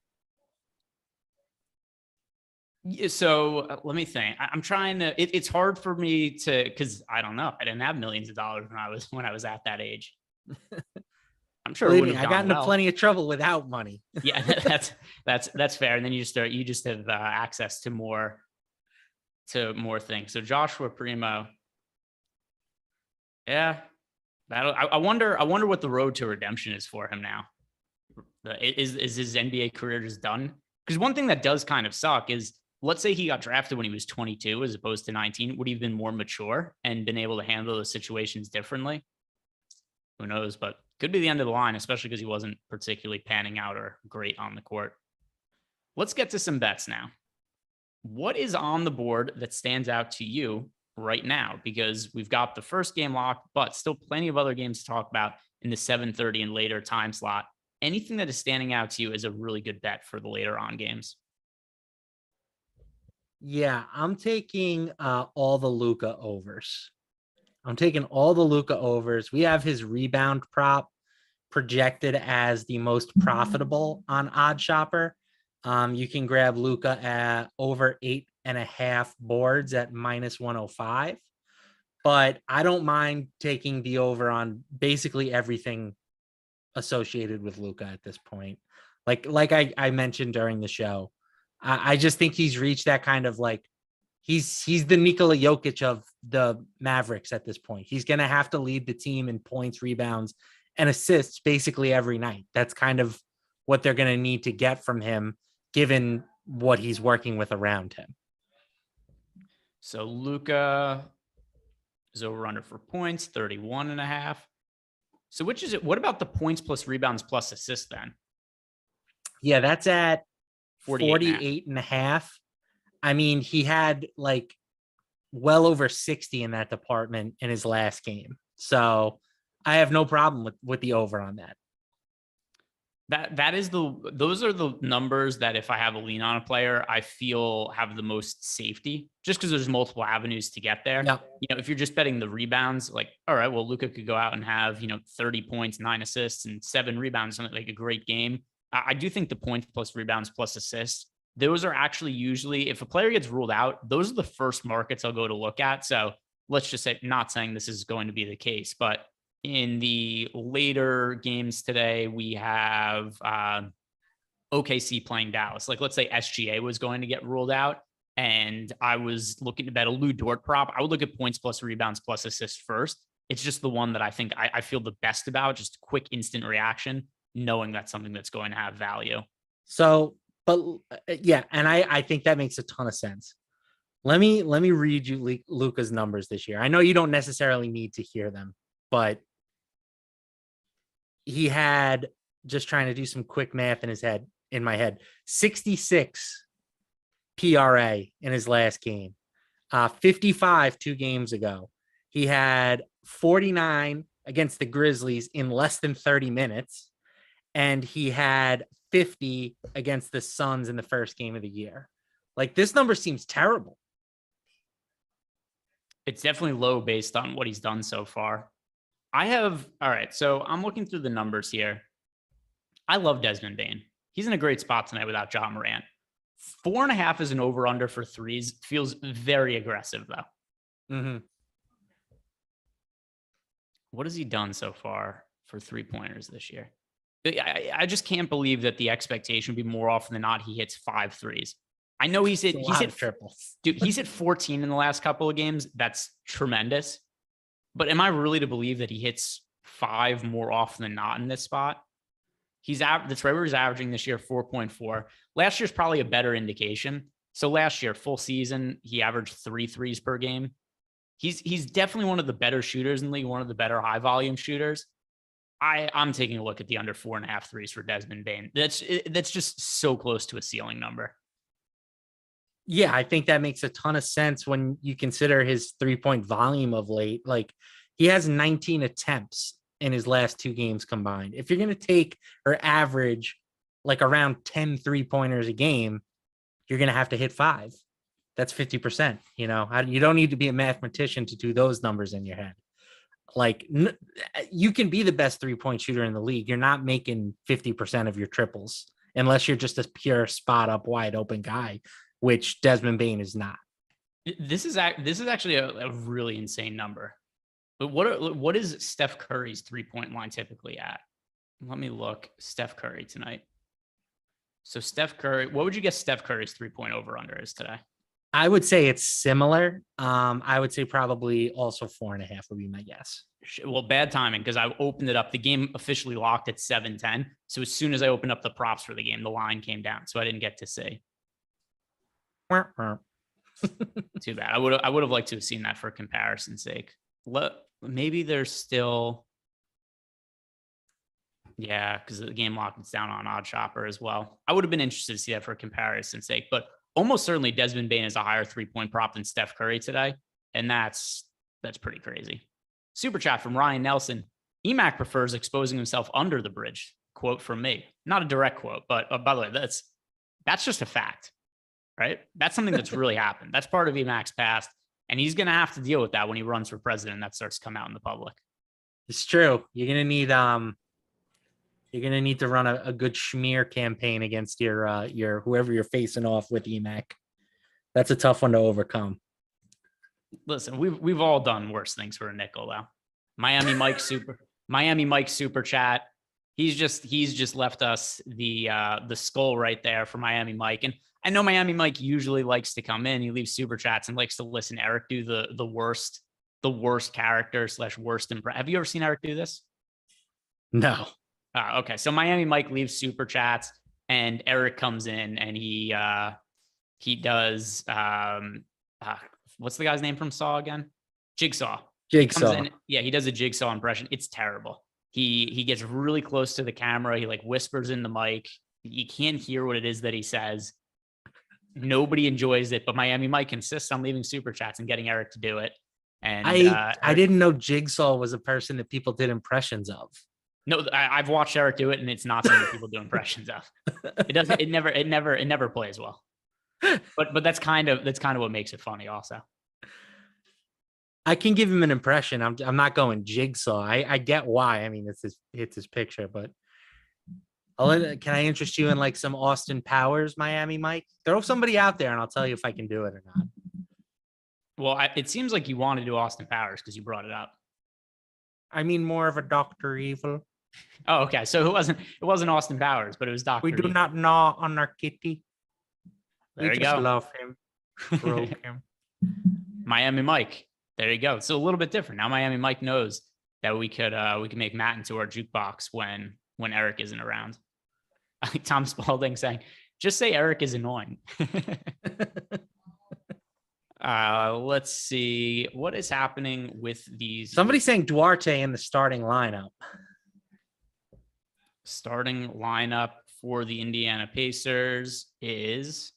So let me think. I'm trying to. It's hard for me to, because I don't know. I didn't have millions of dollars when I was at that age. I'm sure. Believe me, I got into plenty of trouble without money. Yeah, that's fair. And then you just have access to more things. So Joshua Primo. Yeah, I wonder what the road to redemption is for him now. Is his NBA career just done? Because one thing that does kind of suck is, let's say he got drafted when he was 22 as opposed to 19. Would he have been more mature and been able to handle those situations differently? Who knows? But could be the end of the line, especially because he wasn't particularly panning out or great on the court. Let's get to some bets now. What is on the board that stands out to you right now? Because we've got the first game locked, but still plenty of other games to talk about in the 7:30 and later time slot. Anything that is standing out to you as a really good bet for the later on games? Yeah, I'm taking all the Luka overs. I'm taking all the Luka overs. We have his rebound prop projected as the most profitable on Odd Shopper. You can grab Luka at over 8.5 boards at -105. But I don't mind taking the over on basically everything associated with Luka at this point. Like I mentioned during the show, I just think he's reached that kind of like he's the Nikola Jokic of the Mavericks at this point. He's going to have to lead the team in points, rebounds, and assists basically every night. That's kind of what they're going to need to get from him, given what he's working with around him. So Luka is over under for points, 31.5. So which is it? What about the points plus rebounds plus assists then? Yeah, that's at 48.5. I mean, he had like well over 60 in that department in his last game. So I have no problem with the over on that. Those are the numbers that if I have a lean on a player, I feel have the most safety, just because there's multiple avenues to get there. Yeah. If you're just betting the rebounds, like, all right, well, Luka could go out and have, 30 points, 9 assists, and 7 rebounds, something like a great game. I do think the points plus rebounds plus assists, those are actually usually, if a player gets ruled out, those are the first markets I'll go to look at. So let's just say, not saying this is going to be the case, but in the later games today, we have OKC playing Dallas. Like, let's say SGA was going to get ruled out and I was looking to bet a Lou Dort prop. I would look at points plus rebounds plus assists first. It's just the one that I think I feel the best about, just quick instant reaction, knowing that's something that's going to have value. So, but yeah, and I think that makes a ton of sense. Let me read you Luka's numbers this year. I know you don't necessarily need to hear them, but he had, just trying to do some quick math in my head, 66 PRA in his last game, 55 2 games ago. He had 49 against the Grizzlies in less than 30 minutes, and he had 50 against the Suns in the first game of the year. Like, this number seems terrible. It's definitely low based on what he's done so far. All right, so I'm looking through the numbers here. I love Desmond Bane. He's in a great spot tonight without Ja Morant. 4.5 is an over-under for threes. Feels very aggressive, though. Mm-hmm. What has he done so far for three-pointers this year? I just can't believe that the expectation would be more often than not he hits 5 threes. I know he's hit triples. Dude, he's hit 14 in the last couple of games. That's tremendous. But am I really to believe that he hits 5 more often than not in this spot? That's right where he's averaging this year, 4.4. Last year's probably a better indication. So last year, full season, he averaged 3 threes per game. He's definitely one of the better shooters in the league, one of the better high volume shooters. I'm taking a look at the under 4.5 threes for Desmond Bane. That's just so close to a ceiling number. Yeah, I think that makes a ton of sense when you consider his 3-point volume of late. Like, he has 19 attempts in his last 2 games combined. If you're going to take or average like around 10 3-pointers a game, you're going to have to hit 5. That's 50%. You don't need to be a mathematician to do those numbers in your head. Like, you can be the best 3-point shooter in the league. You're not making 50% of your triples unless you're just a pure spot up wide open guy, which Desmond Bane is not. This is actually a really insane number. But what is Steph Curry's 3-point line typically at? Let me look. Steph Curry tonight. So Steph Curry, what would you guess Steph Curry's 3-point over under is today? I would say it's similar. I would say probably also 4.5 would be my guess. Well, bad timing because I opened it up. The game officially locked at 7:10. So as soon as I opened up the props for the game, the line came down. So I didn't get to see. Too bad. I would have liked to have seen that for comparison's sake. Maybe there's still, yeah, because the game lock is down on Odd Shopper as well. I would have been interested to see that for comparison's sake, but almost certainly Desmond Bane is a higher 3-point prop than Steph Curry today. And that's pretty crazy. Super chat from Ryan Nelson. EMac prefers exposing himself under the bridge. Quote from me. Not a direct quote, but by the way, that's just a fact, right? That's something that's really happened. That's part of EMac's past. And he's going to have to deal with that when he runs for president and that starts to come out in the public. It's true. You're going to need to run a good schmear campaign against your whoever you're facing off with, EMac. That's a tough one to overcome. Listen, we've all done worse things for a nickel though. Miami Mike super chat. He's just left us the skull right there for Miami Mike. And I know Miami Mike usually likes to come in. He leaves super chats and likes to listen to Eric do the worst character / worst impression. Have you ever seen Eric do this? No. Okay. So Miami Mike leaves super chats and Eric comes in and he does what's the guy's name from Saw again? Jigsaw. He does a Jigsaw impression. It's terrible. He gets really close to the camera. He like whispers in the mic. You can't hear what it is that he says. Nobody enjoys it, but Miami Mike insists on leaving super chats and getting Eric to do it. And I didn't know Jigsaw was a person that people did impressions of. No, I've watched Eric do it, and it's not something people do impressions of. It doesn't. It never plays well. But that's kind of what makes it funny, also. I can give him an impression. I'm not going Jigsaw. I get why. I mean, it's his picture, but can I interest you in like some Austin Powers, Miami Mike? Throw somebody out there, and I'll tell you if I can do it or not. Well, it seems like you want to do Austin Powers because you brought it up. I mean, more of a Dr. Evil. Oh, okay. So it wasn't Austin Powers, but it was Dr. We do Evil. not gnaw on our kitty. There we you just go. love him. Broke him. Miami Mike. There you go. So a little bit different. Now Miami Mike knows that we could make Matt into our jukebox when Eric isn't around. I think Tom Spalding saying, just say Eric is annoying. Let's see what is happening with these. Somebody saying Duarte in the starting lineup. Starting lineup for the Indiana Pacers is,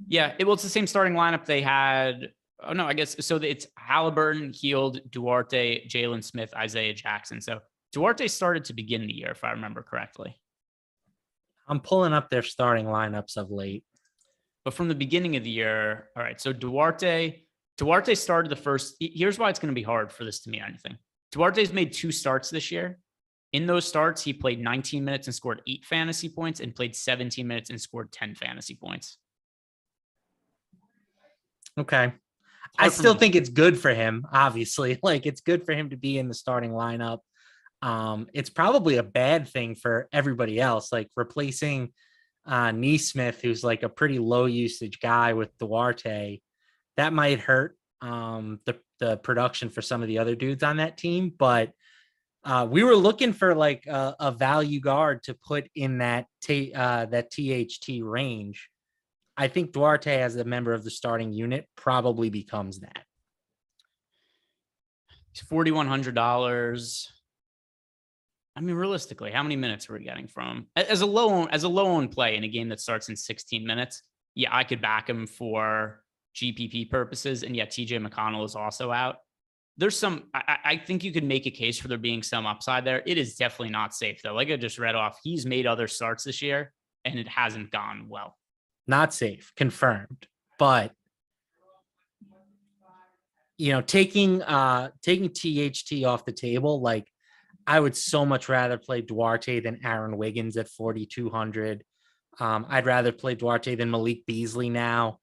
it's the same starting lineup they had. Oh no, I guess so. It's Halliburton, Hield, Duarte, Jalen Smith, Isaiah Jackson. So Duarte started to begin the year, if I remember correctly. I'm pulling up their starting lineups of late. But from the beginning of the year, all right, so Duarte started the first. Here's why it's going to be hard for this to mean anything. Duarte's made 2 starts this year. In those starts, he played 19 minutes and scored 8 fantasy points and played 17 minutes and scored 10 fantasy points. Okay. I still think it's good for him, obviously. Like, it's good for him to be in the starting lineup. It's probably a bad thing for everybody else, like replacing Neesmith, who's like a pretty low usage guy, with Duarte. That might hurt the production for some of the other dudes on that team. But we were looking for like a value guard to put in that THT range. I think Duarte, as a member of the starting unit, probably becomes that. It's $4,100. I mean, realistically, how many minutes are we getting from as a low owned play in a game that starts in 16 minutes? Yeah, I could back him for GPP purposes. And yeah, TJ McConnell is also out. There's some, I think you could make a case for there being some upside there. It is definitely not safe though. Like I just read off, he's made other starts this year and it hasn't gone well. Not safe, confirmed. But taking THT off the table, like, I would so much rather play Duarte than Aaron Wiggins at 4,200. I'd rather play Duarte than Malik Beasley now.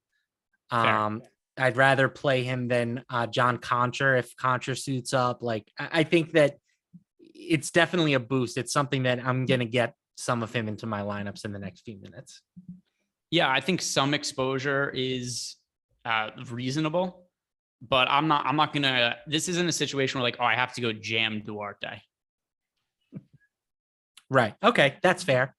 I'd rather play him than John Concher if Concher suits up. Like, I think that it's definitely a boost. It's something that I'm going to get some of him into my lineups in the next few minutes. Yeah, I think some exposure is reasonable, but I'm not going to, this isn't a situation where like, I have to go jam Duarte. Right. Okay. That's fair.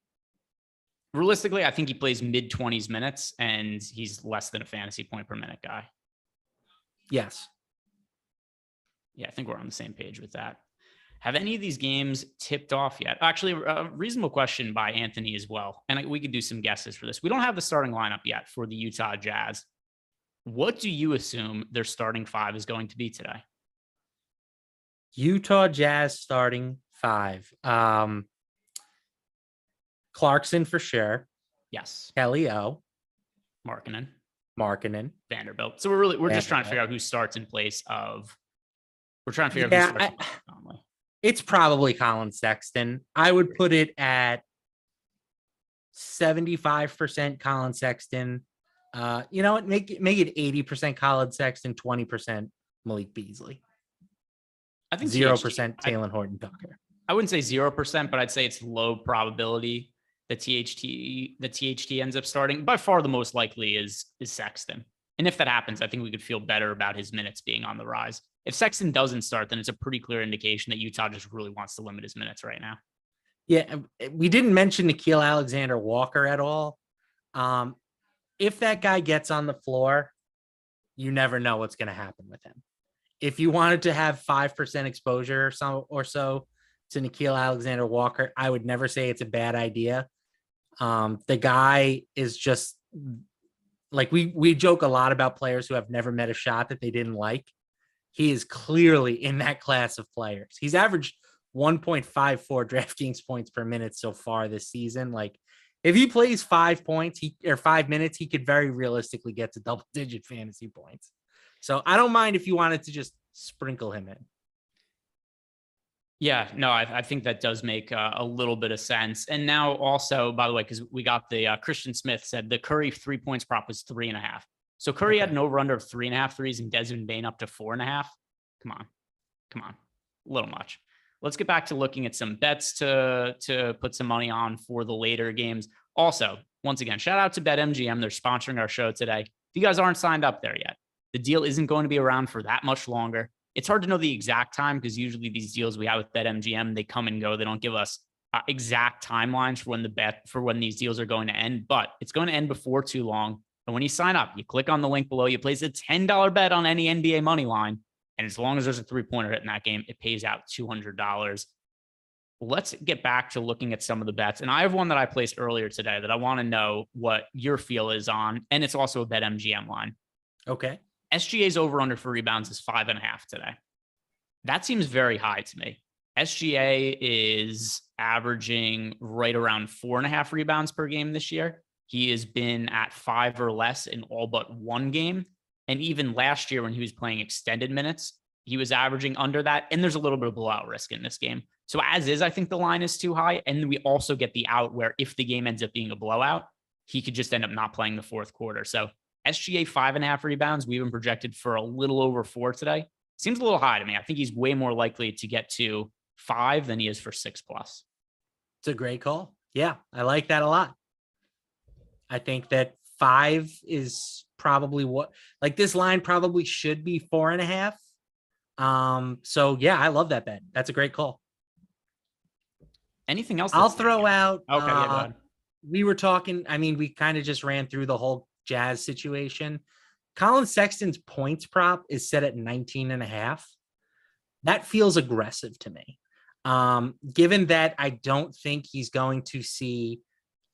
Realistically, I think he plays mid-20s minutes and he's less than a fantasy point per minute guy. Yes. Yeah, I think we're on the same page with that. Have any of these games tipped off yet? Actually, a reasonable question by Anthony as well. And we could do some guesses for this. We don't have the starting lineup yet for the Utah Jazz. What do you assume their starting five is going to be today? Utah Jazz starting five. Clarkson for sure. Yes. Kelly O. Markkanen. Vanderbilt. So we're just trying to figure out who starts in place of. We're trying to figure out who starts in place of Conley. It's probably Colin Sexton. I would put it at 75% Colin Sexton. You know what? Make it 80% Colin Sexton, 20% Malik Beasley. I think 0% Taylor Horton Tucker. I wouldn't say 0%, but I'd say it's low probability that THT ends up starting. By far, the most likely is Sexton. And if that happens, I think we could feel better about his minutes being on the rise. If Sexton doesn't start, then it's a pretty clear indication that Utah just really wants to limit his minutes right now. Yeah, we didn't mention Nickeil Alexander-Walker at all. If that guy gets on the floor, you never know what's going to happen with him. If you wanted to have 5% exposure or so to Nickeil Alexander-Walker, I would never say it's a bad idea. The guy is just like we joke a lot about players who have never met a shot that they didn't like. He is clearly in that class of players. He's averaged 1.54 DraftKings points per minute so far this season. Like if he plays 5 minutes, he could very realistically get to double-digit fantasy points. So I don't mind if you wanted to just sprinkle him in. Yeah, no, I think that does make a little bit of sense. And now also, by the way, because we got the Christian Smith said the Curry 3 points prop was 3.5. So Curry had an over-under of 3.5 threes and Desmond Bane up to 4.5. Come on, a little much. Let's get back to looking at some bets to put some money on for the later games. Also, once again, shout out to BetMGM. They're sponsoring our show today. If you guys aren't signed up there yet, the deal isn't going to be around for that much longer. It's hard to know the exact time because usually these deals we have with BetMGM, they come and go. They don't give us exact timelines for when these deals are going to end, but it's going to end before too long. And when you sign up, you click on the link below, you place a $10 bet on any NBA money line. And as long as there's a 3-pointer hit in that game, it pays out $200. Let's get back to looking at some of the bets. And I have one that I placed earlier today that I want to know what your feel is on. And it's also a BetMGM line. Okay. SGA's over under for rebounds is 5.5 today. That seems very high to me. SGA is averaging right around 4.5 rebounds per game this year. He has been at 5 or less in all but one game. And even last year when he was playing extended minutes, he was averaging under that. And there's a little bit of blowout risk in this game. So as is, I think the line is too high. And we also get the out where if the game ends up being a blowout, he could just end up not playing the fourth quarter. So SGA 5.5 rebounds. We've been projected for a little over 4 today. Seems a little high to me. I think he's way more likely to get to 5 than he is for 6+. It's a great call. Yeah, I like that a lot. I think that 5 is probably like this line probably should be 4.5. So yeah, I love that bet. That's a great call. Anything else? I'll throw out. Okay, yeah, go ahead. We were talking. I mean, we kind of just ran through the whole Jazz situation. Colin Sexton's points prop is set at 19.5. That feels aggressive to me. Given that I don't think he's going to see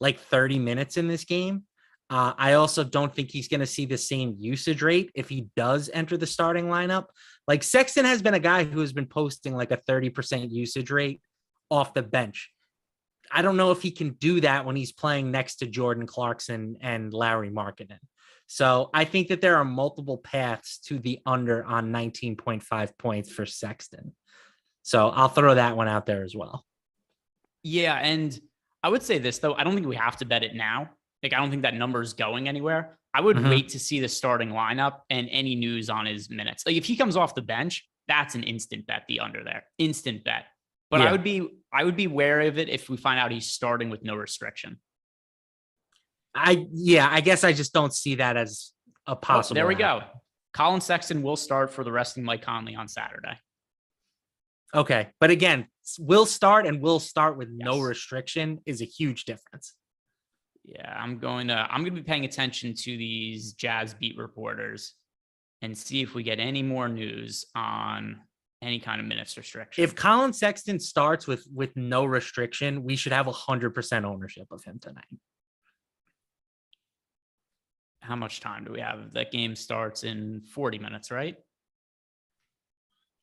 like 30 minutes in this game. I also don't think he's going to see the same usage rate if he does enter the starting lineup. Like Sexton has been a guy who has been posting like a 30% usage rate off the bench. I don't know if he can do that when he's playing next to Jordan Clarkson and Larry Markkanen. So I think that there are multiple paths to the under on 19.5 points for Sexton. So I'll throw that one out there as well. Yeah. And I would say this, though. I don't think we have to bet it now. Like, I don't think that number is going anywhere. I would wait to see the starting lineup and any news on his minutes. Like, if he comes off the bench, that's an instant bet, the under there. Instant bet. But yeah. I would be wary of it if we find out he's starting with no restriction. I guess I just don't see that as a possible. There we go. Colin Sexton will start for the resting Mike Conley on Saturday. Okay. But again, will start with no restriction is a huge difference. Yeah, I'm going to be paying attention to these Jazz beat reporters and see if we get any more news on any kind of minutes restriction. If Colin Sexton starts with no restriction, we should have 100% ownership of him tonight. How much time do we have? That game starts in 40 minutes, right?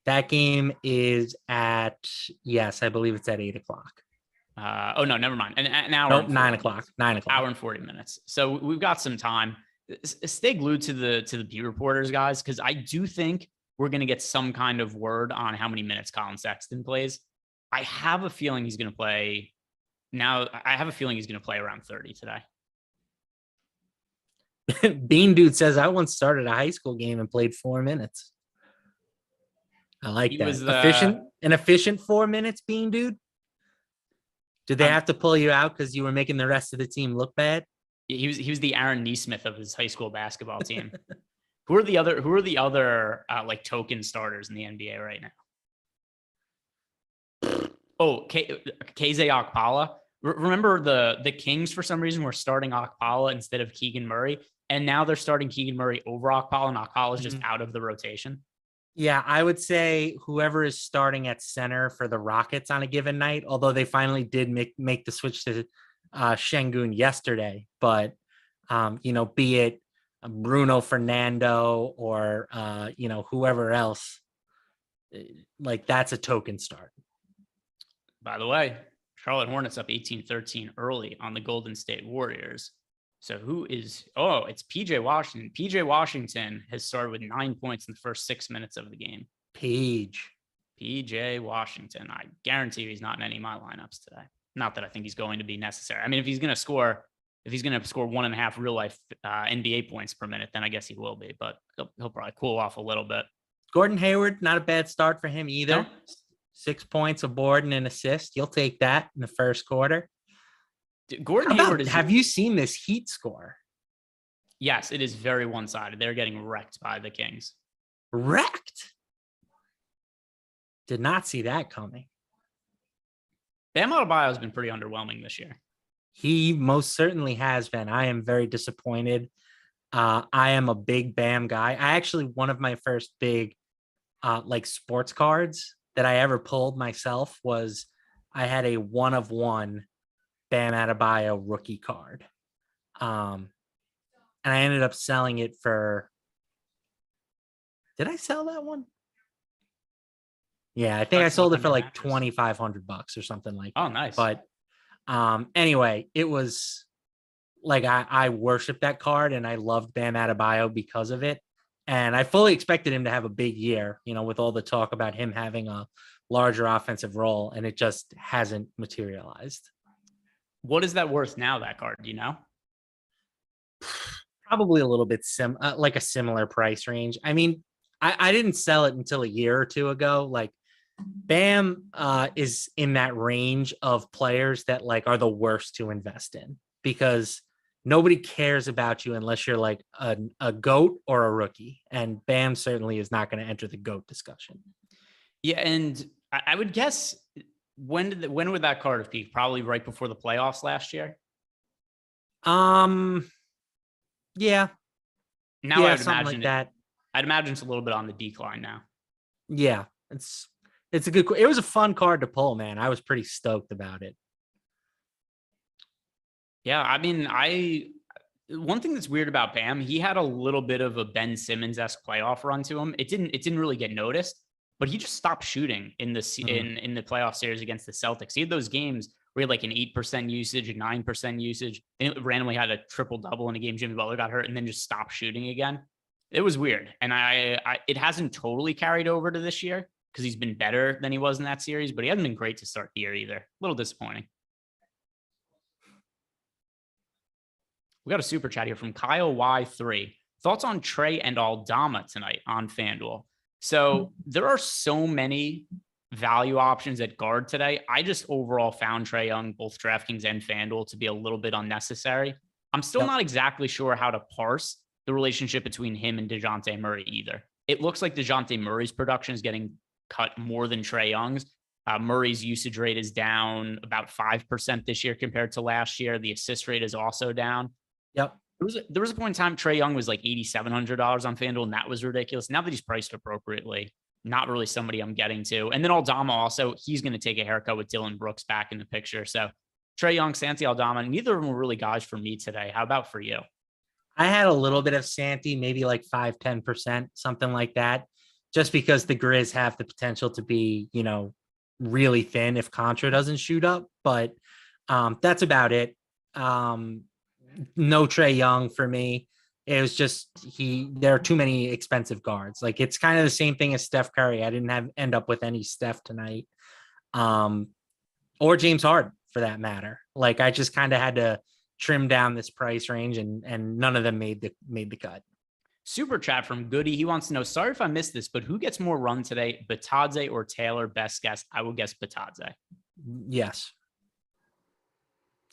That game is at, yes, I believe it's at 8 o'clock. Oh, no, never mind. An hour. Nope, 9 o'clock. 9 o'clock. Hour and 40 minutes. So we've got some time. Stay glued to the beat reporters, guys, because I do think we're going to get some kind of word on how many minutes Colin Sexton plays. I have a feeling he's going to play now. I have a feeling he's going to play around 30 today. Bean Dude says, I once started a high school game and played 4 minutes. I like He that. was, An efficient 4 minutes, Bean Dude? Did they have to pull you out because you were making the rest of the team look bad? He was the Aaron Neesmith of his high school basketball team. Who are the other like token starters in the NBA right now? Oh, KZ Okpala. Remember the Kings for some reason were starting Okpala instead of Keegan Murray, and now they're starting Keegan Murray over Okpala, and Okpala is just out of the rotation. Yeah, I would say whoever is starting at center for the Rockets on a given night, although they finally did make the switch to Şengün yesterday, but be it Bruno Fernando or whoever else, like that's a token start. By the way, Charlotte Hornets up 18-13 early on the Golden State Warriors. So it's PJ Washington. PJ Washington has started with 9 points in the first 6 minutes of the game. PJ Washington. I guarantee he's not in any of my lineups today. Not that I think he's going to be necessary. I mean, if he's going to score 1.5 real life NBA points per minute, then I guess he will be, but he'll probably cool off a little bit. Gordon Hayward, not a bad start for him either. No. 6 points, a board, and an assist. You'll take that in the first quarter. Gordon Hayward have you seen this Heat score? Yes, it is very one-sided. They're getting wrecked by the Kings. Wrecked? Did not see that coming. Bam Adebayo has been pretty underwhelming this year. He most certainly has been. I am very disappointed. I am a big Bam guy. One of my first big sports cards that I ever pulled myself was I had a 1-of-1 Bam Adebayo rookie card. And I ended up selling it for, did I sell that one? Yeah, I think I sold it for like $2,500 or something like that. Oh, nice. But anyway, it was like I worship that card and I loved Bam Adebayo because of it. And I fully expected him to have a big year, with all the talk about him having a larger offensive role, and it just hasn't materialized. What is that worth now, that card? Do you know? Probably a little bit like a similar price range. I mean, I didn't sell it until a year or two ago. Like Bam is in that range of players that are the worst to invest in because nobody cares about you unless you're like a GOAT or a rookie. And Bam certainly is not going to enter the GOAT discussion. Yeah, and I would guess when would that card have peaked? Probably right before the playoffs last year. Yeah. Now I would something imagine like that. I'd imagine it's a little bit on the decline now. Yeah, it's a good. It was a fun card to pull, man. I was pretty stoked about it. Yeah, I mean, one thing that's weird about Bam, he had a little bit of a Ben Simmons-esque playoff run to him. It didn't really get noticed, but he just stopped shooting in the in the playoff series against the Celtics. He had those games where he had like an 8% usage, a 9% usage. Then it randomly had a triple-double in a game Jimmy Butler got hurt and then just stopped shooting again. It was weird. And it hasn't totally carried over to this year because he's been better than he was in that series, but he hasn't been great to start the year either. A little disappointing. We got a super chat here from Kyle Y3. Thoughts on Trey and Aldama tonight on FanDuel? So there are so many value options at guard today. I just overall found Trae Young, both DraftKings and FanDuel, to be a little bit unnecessary. I'm still not exactly sure how to parse the relationship between him and DeJounte Murray either. It looks like DeJounte Murray's production is getting cut more than Trae Young's. Murray's usage rate is down about 5% this year compared to last year. The assist rate is also down. Yep. There was a point in time Trae Young was like $8,700 on FanDuel, and that was ridiculous. Now that he's priced appropriately, not really somebody I'm getting to. And then Aldama also, he's going to take a haircut with Dylan Brooks back in the picture. So Trae Young, Santi Aldama, neither of them were really guys for me today. How about for you? I had a little bit of Santi, maybe like 5-10%, something like that, just because the Grizz have the potential to be, really thin if Contra doesn't shoot up. But that's about it. No Trae Young for me. It was just there are too many expensive guards. Like, it's kind of the same thing as Steph Curry. I didn't end up with any Steph tonight. Or James Harden for that matter. Like, I just kind of had to trim down this price range, and none of them made the cut. Super chat from Goody. He wants to know, sorry if I missed this, but who gets more run today, Batadze or Taylor? Best guess. I will guess Batadze. Yes.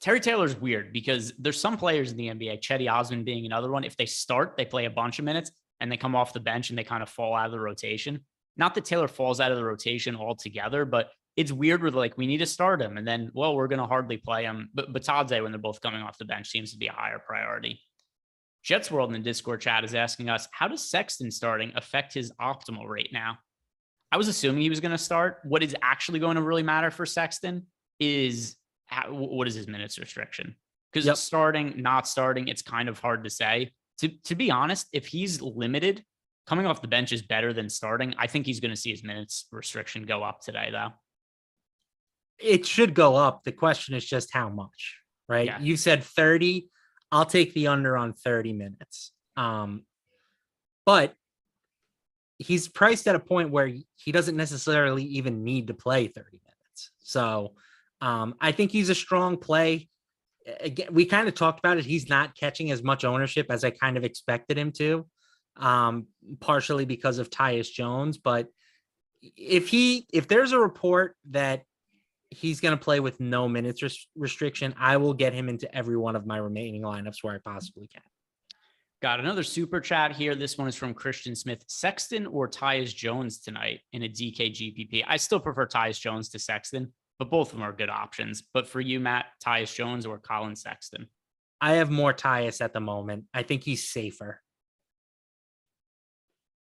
Terry Taylor's weird because there's some players in the NBA, Chetty Osman being another one. If they start, they play a bunch of minutes and they come off the bench and they kind of fall out of the rotation. Not that Taylor falls out of the rotation altogether, but it's weird with, like, we need to start him. And then, well, we're going to hardly play him. But Batadze, when they're both coming off the bench, seems to be a higher priority. Jets World in the Discord chat is asking us, how does Sexton starting affect his optimal rate now? I was assuming he was going to start. What is actually going to really matter for Sexton is what is his minutes restriction? Because starting, not starting, it's kind of hard to say. To be honest, if he's limited, coming off the bench is better than starting. I think he's going to see his minutes restriction go up today, though. It should go up. The question is just how much, right? Yeah. You said 30. I'll take the under on 30 minutes. But he's priced at a point where he doesn't necessarily even need to play 30 minutes. So I think he's a strong play. Again, we kind of talked about it. He's not catching as much ownership as I kind of expected him to, partially because of Tyus Jones. But if there's a report that he's going to play with no minutes restriction, I will get him into every one of my remaining lineups where I possibly can. Got another super chat here. This one is from Christian Smith. Sexton or Tyus Jones tonight in a DK GPP? I still prefer Tyus Jones to Sexton, but both of them are good options. But for you, Matt, Tyus Jones or Colin Sexton? I have more Tyus at the moment. I think he's safer.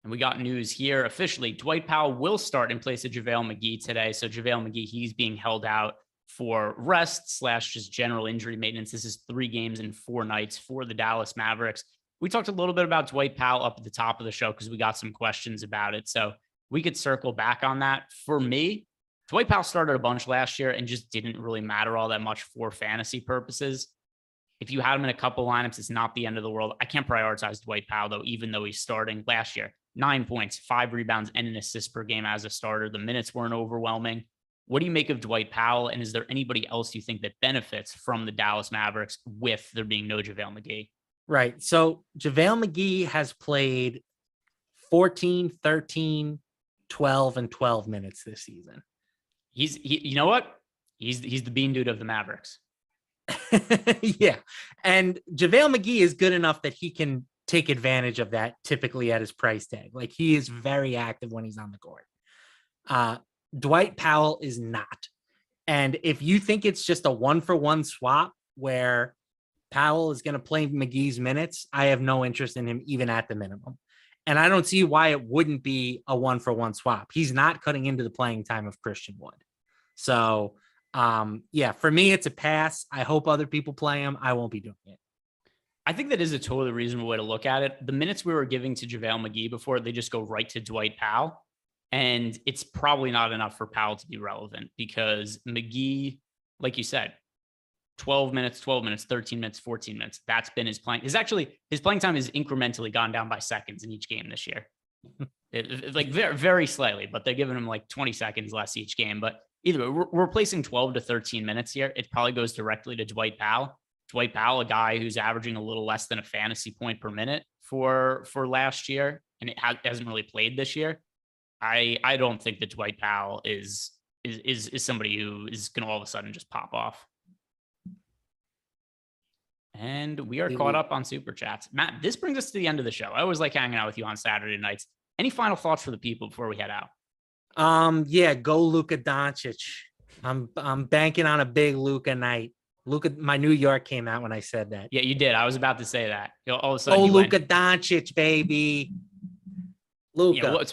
And we got news here officially. Dwight Powell will start in place of JaVale McGee today. So JaVale McGee, he's being held out for rest / just general injury maintenance. This is 3 games and 4 nights for the Dallas Mavericks. We talked a little bit about Dwight Powell up at the top of the show because we got some questions about it. So we could circle back on that. For me, Dwight Powell started a bunch last year and just didn't really matter all that much for fantasy purposes. If you had him in a couple lineups, it's not the end of the world. I can't prioritize Dwight Powell, though, even though he's starting last year. 9 points, 5 rebounds, and an assist per game as a starter. The minutes weren't overwhelming. What do you make of Dwight Powell? And is there anybody else you think that benefits from the Dallas Mavericks with there being no JaVale McGee? Right. So JaVale McGee has played 14, 13, 12, and 12 minutes this season. You know what? He's the bean dude of the Mavericks. Yeah. And JaVale McGee is good enough that he can take advantage of that typically at his price tag. Like, he is very active when he's on the court. Dwight Powell is not. And if you think it's just a 1-for-1 swap where Powell is going to play McGee's minutes, I have no interest in him even at the minimum. And I don't see why it wouldn't be a 1-for-1 swap. He's not cutting into the playing time of Christian Wood. So yeah, for me, it's a pass. I hope other people play him. I won't be doing it. I think that is a totally reasonable way to look at it. The minutes we were giving to JaVale McGee before, they just go right to Dwight Powell. And it's probably not enough for Powell to be relevant because McGee, like you said, 12 minutes, 13 minutes, 14 minutes. That's been his playing. His playing time has incrementally gone down by seconds in each game this year. Like very, very slightly, but they're giving him like 20 seconds less each game. But either way, we're replacing 12 to 13 minutes here. It probably goes directly to Dwight Powell. Dwight Powell, a guy who's averaging a little less than a fantasy point per minute for last year, and it hasn't really played this year. I don't think that Dwight Powell is somebody who is going to all of a sudden just pop off. And we are caught up on super chats. Matt, this brings us to the end of the show. I always like hanging out with you on Saturday nights. Any final thoughts for the people before we head out? Yeah, go Luka Doncic. I'm banking on a big Luka night. My New York came out when I said that. Yeah, you did. I was about to say that. All of a sudden, Luka Doncic, baby. Luka. Yeah,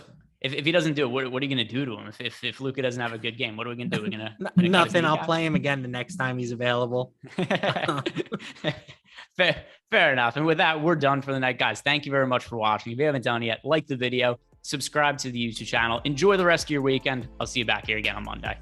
if he doesn't do it, what are you going to do to him? If Luka doesn't have a good game, what are we going to do? We're gonna Nothing. I'll play him again the next time he's available. Fair enough. And with that, we're done for the night, guys. Thank you very much for watching. If you haven't done it yet, like the video, subscribe to the YouTube channel. Enjoy the rest of your weekend. I'll see you back here again on Monday.